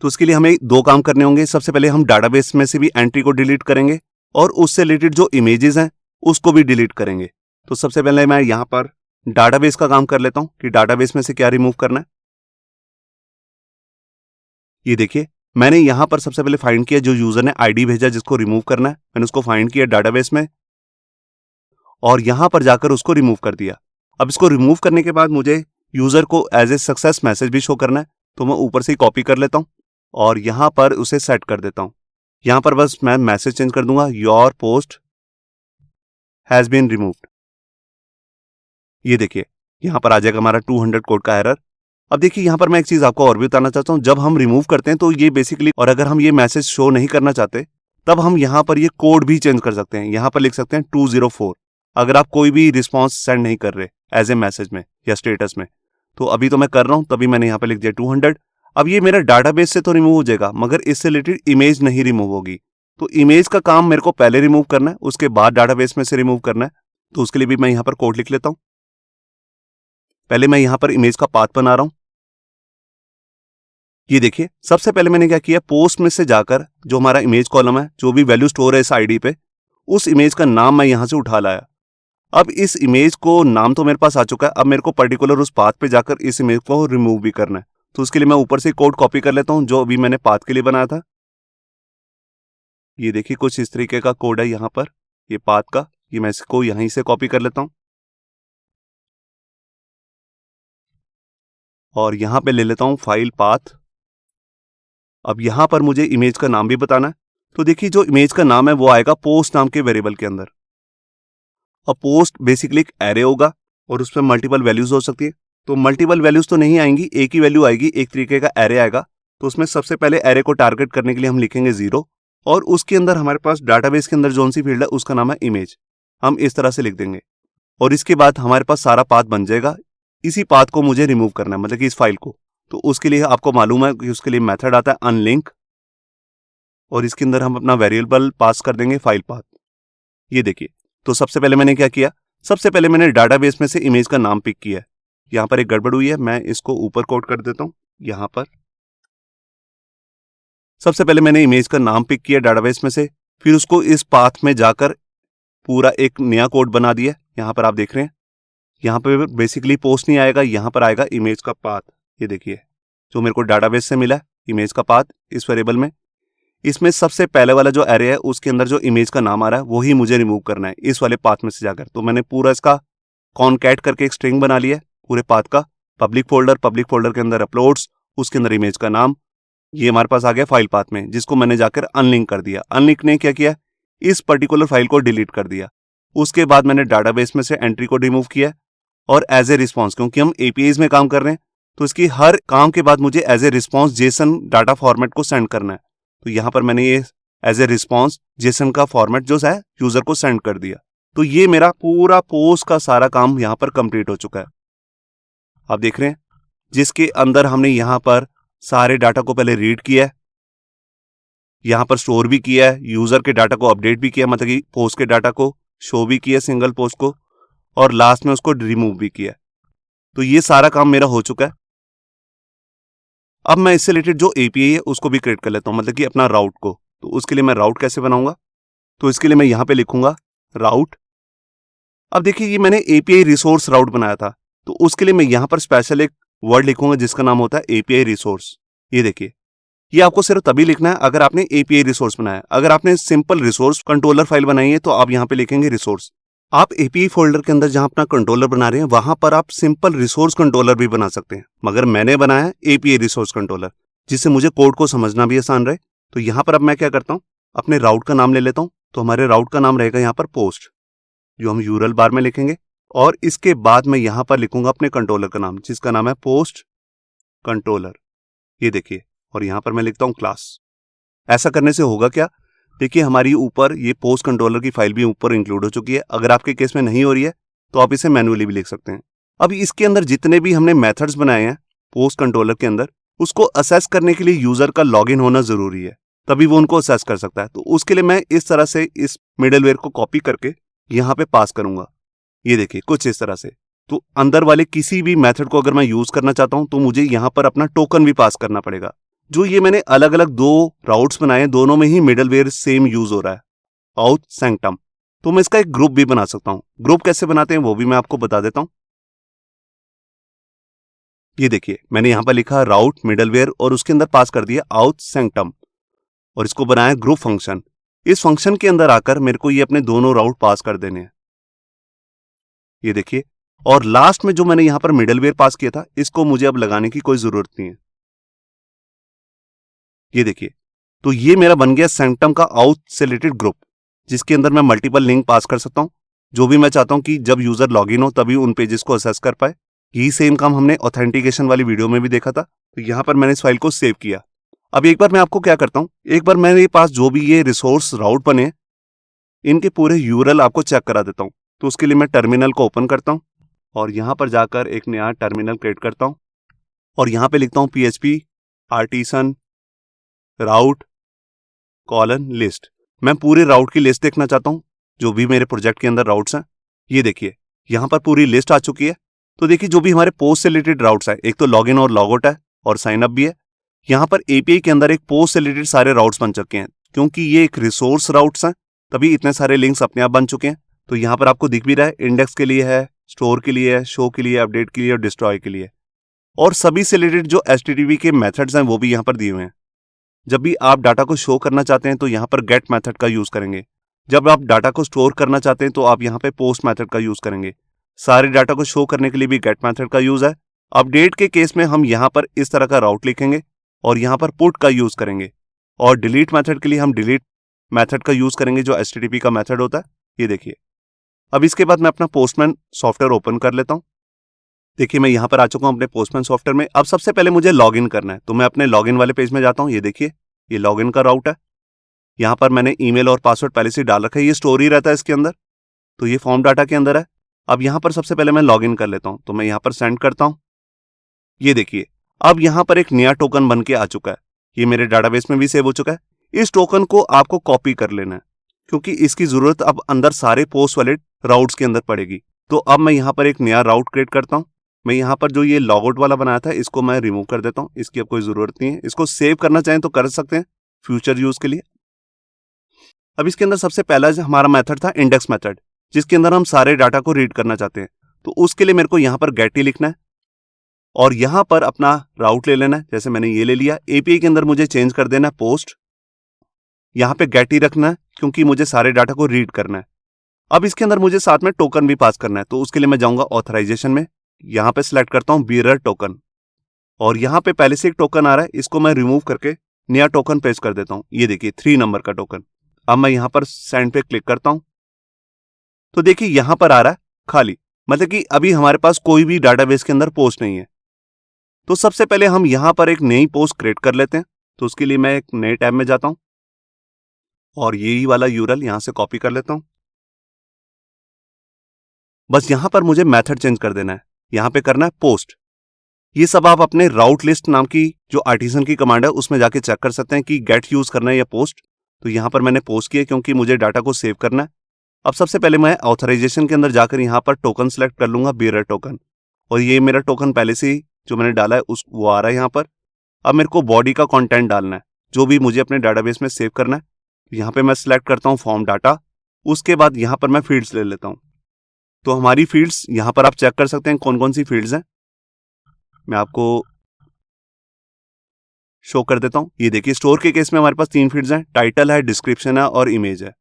तो उसके लिए हमें दो काम करने होंगे। सबसे पहले हम डाटाबेस में से भी एंट्री को डिलीट करेंगे और उससे रिलेटेड जो इमेजेस हैं उसको भी डिलीट करेंगे। तो सबसे पहले मैं यहाँ पर डाटाबेस का काम कर लेता हूं कि डाटाबेस में से क्या रिमूव करना है। ये देखिए, मैंने यहां पर सबसे पहले फाइंड किया जो यूजर ने आईडी भेजा जिसको रिमूव करना है, मैंने उसको फाइंड किया डाटाबेस में और यहां पर जाकर उसको रिमूव कर दिया। अब इसको रिमूव करने के बाद मुझे यूजर को एज ए सक्सेस मैसेज भी शो करना है, तो मैं ऊपर से ही कॉपी कर लेता हूं और यहां पर उसे सेट कर देता हूं। यहां पर बस मैं मैसेज चेंज कर दूंगा, your post has been removed. ये देखिए, यहां पर आ जाएगा हमारा 200 कोड का एरर। अब देखिए, यहां पर मैं एक चीज आपको और भी बताना चाहता हूं। जब हम रिमूव करते हैं तो ये बेसिकली, और अगर हम ये मैसेज शो नहीं करना चाहते तब हम यहां पर ये कोड भी चेंज कर सकते हैं। यहां पर लिख सकते हैं 204 अगर आप कोई भी रिस्पॉन्स सेंड नहीं कर रहे एज ए मैसेज में या स्टेटस में। तो अभी तो मैं कर रहा हूं, तभी मैंने यहां पर लिख दिया 200। अब ये मेरा डाटाबेस से तो रिमूव हो जाएगा मगर इससे रिलेटेड इमेज नहीं रिमूव होगी। तो इमेज का काम मेरे को पहले रिमूव करना है, उसके बाद डाटाबेस में से रिमूव करना है। तो उसके लिए भी मैं यहां पर कोड लिख लेता हूं। पहले मैं यहां पर इमेज का पाथ बना रहा हूं। ये देखिए, सबसे पहले मैंने क्या किया, पोस्ट में से जाकर जो हमारा इमेज कॉलम है, जो भी वैल्यू स्टोर है इस आईडी पे, उस इमेज का नाम मैं यहां से उठा लाया। अब इस इमेज को नाम तो मेरे पास आ चुका है, अब मेरे को पर्टिकुलर उस पाथ पे जाकर इस इमेज को रिमूव भी करना है। तो उसके लिए मैं ऊपर से कोड कॉपी कर लेता हूं जो अभी मैंने पाथ के लिए बनाया था। ये देखिए, कुछ इस तरीके का कोड है यहाँ पर, ये पाथ का। ये मैं इसको यहीं से कॉपी कर लेता हूं और यहां पे ले लेता हूं फाइल पाथ। अब यहां पर मुझे इमेज का नाम भी बताना है। तो देखिए, जो इमेज का नाम है वो आएगा पोस्ट नाम के वेरिएबल के अंदर। अब पोस्ट बेसिकली एक एरे होगा और उसमें मल्टीपल वैल्यूज हो सकती है। तो मल्टीपल वैल्यूज तो नहीं आएंगी, एक ही वैल्यू आएगी, एक तरीके का एरे आएगा। तो उसमें सबसे पहले एरे को टारगेट करने के लिए हम लिखेंगे 0 और उसके अंदर हमारे पास डाटाबेस के अंदर जोन सी फील्ड है उसका नाम है इमेज। हम इस तरह से लिख देंगे और इसके बाद हमारे पास सारा पाथ बन जाएगा। इसी पाथ को मुझे रिमूव करना है, मतलब कि इस फाइल को। तो उसके लिए आपको मालूम है कि उसके लिए मेथड आता है अनलिंक और इसके अंदर हम अपना वेरिएबल पास कर देंगे फाइल पाथ। ये देखिए, तो सबसे पहले मैंने क्या किया, सबसे पहले मैंने डाटाबेस में से इमेज का नाम पिक किया है। यहां पर एक गड़बड़ हुई है, मैं इसको ऊपर कोड कर देता हूं। यहां पर सबसे पहले मैंने इमेज का नाम पिक किया डाटाबेस में से, फिर उसको इस पाथ में जाकर पूरा एक नया कोड बना दिया। यहां पर आप देख रहे हैं, यहां पर बेसिकली पोस्ट नहीं आएगा, यहां पर आएगा इमेज का पाथ। ये देखिए, जो मेरे को डाटाबेस से मिला इमेज का पाथ इस वेरिएबल में। इसमें सबसे पहले वाला जो एरे है उसके अंदर जो इमेज का नाम आ रहा है वही मुझे रिमूव करना है इस वाले पाथ में से जाकर। तो मैंने पूरा इसका कॉनकैट करके एक स्ट्रिंग बना लिया है पूरे पाथ का। पब्लिक फोल्डर के अंदर अपलोड्स, उसके अंदर इमेज का नाम, ये हमारे पास आ गया फाइल पाथ में, जिसको मैंने जाकर अनलिंक कर दिया। अनलिंक ने क्या किया, इस पर्टिकुलर फाइल को डिलीट कर दिया। उसके बाद मैंने डाटाबेस में से एंट्री को रिमूव किया और एज ए रिस्पॉन्स, क्योंकि हम एपीआईज में काम कर रहे हैं तो इसकी हर काम के बाद मुझे as a response JSON data format को सेंड करना है। तो यहां पर मैंने ये एज ए रिस्पॉन्स जेसन का फॉर्मेट जो है यूजर को सेंड कर दिया। तो ये मेरा पूरा पोस्ट का सारा काम यहां पर कंप्लीट हो चुका है। आप देख रहे हैं जिसके अंदर हमने यहां पर सारे डाटा को पहले रीड किया है, यहां पर स्टोर भी किया है, यूजर के डाटा को अपडेट भी किया, मतलब कि पोस्ट के डाटा को शो भी किया सिंगल पोस्ट को, और लास्ट में उसको रिमूव भी किया। तो ये सारा काम मेरा हो चुका है। अब मैं इससे रिलेटेड जो एपीआई है उसको भी क्रिएट कर लेता हूं, मतलब कि अपना राउट को। तो उसके लिए मैं राउट कैसे बनाऊंगा, तो इसके लिए मैं यहां पे लिखूंगा राउट। अब देखिए ये मैंने एपीआई रिसोर्स राउट बनाया था, तो उसके लिए मैं यहां पर स्पेशल एक वर्ड लिखूंगा जिसका नाम होता है एपीआई रिसोर्स। ये देखिए, ये आपको सिर्फ तभी लिखना है अगर आपने एपीआई रिसोर्स बनाया है। अगर आपने सिंपल रिसोर्स कंट्रोलर फाइल बनाई है तो आप यहां पे लिखेंगे रिसोर्स। आप एपीआई फोल्डर के अंदर जहां अपना कंट्रोलर बना रहे हैं वहां पर आप सिंपल रिसोर्स कंट्रोलर भी बना सकते हैं, मगर मैंने बनाया है एपीआई रिसोर्स कंट्रोलर, जिससे मुझे कोड को समझना भी आसान रहे। तो यहां पर अब मैं क्या करता हूं, अपने राउट का नाम ले लेता हूं। तो हमारे राउट का नाम रहेगा यहां पर पोस्ट, जो हम यूआरएल बार में लिखेंगे, और इसके बाद मैं यहां पर लिखूंगा अपने कंट्रोलर का नाम, जिसका नाम है पोस्ट कंट्रोलर। ये देखिए, और यहां पर मैं लिखता हूं क्लास। ऐसा करने से होगा क्या, देखिए हमारी ऊपर ये पोस्ट कंट्रोलर की फाइल भी ऊपर इंक्लूड हो चुकी है। अगर आपके केस में नहीं हो रही है तो आप इसे मैन्युअली भी लिख सकते हैं। अब इसके अंदर जितने भी हमने मेथड्स बनाए हैं पोस्ट कंट्रोलर के अंदर, उसको असेस करने के लिए यूजर का लॉगिन होना जरूरी है, तभी वो उनको असेस कर सकता है। तो उसके लिए मैं इस तरह से इस मिडलवेयर को कॉपी करके यहां पे पास करूंगा। ये देखिए कुछ इस तरह से। तो अंदर वाले किसी भी मेथड को अगर मैं यूज करना चाहता हूं तो मुझे यहां पर अपना टोकन भी पास करना पड़ेगा। जो ये मैंने अलग अलग दो राउट्स बनाए हैं, दोनों में ही मिडलवेयर सेम यूज हो रहा है, आउट सैंक्टम। तो मैं इसका एक ग्रुप भी बना सकता हूं। ग्रुप कैसे बनाते हैं वो भी मैं आपको बता देता हूं। ये देखिए मैंने यहां पर लिखा राउट मिडलवेयर और उसके अंदर पास कर दिया आउट सैंक्टम, और इसको बनाया ग्रुप फंक्शन। इस फंक्शन के अंदर आकर मेरे को ये अपने दोनों राउट पास कर देने हैं। ये देखिए, और लास्ट में जो मैंने यहां पर मिडलवेयर पास किया था इसको मुझे अब लगाने की कोई जरूरत नहीं है। ये देखिए, तो ये मेरा बन गया सैंक्टम का आउट से रिलेटेड ग्रुप, जिसके अंदर मैं मल्टीपल लिंक पास कर सकता हूं, जो भी मैं चाहता हूं कि जब यूजर लॉगिन हो तभी उन पेजेस को असेस कर पाए। यही सेम काम हमने ऑथेंटिकेशन वाली वीडियो में भी देखा था। तो यहां पर मैंने इस फाइल को सेव किया। अब एक बार मैं आपको क्या करता हूं, एक बार मेरे पास जो भी ये रिसोर्स राउट बने इनके पूरे यूआरएल आपको चेक करा देता हूं। तो उसके लिए मैं टर्मिनल को ओपन करता हूं और यहां पर जाकर एक नया टर्मिनल क्रिएट करता हूं और यहां पे लिखता हूं PHP आर्टिसन राउट कॉलन लिस्ट। मैं पूरे राउट की लिस्ट देखना चाहता हूं, जो भी मेरे प्रोजेक्ट के अंदर राउट्स हैं। ये देखिए यहां पर पूरी लिस्ट आ चुकी है। तो देखिए जो भी हमारे पोस्ट से रिलेटेड राउट्स है, एक तो लॉगिन और लॉगआउट है और साइन अप भी है। यहां पर एपीआई के अंदर एक पोस्ट से रिलेटेड सारे राउट्स बन चुके हैं, क्योंकि ये एक रिसोर्स राउट्स हैं तभी इतने सारे लिंक्स अपने आप बन चुके हैं। तो यहां पर आपको दिख भी रहा है, इंडेक्स के लिए है, स्टोर के लिए है, शो के लिए, अपडेट के लिए और डिस्ट्रॉय के लिए। और सभी से रिलेटेड जो HTTP के मेथड्स हैं वो भी यहां पर दिए हुए हैं। जब भी आप डाटा को शो करना चाहते हैं तो यहां पर गेट मेथड का यूज करेंगे। जब आप डाटा को स्टोर करना चाहते हैं तो आप यहां पे पोस्ट मेथड का यूज करेंगे। सारे डाटा को शो करने के लिए भी गेट मेथड का यूज है। अपडेट के केस में हम यहां पर इस तरह का राउट लिखेंगे और यहां पर पुट का यूज करेंगे। और डिलीट मेथड के लिए हम डिलीट मेथड का यूज करेंगे, जो HTTP का मेथड होता है। ये देखिए, अब इसके बाद मैं अपना पोस्टमैन सॉफ्टवेयर ओपन कर लेता हूं। देखिए मैं यहां पर आ चुका हूं अपने पोस्टमैन सॉफ्टवेयर में। अब सबसे पहले मुझे लॉगिन करना है, तो मैं अपने लॉगिन वाले पेज में जाता हूं। ये देखिए ये लॉगिन का राउट है। यहां पर मैंने ईमेल और पासवर्ड पहले से डाल रखा है, ये स्टोर ही रहता है इसके अंदर। तो ये फॉर्म डाटा के अंदर है। अब यहां पर सबसे पहले मैं लॉगिन कर लेता हूं, तो मैं यहां पर सेंड करता हूं। ये देखिए अब यहां पर एक नया टोकन बन के आ चुका है, ये मेरे डाटाबेस में भी सेव हो चुका है। इस टोकन को आपको कॉपी कर लेना है, क्योंकि इसकी जरूरत अब अंदर सारे पोस्ट वाले राउट्स के अंदर पड़ेगी। तो अब मैं यहां पर एक नया राउट क्रिएट करता हूं। मैं यहां पर जो ये लॉगआउट वाला बनाया था इसको मैं रिमूव कर देता हूं, इसकी अब कोई जरूरत नहीं है। इसको सेव करना चाहें तो कर सकते हैं फ्यूचर यूज के लिए। अब इसके अंदर सबसे पहला हमारा मेथड था इंडेक्स मेथड, जिसके अंदर हम सारे डाटा को रीड करना चाहते हैं। तो उसके लिए मेरे को यहां पर गेट ही लिखना है और यहां पर अपना राउट ले लेना है। जैसे मैंने ये ले लिया। एपीआई के अंदर मुझे चेंज कर देना है पोस्ट यहाँ पे गेट ही रखना है क्योंकि मुझे सारे डाटा को रीड करना है। अब इसके अंदर मुझे साथ में टोकन भी पास करना है, तो उसके लिए मैं जाऊंगा ऑथराइजेशन में, यहाँ पे सिलेक्ट करता हूँ बीयरर टोकन, और यहाँ पे पहले से एक टोकन आ रहा है, इसको मैं रिमूव करके नया टोकन पेस्ट कर देता हूँ। ये देखिए 3 नंबर का टोकन। अब मैं यहाँ पर सेंड पे क्लिक करता हूँ, तो देखिए यहाँ पर आ रहा है खाली, मतलब कि अभी हमारे पास कोई भी डाटाबेस के अंदर पोस्ट नहीं है। तो सबसे पहले हम यहाँ पर एक नई पोस्ट क्रिएट कर लेते हैं। तो उसके लिए मैं एक नए टैब में जाता हूँ और यही वाला यूआरएल यहाँ से कॉपी कर लेता हूँ। बस यहाँ पर मुझे मेथड चेंज कर देना है, यहाँ पे करना है पोस्ट। ये सब आप अपने राउट लिस्ट नाम की जो आर्टिसन की कमांड है उसमें जाके चेक कर सकते हैं कि गेट यूज करना है या पोस्ट। तो यहाँ पर मैंने पोस्ट किया क्योंकि मुझे डाटा को सेव करना है। अब सबसे पहले मैं ऑथराइजेशन के अंदर जाकर यहाँ पर टोकन सेलेक्ट कर लूंगा, बीयरर टोकन, और ये मेरा टोकन पहले से ही जो मैंने डाला है वो आ रहा है यहाँ पर। अब मेरे को बॉडी का कंटेंट डालना है जो भी मुझे अपने डाटाबेस में सेव करना है। यहाँ पे मैं सिलेक्ट करता हूँ फॉर्म डाटा, उसके बाद यहाँ पर मैं फील्ड्स ले लेता हूँ। तो हमारी फील्ड्स यहाँ पर आप चेक कर सकते हैं कौन कौन सी फील्ड्स हैं, मैं आपको शो कर देता हूँ। ये देखिए स्टोर के केस में हमारे पास 3 फील्ड्स हैं, टाइटल है, डिस्क्रिप्शन है और इमेज है।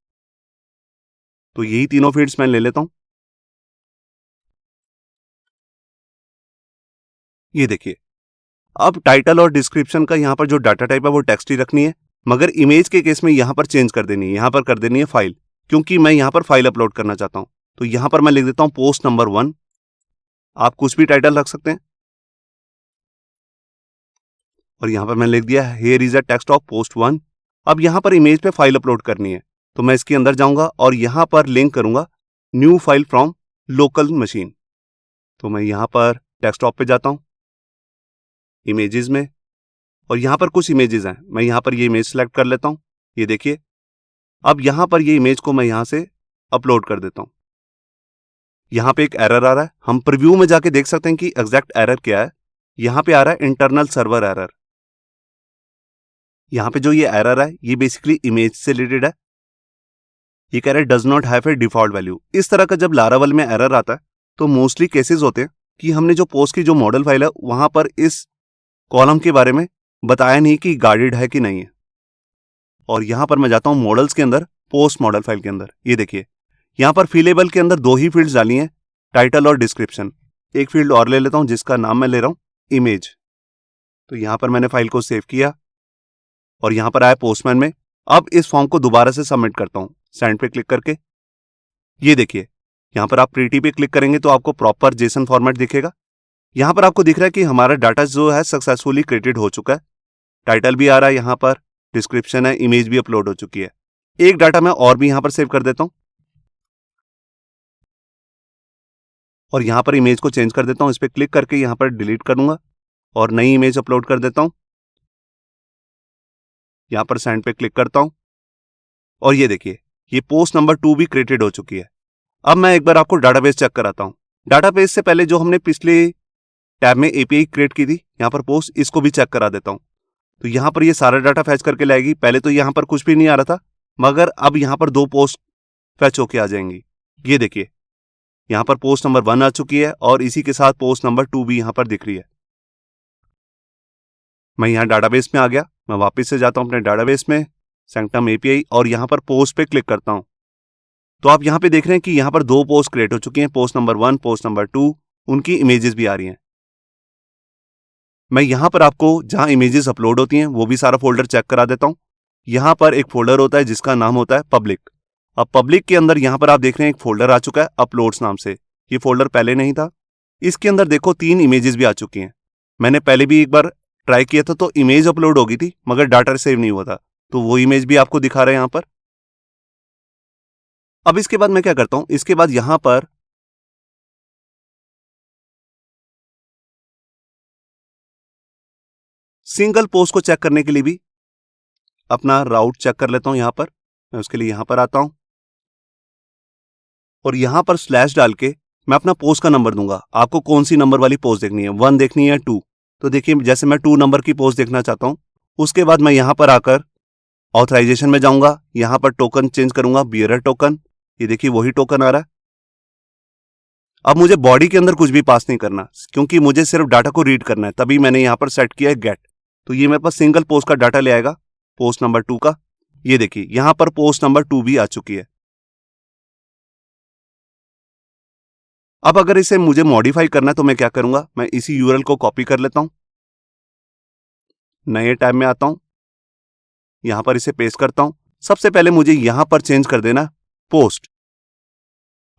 तो यही तीनों फील्ड्स मैं ले लेता हूँ। ये देखिए अब टाइटल और डिस्क्रिप्शन का यहाँ पर जो डाटा टाइप है वो टेक्स्ट ही रखनी है, मगर इमेज के केस में यहाँ पर चेंज कर देनी है, यहाँ पर कर देनी है फाइल, क्योंकि मैं यहाँ पर फाइल अपलोड करना चाहता हूँ। तो यहाँ पर मैं लिख देता हूँ पोस्ट नंबर 1। आप कुछ भी टाइटल रख सकते हैं, और यहाँ पर मैंने लिख दिया here is a text of post 1। अब यहाँ पर इमेज पे फाइल अपलोड करनी है, तो मैं इसके अंदर जाऊंगा और यहाँ पर लिंक करूंगा new file from local machine. तो मैं यहाँ पर डेस्कटॉप पे जाता हूँ, इमेजेस में, और यहाँ पर कुछ इमेजेस हैं, मैं यहाँ पर ये इमेज सेलेक्ट कर लेता हूँ। ये देखिए अब यहाँ पर ये इमेज को मैं यहाँ से अपलोड कर देता हूँ। यहाँ पे एक एरर आ रहा है, हम प्रीव्यू में जाके देख सकते हैं कि एग्जैक्ट एरर क्या है। यहाँ पे आ रहा है इंटरनल सर्वर एरर। यहाँ पे जो ये एरर है ये बेसिकली इमेज से रिलेटेड है। ये कह रहा है does not have a default value. इस तरह का जब लारावल में एरर आता है तो मोस्टली केसेस होते हैं कि हमने जो पोस्ट की जो मॉडल फाइल है वहां पर इस कॉलम के बारे में बताया नहीं कि गार्डेड है कि नहीं है। और यहां पर मैं जाता हूं मॉडल्स के अंदर, पोस्ट मॉडल फाइल के अंदर। ये देखिए यहां पर फिलेबल के अंदर 2 ही फील्ड्स डाली हैं, टाइटल और डिस्क्रिप्शन। एक फील्ड और ले लेता हूं जिसका नाम मैं ले रहा हूं इमेज। तो यहां पर मैंने फाइल को सेव किया और यहां पर आया पोस्टमैन में। अब इस फॉर्म को दोबारा से सबमिट करता हूं सेंड पे क्लिक करके। ये देखिए यहां पर आप प्रीटी पे क्लिक करेंगे तो आपको प्रॉपर जेसन फॉर्मेट दिखेगा। यहां पर आपको दिख रहा है कि हमारा डाटा जो है सक्सेसफुली क्रिएटेड हो चुका है। टाइटल भी आ रहा है, यहां पर डिस्क्रिप्शन है, इमेज भी अपलोड हो चुकी है। एक डाटा मैं और भी यहां पर सेव कर देता हूं और यहां पर इमेज को चेंज कर देता हूं। इस पर क्लिक करके यहां पर डिलीट करूंगा और नई इमेज अपलोड कर देता हूं। यहां पर सेंड पे क्लिक करता हूं और ये देखिए ये पोस्ट नंबर 2 भी क्रिएटेड हो चुकी है। अब मैं एक बार आपको डाटाबेस चेक कराता हूं। डाटाबेस से पहले जो हमने पिछले टैब में एपीआई क्रिएट की थी, यहां पर पोस्ट, इसको भी चेक करा देता हूं। तो यहां पर ये सारा डाटा फैच करके लाएगी। पहले तो यहां पर कुछ भी नहीं आ रहा था, मगर अब यहां पर 2 पोस्ट फैच होके आ जाएंगी। ये देखिए यहां पर पोस्ट नंबर 1 आ चुकी है और इसी के साथ पोस्ट नंबर 2 भी यहां पर दिख रही है। मैं यहां डाटाबेस में आ गया, मैं वापस से जाता हूं अपने डाटाबेस में, सैंक्टम एपीआई, और यहां पर पोस्ट पे क्लिक करता हूं। तो आप यहां पे देख रहे हैं कि यहां पर 2 पोस्ट क्रिएट हो चुकी हैं, पोस्ट नंबर 1, पोस्ट नंबर 2, उनकी इमेजेस भी आ रही हैं। मैं यहां पर आपको जहां इमेजेस अपलोड होती हैं वो भी सारा फोल्डर चेक करा देता हूं। यहां पर एक फोल्डर होता है जिसका नाम होता है पब्लिक। अब पब्लिक के अंदर यहां पर आप देख रहे हैं एक फोल्डर आ चुका है अपलोड्स नाम से। ये फोल्डर पहले नहीं था। इसके अंदर देखो 3 इमेजेस भी आ चुकी हैं। मैंने पहले भी एक बार ट्राई किया था तो इमेज अपलोड हो गई थी मगर डाटा सेव नहीं हुआ था, तो वो इमेज भी आपको दिखा रहे हैं यहां पर। अब इसके बाद मैं क्या करता हूं, इसके बाद यहां पर सिंगल पोस्ट को चेक करने के लिए भी अपना राउट चेक कर लेता हूं। यहां पर मैं उसके लिए यहां पर आता हूं और यहां पर स्लैश डाल के मैं अपना पोस्ट का नंबर दूंगा। आपको कौन सी नंबर वाली पोस्ट देखनी है, 1 देखनी है, 2? तो देखिए जैसे मैं 2 नंबर की पोस्ट देखना चाहता हूं। उसके बाद मैं यहां पर आकर ऑथराइजेशन में जाऊंगा, यहां पर टोकन चेंज करूंगा, बीयरर टोकन। ये देखिए वही टोकन आ रहा है। अब मुझे बॉडी के अंदर कुछ भी पास नहीं करना क्योंकि मुझे सिर्फ डाटा को रीड करना है, तभी मैंने यहां पर सेट किया है गेट। तो ये मेरे पास सिंगल पोस्ट का डाटा ले आएगा, पोस्ट नंबर 2 का। ये देखिए यहां पर पोस्ट नंबर 2 भी आ चुकी है। अब अगर इसे मुझे मॉडिफाई करना है तो मैं क्या करूंगा, मैं इसी यूआरएल को कॉपी कर लेता हूं, नए टैब में आता हूं, यहां पर इसे पेस्ट करता हूं। सबसे पहले मुझे यहां पर चेंज कर देना पोस्ट।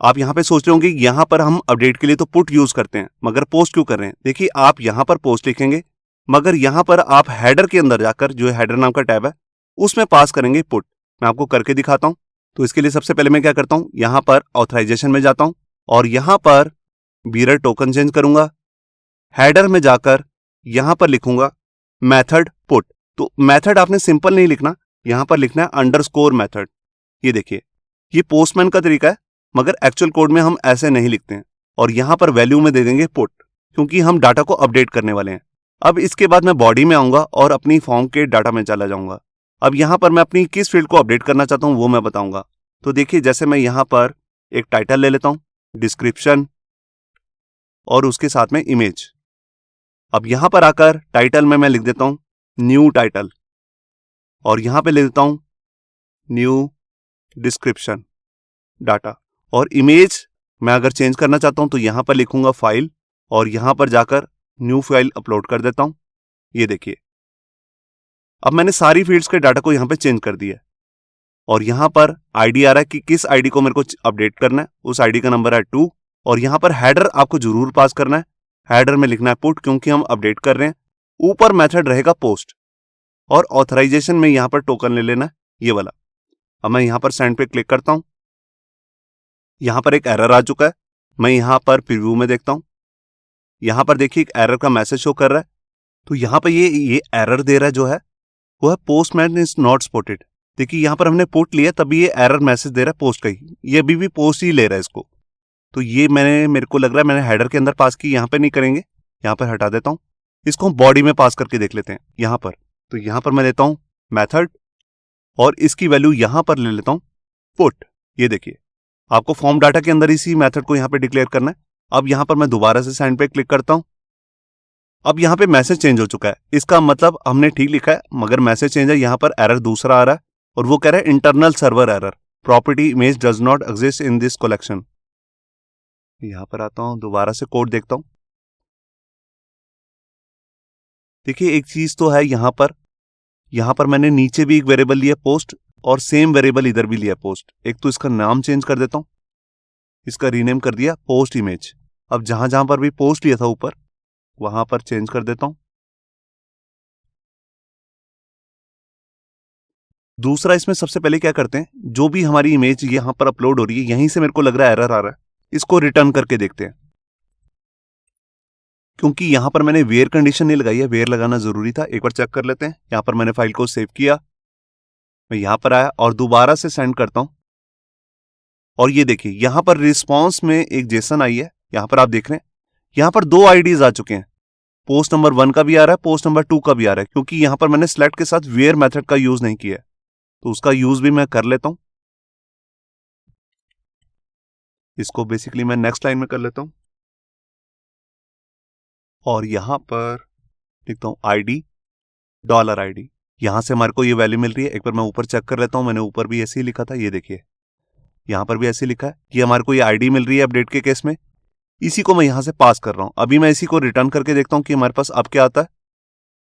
आप यहां पे सोच रहे होंगे यहां पर हम अपडेट के लिए तो पुट यूज करते हैं, मगर पोस्ट क्यों कर रहे हैं। देखिए आप यहां पर पोस्ट लिखेंगे, मगर यहां पर आप हेडर के अंदर जाकर, जो हेडर नाम का टैब है, उसमें पास करेंगे पुट। मैं आपको करके दिखाता हूं। तो इसके लिए सबसे पहले मैं क्या करता हूं, यहां पर ऑथराइजेशन में जाता हूं और यहां पर बीरर टोकन चेंज करूंगा। हेडर में जाकर यहां पर लिखूंगा मेथड पुट। तो मेथड आपने सिंपल नहीं लिखना, यहां पर लिखना है अंडरस्कोर मेथड। ये देखिए ये पोस्टमैन का तरीका है, मगर एक्चुअल कोड में हम ऐसे नहीं लिखते हैं। और यहां पर वैल्यू में दे देंगे पुट, क्योंकि हम डाटा को अपडेट करने वाले हैं। अब इसके बाद मैं बॉडी में आऊंगा और अपनी फॉर्म के डाटा में चला जाऊंगा। अब यहां पर मैं अपनी किस फील्ड को अपडेट करना चाहता हूं वो मैं बताऊंगा। तो देखिए जैसे मैं यहां पर एक टाइटल ले लेता हूं, डिस्क्रिप्शन और उसके साथ में इमेज। अब यहां पर आकर टाइटल में मैं लिख देता हूं न्यू टाइटल और यहां पे लिख देता हूं न्यू डिस्क्रिप्शन डाटा। और इमेज मैं अगर चेंज करना चाहता हूं तो यहां पर लिखूंगा फाइल और यहां पर जाकर न्यू फाइल अपलोड कर देता हूं। ये देखिए अब मैंने सारी फील्ड्स के डाटा को यहां पे चेंज कर दिया है और यहां पर आईडी आ रहा है कि किस आईडी को मेरे को अपडेट करना है। उस आईडी का नंबर है 2 और यहां पर हेडर आपको जरूर पास करना है। हेडर में लिखना है पुट, क्योंकि हम अपडेट कर रहे हैं। ऊपर मेथड रहेगा पोस्ट और ऑथराइजेशन में यहां पर टोकन ले लेना है, ये वाला। अब मैं यहां पर सेंड पे क्लिक करता हूं। यहां पर एक एरर आ चुका है, मैं यहां पर प्रीव्यू में देखता हूं। यहां पर देखिए एक एरर का मैसेज शो कर रहा है। तो यहां पर ये एरर दे रहा है जो है वो है पोस्टमैन इज नॉट स्पॉटेड। देखिए यहां पर हमने पुट लिया तभी ये एरर मैसेज दे रहा है पोस्ट का ही, ये अभी भी पोस्ट ही ले रहा है इसको। तो ये मेरे को लग रहा है मैंने हेडर के अंदर पास की, यहां पे नहीं करेंगे, यहां पर हटा देता हूं। इसको हम बॉडी में पास करके देख लेते हैं यहां पर। तो यहां पर मैं लेता हूं मेथड और इसकी वैल्यू यहां पर ले लेता हूं पुट। ये देखिए आपको फॉर्म डाटा के अंदर इसी मेथड को यहां पे डिक्लेयर करना है। अब यहां पर मैं दोबारा से सेंड पे क्लिक करता हूं। अब यहां पे मैसेज चेंज हो चुका है, इसका मतलब हमने ठीक लिखा है मगर मैसेज चेंज है। यहां पर एरर दूसरा आ रहा है और वो कह रहा है internal server error, property image does not exist in this collection. यहां पर आता हूं, दोबारा से कोड देखता हूं। देखिए एक चीज तो है यहां पर मैंने नीचे भी एक वेरिएबल लिया पोस्ट और सेम वेरिएबल इधर भी लिया पोस्ट। एक तो इसका नाम चेंज कर देता हूं, इसका रीनेम कर दिया पोस्ट इमेज। अब जहां जहां पर भी पोस्ट लिया था ऊपर वहां पर चेंज कर देता हूं। दूसरा इसमें सबसे पहले क्या करते हैं, जो भी हमारी इमेज यहां पर अपलोड हो रही है यहीं से मेरे को लग रहा है एरर आ रहा है, इसको रिटर्न करके देखते हैं। क्योंकि यहां पर मैंने वेयर कंडीशन नहीं लगाई है, वेयर लगाना जरूरी था। एक बार चेक कर लेते हैं। यहां पर मैंने फाइल को सेव किया, मैं यहां पर आया और दोबारा से सेंड करता हूं और ये देखिए यहां पर रिस्पॉन्स में एक जेसन आई है। यहां पर आप देख रहे हैं यहां पर 2 आईडीज आ चुके हैं, पोस्ट नंबर 1 का भी आ रहा है, पोस्ट नंबर 2 का भी आ रहा है, क्योंकि यहां पर मैंने सिलेक्ट के साथ वेयर मेथड का यूज नहीं किया है। तो उसका यूज भी मैं कर लेता हूं। इसको बेसिकली मैं नेक्स्ट लाइन में कर लेता हूं और यहां पर लिखता हूं आईडी $ID। यहां से हमारे को ये वैल्यू मिल रही है। एक बार मैं ऊपर चेक कर लेता हूं, मैंने ऊपर भी ऐसे ही लिखा था, ये देखिए यहां पर भी ऐसे लिखा है कि हमारे को ये आईडी मिल रही है अपडेट के केस में। इसी को मैं यहां से पास कर रहा हूं। अभी मैं इसी को रिटर्न करके देखता हूं कि हमारे पास अब क्या आता है।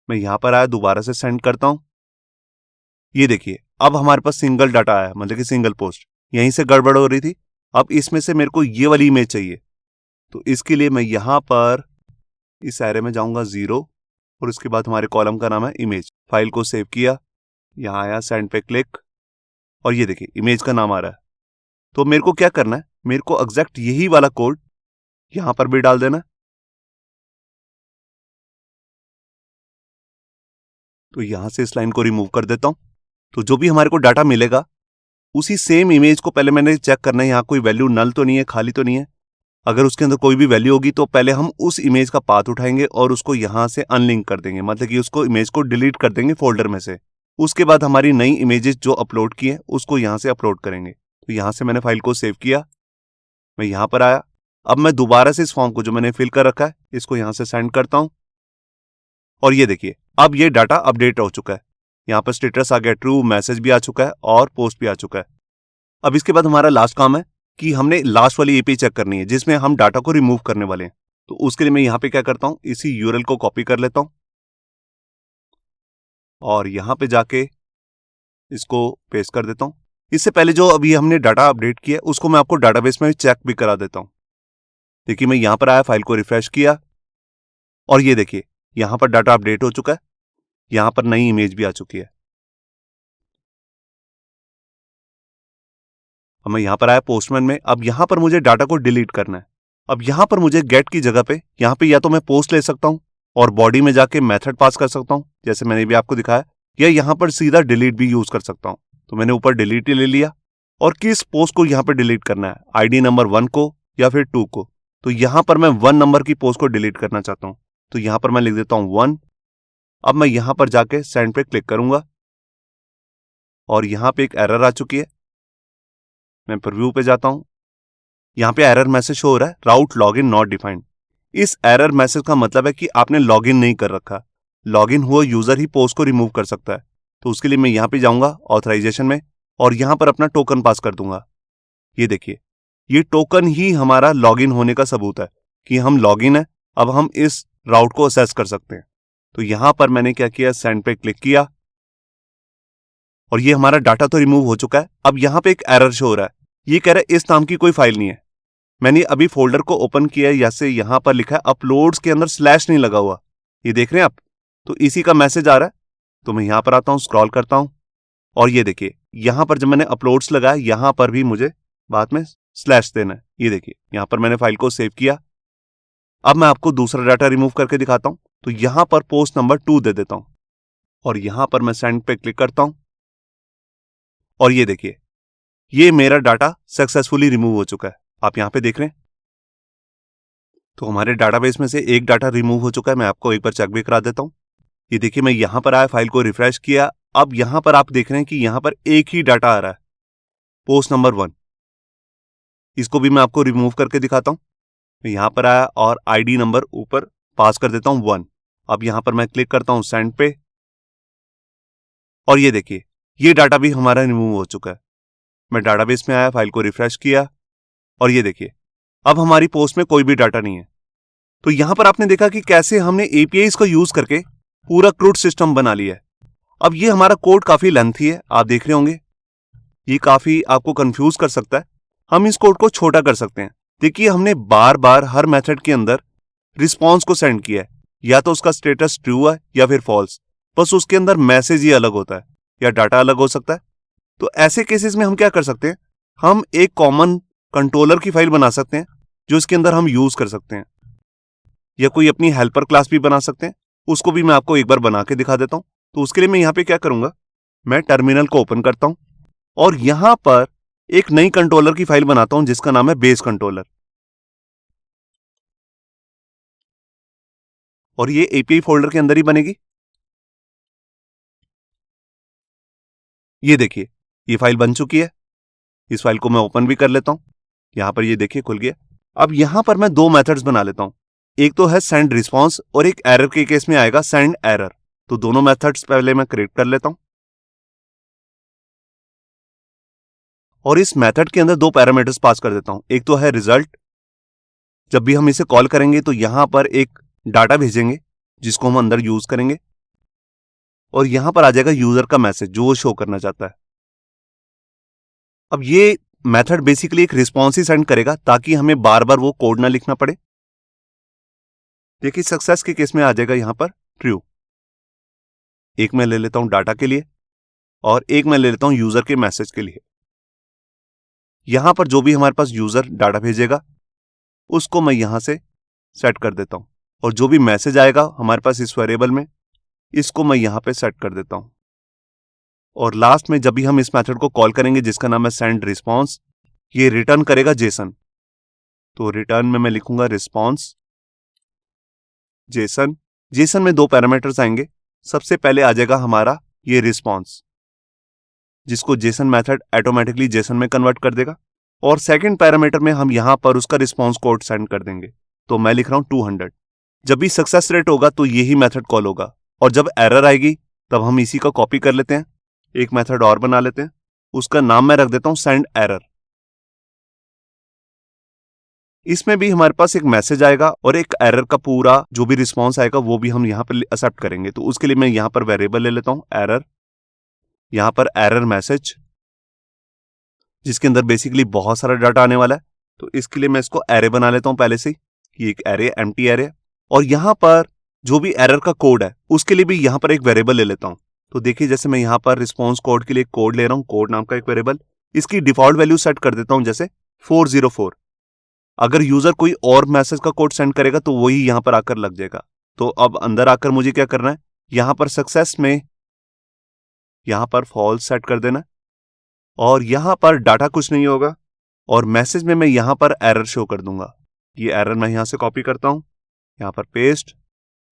मैं यहां पर आया, दोबारा से सेंड करता हूं। ये देखिए अब हमारे पास सिंगल डाटा आया, मतलब कि सिंगल पोस्ट। यहीं से गड़बड़ हो रही थी। अब इसमें से मेरे को ये वाली इमेज चाहिए, तो इसके लिए मैं यहां पर इस एरे में जाऊंगा 0 और उसके बाद हमारे कॉलम का नाम है इमेज। फाइल को सेव किया, यहां आया, सेंड पे क्लिक और ये देखिए इमेज का नाम आ रहा है। तो मेरे को क्या करना है, मेरे को एग्जैक्ट यही वाला कोड यहां पर भी डाल देना। तो यहां से इस लाइन को रिमूव कर देता हूं। तो जो भी हमारे को डाटा मिलेगा उसी सेम इमेज को पहले मैंने चेक करना है यहां कोई वैल्यू नल तो नहीं है, खाली तो नहीं है। अगर उसके अंदर कोई भी वैल्यू होगी तो पहले हम उस इमेज का पाथ उठाएंगे और उसको यहां से अनलिंक कर देंगे, मतलब कि उसको इमेज को डिलीट कर देंगे फोल्डर में से। उसके बाद हमारी नई इमेजेस जो अपलोड की है उसको यहां से अपलोड करेंगे। तो यहां से मैंने फाइल को सेव किया, मैं यहां पर आया। अब मैं दोबारा से इस फॉर्म को जो मैंने फिल कर रखा है इसको यहां से सेंड करता हूं और ये देखिए अब ये डाटा अपडेट हो चुका है। यहाँ पर स्टेटस आ गया ट्रू, मैसेज भी आ चुका है और पोस्ट भी आ चुका है। अब इसके बाद हमारा लास्ट काम है कि हमने लास्ट वाली एपीआई चेक करनी है जिसमें हम डाटा को रिमूव करने वाले हैं। तो उसके लिए मैं यहाँ पे क्या करता हूँ, इसी यूआरएल को कॉपी कर लेता हूँ और यहाँ पे जाके इसको पेस्ट कर देता हूँ। इससे पहले जो अभी हमने डाटा अपडेट किया उसको मैं आपको डाटाबेस में चेक भी करा देता हूँ। देखिए मैं यहाँ पर आया, फाइल को रिफ्रेश किया और ये देखिए यहाँ पर डाटा अपडेट हो चुका है, यहाँ पर नई इमेज भी आ चुकी है। अब मैं यहाँ पर आया पोस्टमैन में, अब यहाँ पर मुझे डाटा को डिलीट करना है। अब यहाँ पर मुझे गेट की जगह पे यहाँ पे या तो मैं पोस्ट ले सकता हूँ और बॉडी में जाके मेथड पास कर सकता हूँ जैसे मैंने भी आपको दिखाया, या यहाँ पर सीधा डिलीट भी यूज कर सकता हूँ। तो मैंने ऊपर डिलीट ही ले लिया। और किस पोस्ट को यहाँ पे डिलीट करना है, आईडी नंबर 1 को या फिर 2 को। तो यहाँ पर मैं 1 नंबर की पोस्ट को डिलीट करना चाहता हूँ, तो यहाँ पर मैं लिख देता हूँ 1। अब मैं यहाँ पर जाके सेंड पे क्लिक करूंगा और यहाँ पे एक एरर आ चुकी है। मैं प्रीव्यू पे जाता हूं, यहाँ पे एरर मैसेज शो हो रहा है, राउट लॉगिन नॉट डिफाइंड। इस एरर मैसेज का मतलब है कि आपने लॉगिन नहीं कर रखा। लॉगिन हुआ यूजर ही पोस्ट को रिमूव कर सकता है। तो उसके लिए मैं यहाँ पे जाऊंगा ऑथराइजेशन में और यहाँ पर अपना टोकन पास कर दूंगा। ये देखिए ये टोकन ही हमारा लॉगिन होने का सबूत है कि हम लॉगिन है। अब हम इस राउट को असेस कर सकते हैं। तो यहां पर मैंने क्या किया, सेंड पे क्लिक किया और ये हमारा डाटा तो रिमूव हो चुका है। अब यहां पे एक एरर शो हो रहा है, ये कह रहा है इस नाम की कोई फाइल नहीं है। मैंने अभी फोल्डर को ओपन किया है, जैसे यहां पर लिखा है अपलोड्स के अंदर स्लैश नहीं लगा हुआ, ये देख रहे हैं आप। तो इसी का मैसेज आ रहा है। तो मैं यहां पर आता हूं, स्क्रॉल करता हूं और ये देखिए यहां पर जब मैंने अपलोड्स लगाया यहां पर भी मुझे बाद में स्लैश देना है। ये देखिए यहां पर मैंने फाइल को सेव किया। अब मैं आपको दूसरा डाटा रिमूव करके दिखाता हूं। तो यहां पर पोस्ट नंबर 2 दे देता हूं और यहां पर मैं सेंड पे क्लिक करता हूं और ये देखिए ये मेरा डाटा सक्सेसफुली रिमूव हो चुका है। आप यहां पे देख रहे हैं। तो हमारे डाटाबेस में से एक डाटा रिमूव हो चुका है। मैं आपको एक बार चेक भी करा देता हूं। ये देखिए मैं यहां पर आया, फाइल को रिफ्रेश किया। अब यहां पर आप देख रहे हैं कि यहां पर एक ही डाटा आ रहा है, पोस्ट नंबर 1। इसको भी मैं आपको रिमूव करके दिखाता हूं। मैं यहां पर आया और आईडी नंबर ऊपर पास कर देता हूं 1। अब यहां पर मैं क्लिक करता हूं सेंड पे और ये देखिए ये डाटा भी हमारा रिमूव हो चुका है। मैं डाटाबेस में आया, फाइल को रिफ्रेश किया और ये देखिए अब हमारी पोस्ट में कोई भी डाटा नहीं है। तो यहां पर आपने देखा कि कैसे हमने एपीआईज को यूज करके पूरा क्रूड सिस्टम बना लिया है। अब ये हमारा कोड काफी लेंथी है, आप देख रहे होंगे, ये काफी आपको कंफ्यूज कर सकता है। हम इस कोड को छोटा कर सकते हैं। देखिए हमने बार बार हर मेथड के अंदर रिस्पॉन्स को सेंड किया है, या तो उसका स्टेटस ट्रू है या फिर फॉल्स, बस उसके अंदर मैसेज ही अलग होता है या डाटा अलग हो सकता है। तो ऐसे केसेस में हम क्या कर सकते हैं, हम एक कॉमन कंट्रोलर की फाइल बना सकते हैं जो इसके अंदर हम यूज कर सकते हैं, या कोई अपनी हेल्पर क्लास भी बना सकते हैं। उसको भी मैं आपको एक बार बना के दिखा देता हूं। तो उसके लिए मैं यहां पे क्या करूंगा, मैं टर्मिनल को ओपन करता हूं और यहां पर एक नई कंट्रोलर की फाइल बनाता हूं जिसका नाम है बेस कंट्रोलर। और ये एपीआई फोल्डर के अंदर ही बनेगी। ये देखिए ये फाइल बन चुकी है। इस फाइल को मैं ओपन भी कर लेता हूं। यहां पर ये देखिए खुल गया। अब यहां पर मैं 2 मेथड्स बना लेता हूं, एक तो है सेंड रिस्पॉन्स और एक एरर के केस में आएगा सेंड एरर। तो दोनों मेथड्स पहले मैं क्रिएट कर लेता हूं और इस मेथड के अंदर 2 पैरामीटर्स पास कर देता हूं। एक तो है रिजल्ट, जब भी हम इसे कॉल करेंगे तो यहां पर एक डाटा भेजेंगे जिसको हम अंदर यूज करेंगे और यहां पर आ जाएगा यूजर का मैसेज जो वो शो करना चाहता है। अब ये मेथड बेसिकली एक रिस्पॉन्स ही सेंड करेगा ताकि हमें बार बार वो कोड ना लिखना पड़े। देखिए सक्सेस के केस में आ जाएगा यहां पर ट्रू। एक मैं ले लेता हूं डाटा के लिए और एक मैं ले लेता हूं यूजर के मैसेज के लिए। यहां पर जो भी हमारे पास यूजर डाटा भेजेगा उसको मैं यहां से सेट कर देता हूं और जो भी मैसेज आएगा हमारे पास इस वेरिएबल में, इसको मैं यहां पे सेट कर देता हूं। और लास्ट में जब भी हम इस मेथड को कॉल करेंगे जिसका नाम है सेंड रिस्पॉन्स, ये रिटर्न करेगा जेसन। तो रिटर्न में मैं लिखूंगा रिस्पॉन्स जेसन। जेसन में 2 पैरामीटर्स आएंगे। सबसे पहले आ जाएगा हमारा ये रिस्पॉन्स जिसको जेसन मेथड ऑटोमेटिकली जेसन में कन्वर्ट कर देगा और सेकंड पैरामीटर में हम यहां पर उसका रिस्पॉन्स कोड सेंड कर देंगे। तो मैं लिख रहा हूं 200। जब भी सक्सेस रेट होगा तो यही मेथड कॉल होगा और जब एरर आएगी तब हम इसी का कॉपी कर लेते हैं, एक मेथड और बना लेते हैं, उसका नाम मैं रख देता हूं सेंड एरर। इसमें भी हमारे पास एक मैसेज आएगा और एक एरर का पूरा जो भी रिस्पॉन्स आएगा वो भी हम यहाँ पर एक्सेप्ट करेंगे। तो उसके लिए मैं यहाँ पर वेरिएबल ले लेता हूं एरर, यहाँ पर एरर मैसेज, जिसके अंदर बेसिकली बहुत सारा डाटा आने वाला है। तो इसके लिए मैं इसको एरे बना लेता हूं पहले से ही, ये एक एरे, एम्प्टी एरे। और यहाँ पर जो भी एरर का कोड है उसके लिए भी यहाँ पर एक वेरिएबल ले लेता हूं। तो देखिए जैसे मैं यहाँ पर रिस्पॉन्स कोड के लिए कोड ले रहा हूं, कोड नाम का एक वेरिएबल, इसकी डिफॉल्ट वैल्यू सेट कर देता हूं जैसे 404। अगर यूजर कोई और मैसेज का कोड सेंड करेगा तो वही यहां पर आकर लग जाएगा। तो अब अंदर आकर मुझे क्या करना है, यहां पर सक्सेस में यहां पर फॉल्स सेट कर देना और यहां पर डाटा कुछ नहीं होगा और मैसेज में मैं यहां पर एरर शो कर दूंगा। ये एरर मैं यहां से कॉपी करता हूं, यहां पर पेस्ट।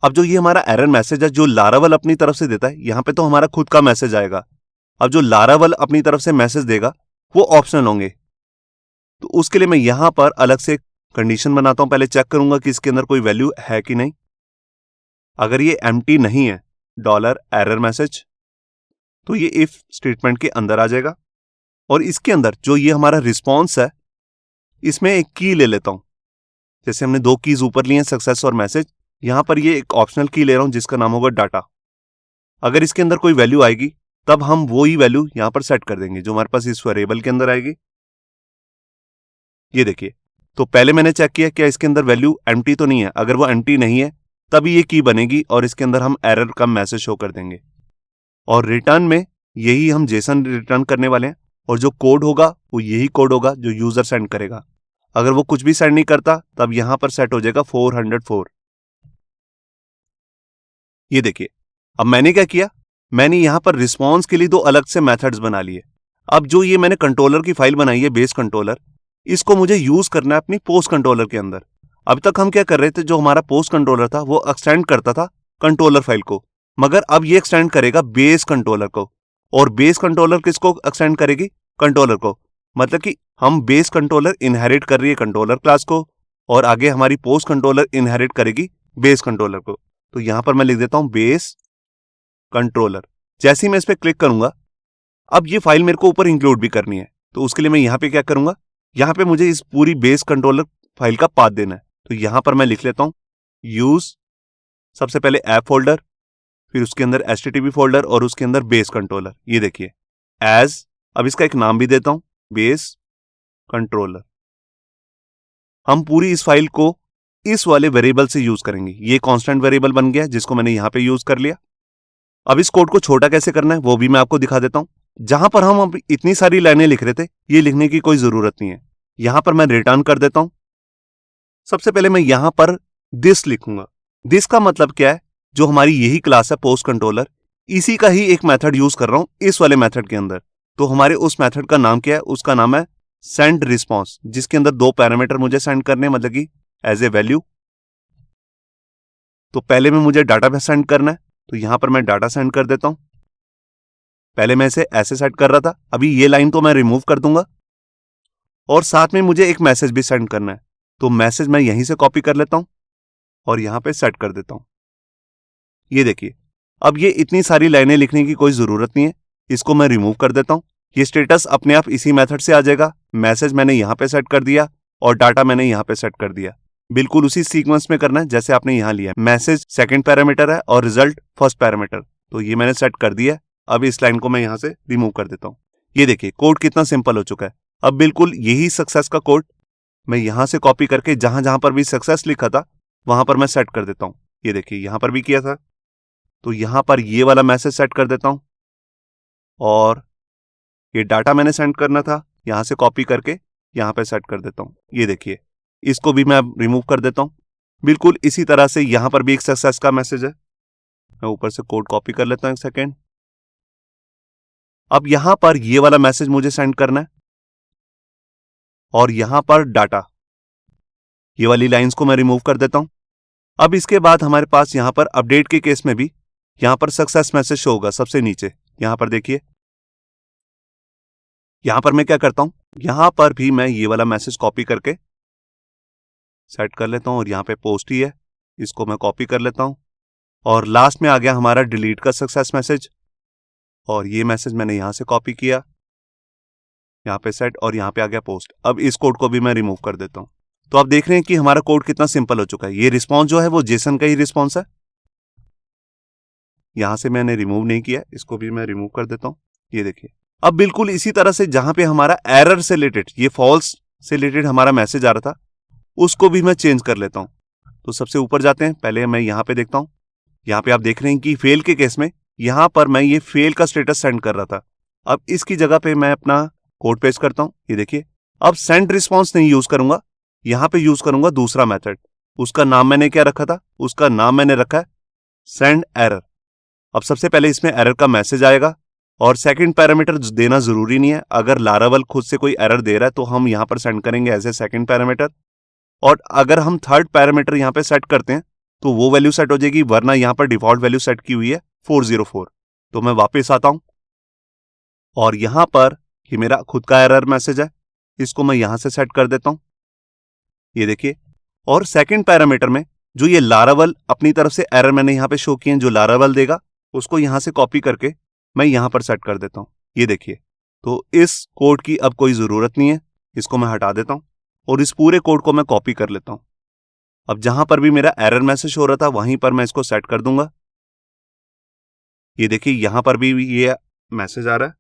अब जो ये हमारा एरर मैसेज है जो लारावल अपनी तरफ से देता है, यहां पे तो हमारा खुद का मैसेज आएगा। अब जो लारावल अपनी तरफ से मैसेज देगा वो ऑप्शनल होंगे। तो उसके लिए मैं यहां पर अलग से कंडीशन बनाता हूं, पहले चेक करूंगा कि इसके अंदर कोई वैल्यू है कि नहीं। अगर ये एम्प्टी नहीं है, डॉलर एरर मैसेज, तो ये इफ स्टेटमेंट के अंदर आ जाएगा। और इसके अंदर जो ये हमारा रिस्पॉन्स है इसमें एक की ले लेता हूं। जैसे हमने दो कीज ऊपर लिए हैं, सक्सेस और मैसेज, यहां पर ये एक ऑप्शनल की ले रहा हूं जिसका नाम होगा डाटा। अगर इसके अंदर कोई वैल्यू आएगी तब हम वो ही वैल्यू यहां पर सेट कर देंगे जो हमारे पास इस वेरिएबल के अंदर आएगी। ये देखिए, तो पहले मैंने चेक किया क्या इसके अंदर वैल्यू एम्प्टी तो नहीं है। अगर वो एम्प्टी नहीं है तभी ये की बनेगी और इसके अंदर हम एरर का मैसेज शो कर देंगे। और रिटर्न में यही हम जेसन रिटर्न करने वाले हैं और जो कोड होगा वो यही कोड होगा जो यूजर सेंड करेगा। अगर वो कुछ भी सेंड नहीं करता तब यहां पर सेट हो जाएगा 404। ये देखिए, अब मैंने क्या किया, मैंने यहां पर रिस्पॉन्स के लिए दो अलग से मेथड्स बना लिए। अब जो ये मैंने कंट्रोलर की फाइल बनाई है बेस कंट्रोलर, इसको मुझे यूज करना है अपनी पोस्ट कंट्रोलर के अंदर। अब तक हम क्या कर रहे थे, जो हमारा पोस्ट कंट्रोलर था वो एक्सटेंड करता था कंट्रोलर फाइल को, मगर अब ये एक्सटेंड करेगा बेस कंट्रोलर को। और बेस कंट्रोलर किसको एक्सटेंड करेगी, कंट्रोलर को। मतलब कि हम बेस कंट्रोलर इनहेरिट कर रही है कंट्रोलर क्लास को और आगे हमारी पोस्ट कंट्रोलर इनहेरिट करेगी बेस कंट्रोलर को। तो यहां पर मैं लिख देता हूं बेस कंट्रोलर। जैसे ही मैं इस पर क्लिक करूंगा, अब ये फाइल मेरे को ऊपर इंक्लूड भी करनी है। तो उसके लिए मैं यहां पे क्या करूंगा, यहां पे मुझे इस पूरी बेस कंट्रोलर फाइल का पाथ देना है। तो यहां पर मैं लिख लेता हूं यूज, सबसे पहले ऐप फोल्डर, फिर उसके अंदर HTTP फोल्डर और उसके अंदर बेस कंट्रोलर। ये देखिए एज, अब इसका एक नाम भी देता हूं बेस कंट्रोलर। हम पूरी इस फाइल को इस वाले वेरिएबल से यूज करेंगे। ये कांस्टेंट वेरिएबल बन गया जिसको मैंने यहां पे यूज कर लिया। अब इस कोड को छोटा कैसे करना है वो भी मैं आपको दिखा देता हूं। जहां पर हम अब इतनी सारी लाइनें लिख रहे थे, ये लिखने की कोई जरूरत नहीं है। यहां पर मैं रिटर्न कर देता हूं। सबसे पहले मैं यहां पर दिस लिखूंगा। दिस का मतलब क्या है, जो हमारी यही क्लास है पोस्ट कंट्रोलर, इसी का ही एक मेथड यूज कर रहा हूं इस वाले मेथड के अंदर। तो हमारे उस मेथड का नाम क्या है, उसका नाम है सेंड रिस्पॉन्स, जिसके अंदर दो पैरामीटर मुझे सेंड करने, मतलब कि एज ए वैल्यू। तो पहले में मुझे डाटा सेंड करना है, तो यहां पर मैं डाटा सेंड कर देता हूं। पहले मैं इसे ऐसे सेट कर रहा था, अभी ये लाइन तो मैं रिमूव कर दूंगा और साथ में मुझे एक मैसेज भी सेंड करना है। तो मैसेज मैं यहीं से कॉपी कर लेता हूं और यहां पे सेट कर देता हूं। ये देखिए, अब ये इतनी सारी लाइनें लिखने की कोई जरूरत नहीं है, इसको मैं रिमूव कर देता हूं। ये स्टेटस अपने आप इसी मेथड से आ जाएगा। मैसेज मैंने यहां पे सेट कर दिया और डाटा मैंने यहां पे सेट कर दिया। बिल्कुल उसी सीक्वेंस में करना है जैसे आपने यहां लिया। मैसेज सेकंड पैरामीटर है और रिजल्ट फर्स्ट पैरामीटर। तो ये मैंने सेट कर दिया। अब इस लाइन को मैं यहां से रिमूव कर देता हूं। ये देखिए कोड कितना सिंपल हो चुका है। अब बिल्कुल यही सक्सेस का कोड मैं यहां से कॉपी करके जहां जहां पर भी सक्सेस लिखा था वहां पर मैं सेट कर देता हूं। ये देखिए यहां पर भी किया था, तो यहां पर ये वाला मैसेज सेट कर देता हूं और ये डाटा मैंने सेंड करना था, यहां से कॉपी करके यहां पे सेट कर देता हूं। ये देखिए, इसको भी मैं रिमूव कर देता हूं। बिल्कुल इसी तरह से यहां पर भी एक सक्सेस का मैसेज है। मैं ऊपर से कोड कॉपी कर लेता हूं, एक सेकेंड। अब यहां पर ये वाला मैसेज मुझे सेंड करना है और यहां पर डाटा, ये वाली लाइंस को मैं रिमूव कर देता हूं। अब इसके बाद हमारे पास यहां पर अपडेट के केस में भी यहां पर सक्सेस मैसेज शो होगा सबसे नीचे। यहां पर देखिए, यहां पर मैं क्या करता हूं, यहां पर भी मैं ये वाला मैसेज कॉपी करके सेट कर लेता हूं और यहां पे पोस्ट ही है, इसको मैं कॉपी कर लेता हूं और लास्ट में आ गया हमारा डिलीट का सक्सेस मैसेज। और ये मैसेज मैंने यहां से कॉपी किया, यहाँ पे सेट, और यहाँ पे आ गया पोस्ट। अब इस कोड को भी मैं रिमूव कर देता हूं। तो आप देख रहे हैं कि हमारा कोड कितना सिंपल हो चुका है। ये रिस्पॉन्स जो है वो जेसन का ही रिस्पॉन्स है। यहां से मैंने रिमूव नहीं किया, इसको भी मैं रिमूव कर देता हूं। ये देखिए, अब बिल्कुल इसी तरह से जहां पे हमारा एरर से रिलेटेड, ये फॉल्स से रिलेटेड हमारा मैसेज आ रहा था, उसको भी मैं चेंज कर लेता हूं। तो सबसे ऊपर जाते हैं, पहले मैं यहां पे देखता हूं। यहां पे आप देख रहे हैं कि फेल के केस में यहां पर मैं ये फेल का स्टेटस सेंड कर रहा था। अब इसकी जगह पे मैं अपना कोड पेस्ट करता हूं। ये देखिए, अब सेंड रिस्पॉन्स नहीं यूज करूंगा, यहां पे यूज करूंगा दूसरा मेथड। उसका नाम मैंने क्या रखा था? उसका नाम मैंने रखा है सेंड एरर। अब सबसे पहले इसमें एरर का मैसेज आएगा, और सेकंड पैरामीटर देना जरूरी नहीं है। अगर लारावल खुद से कोई एरर दे रहा है तो हम यहां पर सेंड करेंगे एज ए सेकंड पैरामीटर, और अगर हम थर्ड पैरामीटर यहां पे सेट करते हैं तो वो वैल्यू सेट हो जाएगी, वरना यहां पर डिफॉल्ट वैल्यू सेट की हुई है 404। तो मैं वापस आता हूं, और यहां पर ये मेरा खुद का एरर मैसेज है, इसको मैं यहां से सेट कर देता हूं। ये देखिए, और सेकंड पैरामीटर में जो ये लारावल अपनी तरफ से एरर मैंने यहां पे शो किए हैं, जो लारावल देगा उसको यहां से कॉपी करके मैं यहां पर सेट कर देता हूं। ये देखिए, तो इस कोड की अब कोई जरूरत नहीं है, इसको मैं हटा देता हूं और इस पूरे कोड को मैं कॉपी कर लेता हूं। अब जहां पर भी मेरा एरर मैसेज हो रहा था वहीं पर मैं इसको सेट कर दूंगा। ये देखिए, यहां पर भी ये मैसेज आ रहा है,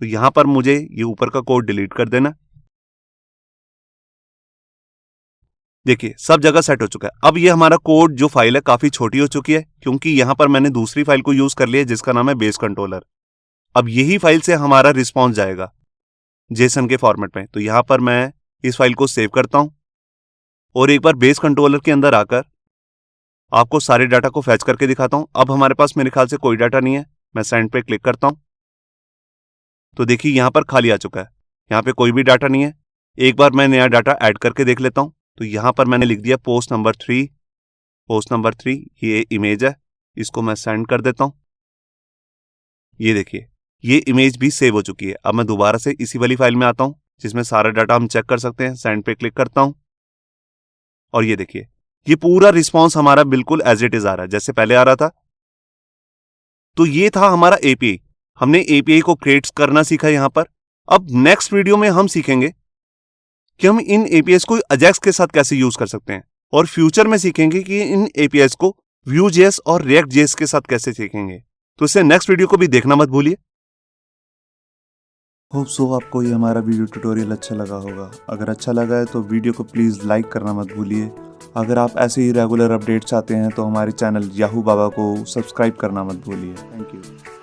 तो यहां पर मुझे ये ऊपर का कोड डिलीट कर देना। देखिए, सब जगह सेट हो चुका है। अब ये हमारा कोड जो फाइल है काफी छोटी हो चुकी है, क्योंकि यहां पर मैंने दूसरी फाइल को यूज कर लिया जिसका नाम है बेस कंट्रोलर। अब यही फाइल से हमारा रिस्पॉन्स जाएगा जेसन के फॉर्मेट में। तो यहां पर मैं इस फाइल को सेव करता हूं, और एक बार बेस कंट्रोलर के अंदर आकर आपको सारे डाटा को फैच करके दिखाता हूं। अब हमारे पास मेरे ख्याल से कोई डाटा नहीं है। मैं सेंड पे क्लिक करता हूं, तो देखिए यहां पर खाली आ चुका है, यहां पे कोई भी डाटा नहीं है। एक बार मैं नया डाटा ऐड करके देख लेता हूं। तो यहां पर मैंने लिख दिया पोस्ट नंबर 3। पोस्ट नंबर 3 ये इमेज है, इसको मैं सेंड कर देता हूं। ये देखिए, ये इमेज भी सेव हो चुकी है। अब मैं दोबारा से इसी वाली फाइल में आता हूं जिसमें सारा डाटा हम चेक कर सकते हैं। सेंड पे क्लिक करता हूं, और ये देखिए, ये पूरा रिस्पॉन्स हमारा बिल्कुल एज इट इज आ रहा है जैसे पहले आ रहा था। तो ये था हमारा एपीआई। हमने एपीआई को क्रिएट करना सीखा यहां पर। अब नेक्स्ट वीडियो में हम सीखेंगे कि हम इन एपीआईज को अजैक्स के साथ कैसे यूज कर सकते हैं, और फ्यूचर में सीखेंगे कि इन एपीआईज को Vue.js और React.js के साथ कैसे सीखेंगे। तो इससे नेक्स्ट वीडियो को भी देखना मत भूलिए। होप सो आपको ये हमारा वीडियो ट्यूटोरियल अच्छा लगा होगा। अगर अच्छा लगा है तो वीडियो को प्लीज़ लाइक करना मत भूलिए। अगर आप ऐसे ही रेगुलर अपडेट्स चाहते हैं तो हमारे चैनल याहू बाबा को सब्सक्राइब करना मत भूलिए। Thank you.